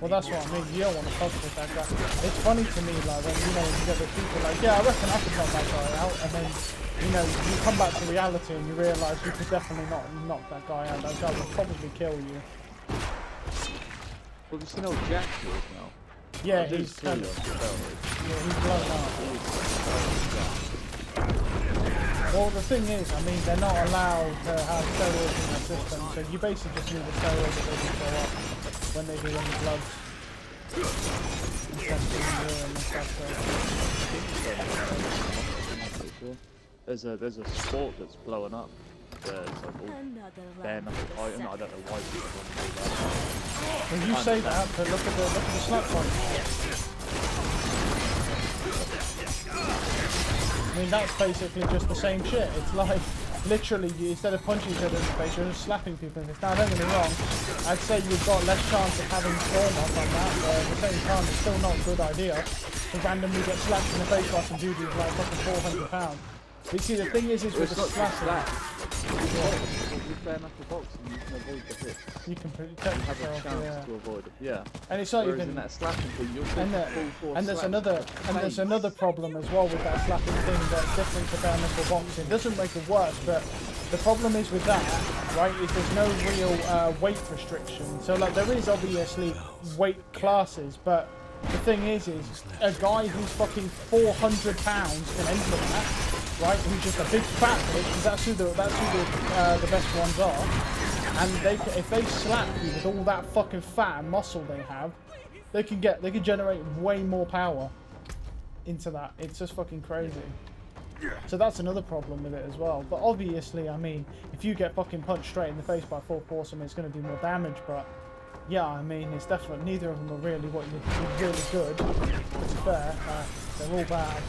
Speaker 1: Well, that's what I mean. You don't want to fuck with that guy. It's funny to me, like when you get the people like, yeah, I reckon I could knock that guy out, and then you come back to reality and you realise you could definitely not knock that guy out. That guy would probably kill you.
Speaker 4: Well, have you seen how Jack he is now?
Speaker 1: Yeah,
Speaker 4: I did
Speaker 1: he's
Speaker 4: see
Speaker 1: kind
Speaker 4: on
Speaker 1: of,
Speaker 4: steroids.
Speaker 1: yeah, he's blown up. Well, the thing is, I mean, they're not allowed to have steroids in their system, so you basically just need a steroid that doesn't show up when they do any bloods. Instead of doing urine and stuff, so.
Speaker 4: There's a sport that's blowing up. There's like all bare knuckle fighting. I don't know why people want to do that.
Speaker 1: When you say that, but look at the slap fight. I mean, that's basically just the same shit. It's like, literally, instead of punching each other in the face, you're just slapping people in the face. Now, don't get me wrong, I'd say you've got less chance of having form up on that, but at the same time, it's still not a good idea to randomly get slapped in the face by some dude who's like fucking 400 pounds. But you see, the thing is with the slap.
Speaker 4: With bare knuckle boxing, you can avoid the hits.
Speaker 1: You can protect
Speaker 4: You have a
Speaker 1: yourself,
Speaker 4: chance
Speaker 1: yeah.
Speaker 4: to avoid it. Yeah.
Speaker 1: And it's not
Speaker 4: Whereas
Speaker 1: even.
Speaker 4: in that slapping thing, you'll take
Speaker 1: And,
Speaker 4: a full force
Speaker 1: and there's
Speaker 4: slap
Speaker 1: another
Speaker 4: to the
Speaker 1: there's
Speaker 4: face.
Speaker 1: another problem as well with that slapping thing that's different to bare knuckle boxing. It doesn't make it worse, but the problem is with that, right, is there's no real weight restriction. So like there is obviously weight classes, but the thing is a guy who's fucking 400 pounds can enter that, right? Who's just a big fat bitch, because that's who the best ones are. And if they slap you with all that fucking fat and muscle they have, they can generate way more power into that. It's just fucking crazy. So that's another problem with it as well. But obviously, I mean, if you get fucking punched straight in the face by full force, I mean, it's going to do more damage. But yeah, I mean, it's definitely neither of them are really what you're really good. To be fair, they're all bad.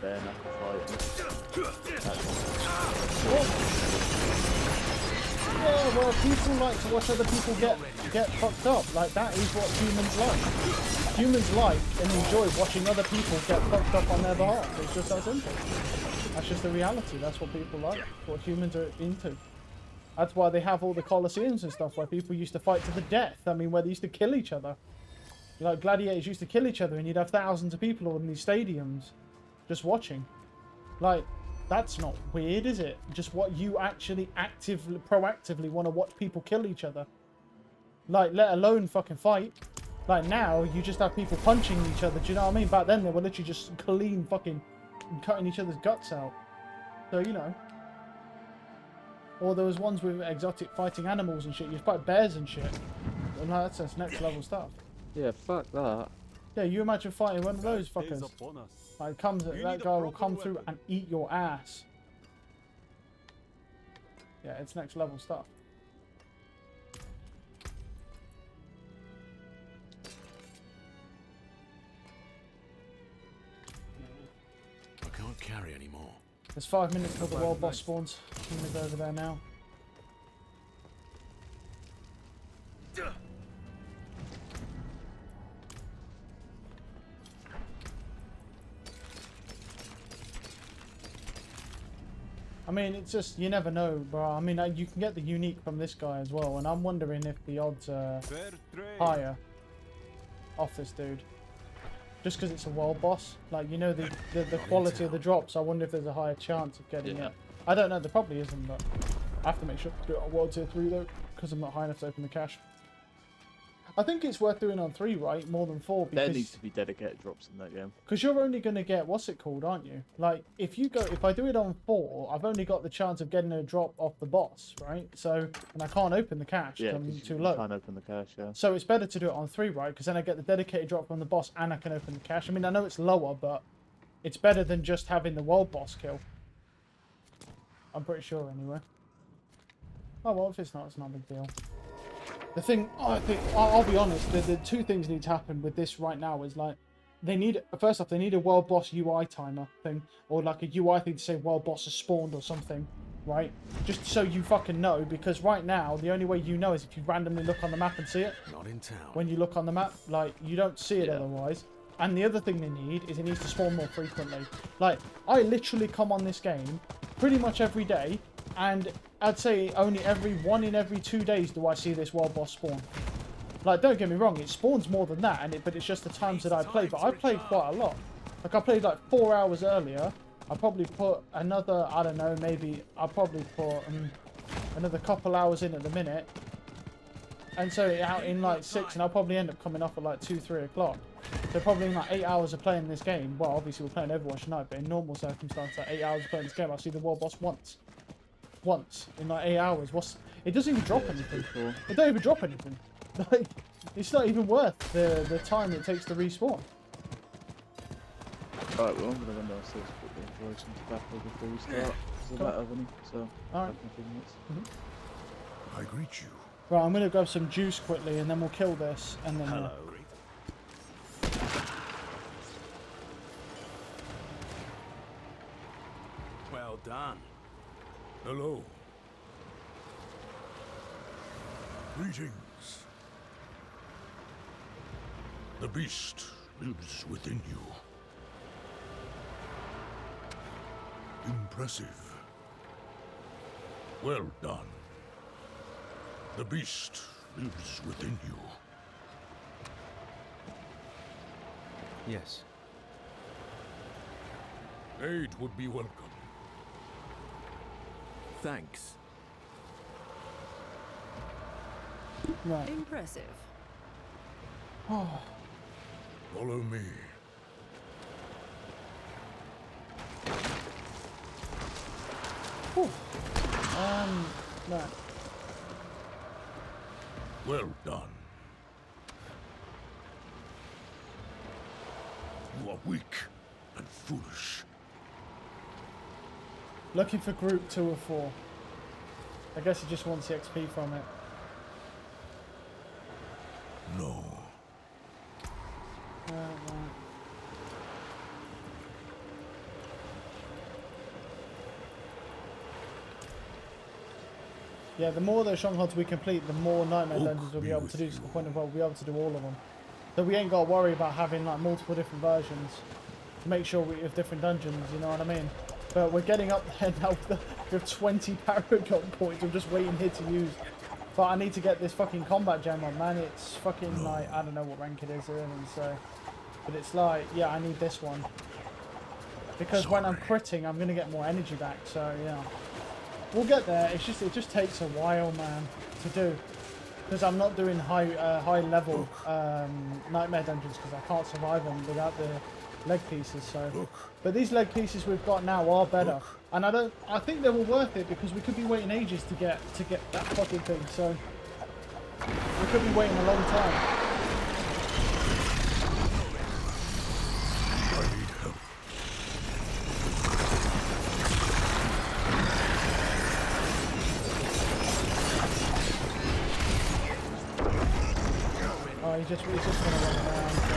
Speaker 4: Bare knuckle fighting.
Speaker 1: Yeah, well, people like to watch other people get fucked up. Like, that is what humans like. Humans like and enjoy watching other people get fucked up on their behalf. It's just that simple. That's just the reality. That's what people like. What humans are into. That's why they have all the Colosseums and stuff where people used to fight to the death. I mean, where they used to kill each other. Like, gladiators used to kill each other and you'd have thousands of people all in these stadiums just watching. Like, that's not weird, is it? Just what you actually proactively want to watch people kill each other. Like, let alone fucking fight. Like, now, you just have people punching each other, do you know what I mean? Back then, they were literally just clean fucking cutting each other's guts out. So, you know. Or there was ones with exotic fighting animals and shit. You fight bears and shit. And like, that's next level stuff.
Speaker 4: Yeah, fuck that.
Speaker 1: Yeah, you imagine fighting one of those
Speaker 3: Dark days
Speaker 1: fuckers.
Speaker 3: upon us.
Speaker 1: Like, that guy will come through and eat your ass. Yeah, it's next level stuff.
Speaker 2: I can't carry anymore.
Speaker 1: There's 5 minutes till the world boss spawns. I'm gonna go over there now. I mean, it's just, you never know, bro. I mean, you can get the unique from this guy as well, and I'm wondering if the odds are
Speaker 3: Fair trade.
Speaker 1: higher off this dude. Just because it's a world boss. Like, you know, the quality of the drops, I wonder if there's a higher chance of getting it. I don't know, there probably isn't, but I have to make sure to do it on World Tier 3 though, because I'm not high enough to open the cache. I think it's worth doing on 3, right? More than 4, because
Speaker 4: There needs to be dedicated drops in that game.
Speaker 1: because you're only going to get, what's it called, aren't you? Like, if I do it on 4, I've only got the chance of getting a drop off the boss, right? So, and I can't open the cache,
Speaker 4: Yeah,
Speaker 1: I'm
Speaker 4: 'cause
Speaker 1: too
Speaker 4: you
Speaker 1: low.
Speaker 4: can't open the cache, yeah.
Speaker 1: So it's better to do it on 3, right? Because then I get the dedicated drop from the boss and I can open the cache. I mean, I know it's lower, but it's better than just having the world boss kill. I'm pretty sure, anyway. Oh, well, if it's not a big deal. The thing, I think, I'll be honest, the 2 things need to happen with this right now is, like, first off, they need a world boss UI timer thing, or like a UI thing to say world boss has spawned or something, right? Just so you fucking know, because right now, the only way you know is if you randomly look on the map and see it.
Speaker 2: Not in town.
Speaker 1: When you look on the map, like, you don't see it
Speaker 4: Yeah.
Speaker 1: otherwise. And the other thing they need is it needs to spawn more frequently. Like, I literally come on this game pretty much every day, and I'd say only one in every 2 days do I see this world boss spawn. Like, don't get me wrong, it spawns more than that, but it's just the times that I play. But I played quite a lot. Like, I played like 4 hours earlier. I probably put another, I don't know, maybe I'll probably put another couple hours in at the minute. And so out in like 6, and I'll probably end up coming off at like 2, 3 o'clock. So probably in like 8 hours of playing this game. Well, obviously we're playing Overwatch tonight, but in normal circumstances, like 8 hours of playing this game, I'll see the world boss once. Once in like 8 hours. It doesn't even drop anything.
Speaker 4: Cool.
Speaker 1: It don't even drop anything. Like, it's not even worth the time it takes to respawn.
Speaker 4: Right, well, I'm gonna run downstairs quickly and enjoy some tobacco before we start. It's about having so
Speaker 1: Alright.
Speaker 4: back in a few minutes.
Speaker 2: I greet you.
Speaker 1: Right, I'm gonna grab some juice quickly, and then we'll kill this, and then.
Speaker 3: Hello. Well done.
Speaker 2: Hello. Greetings. The beast lives within you. Impressive. Well done. The beast lives within you.
Speaker 3: Yes.
Speaker 2: Aid would be welcome.
Speaker 3: Thanks.
Speaker 1: Right.
Speaker 6: Impressive.
Speaker 1: Oh,
Speaker 2: Follow me.
Speaker 1: whew. Right.
Speaker 2: Well done. You are weak and foolish.
Speaker 1: Looking for group 2 of 4. I guess he just wants the XP from it.
Speaker 2: No.
Speaker 1: Right. Yeah, the more of those strongholds we complete, the more nightmare dungeons we'll be able to do, to the point of where we'll be able to do all of them. So we ain't got to worry about having like multiple different versions to make sure we have different dungeons, you know what I mean? But we're getting up there now with 20 Paragon points. I'm just waiting here to use. But I need to get this fucking combat gem on, man. It's fucking like, I don't know what rank it is in, and so. But it's like, yeah, I need this one. Because when I'm critting, I'm going to get more energy back, so yeah. We'll get there. It's just, it just takes a while, man, to do. Because I'm not doing high level nightmare dungeons because I can't survive them without the leg pieces. So, but these leg pieces we've got now are better, and I think they were worth it because we could be waiting ages to get that fucking thing. So we could be waiting a long time.
Speaker 2: I need help.
Speaker 1: Oh, he's just gonna run around. So.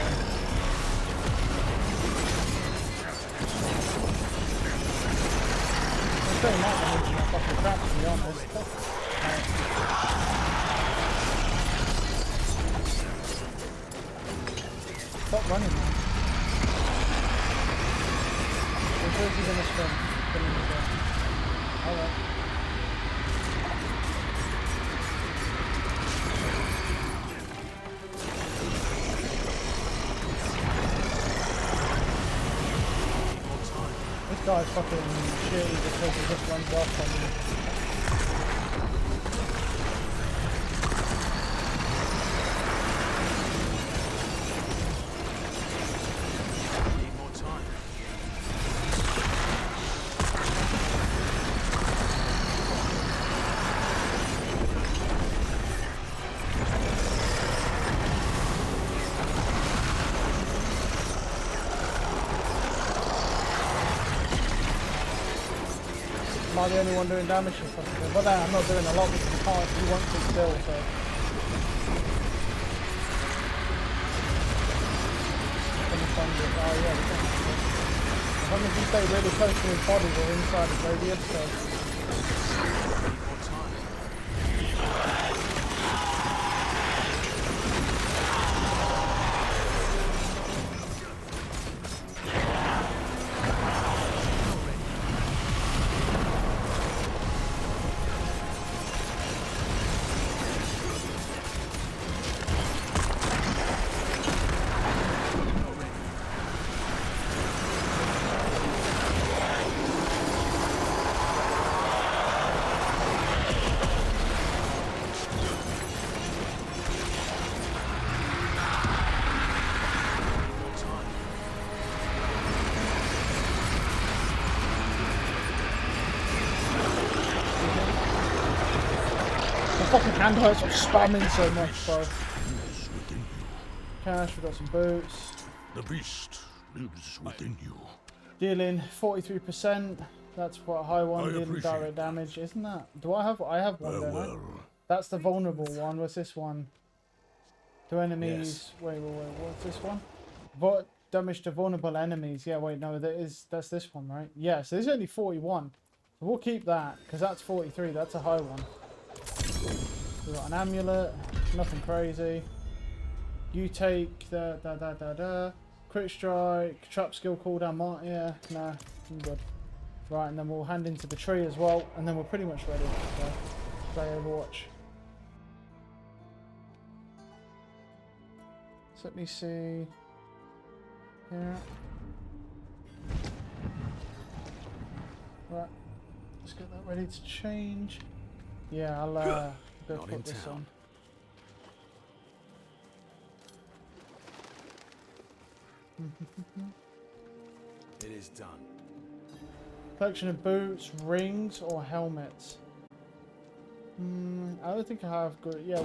Speaker 1: I'm saying that I'm losing my fucking crap, to be honest. Stop running, man. Where's he gonna spin? Alright. This guy's fucking shitty because he just runs off on me.
Speaker 3: Need more time.
Speaker 1: Am I the only one doing damage and stuff? But then I'm not doing a lot because he won't sit still, so. Oh yeah, we can. As long as you stay really close to his body, we're inside his radius, so.
Speaker 3: Need more time.
Speaker 1: fucking hand hurts. I'm spamming so much, bro.
Speaker 5: lives within you.
Speaker 1: Cash, we got some boots.
Speaker 5: The beast lives within you.
Speaker 1: Dealing 43%. That's quite a high one.
Speaker 5: I
Speaker 1: Dealing
Speaker 5: appreciate
Speaker 1: direct damage, isn't that? Do I have? I have one, don't I?
Speaker 5: Farewell.
Speaker 1: That's the vulnerable one. What's this one? To enemies. Wait, what's this one? Damage to vulnerable enemies. Yeah, wait, no, that's this one, right? Yeah, so this is only 41. So we'll keep that, because that's 43. That's a high one. We've got an amulet. Nothing crazy. You take the crit strike, trap skill cooldown. Yeah, nah, I'm good. Right, and then we'll hand into the tree as well, and then we're pretty much ready to play Overwatch. So let me see. Yeah. Right. Let's get that ready to change. Yeah, I'll go
Speaker 2: Not in
Speaker 1: put this
Speaker 2: town.
Speaker 1: on.
Speaker 2: It is done.
Speaker 1: Collection of boots, rings, or helmets. I don't think I have good. Yeah.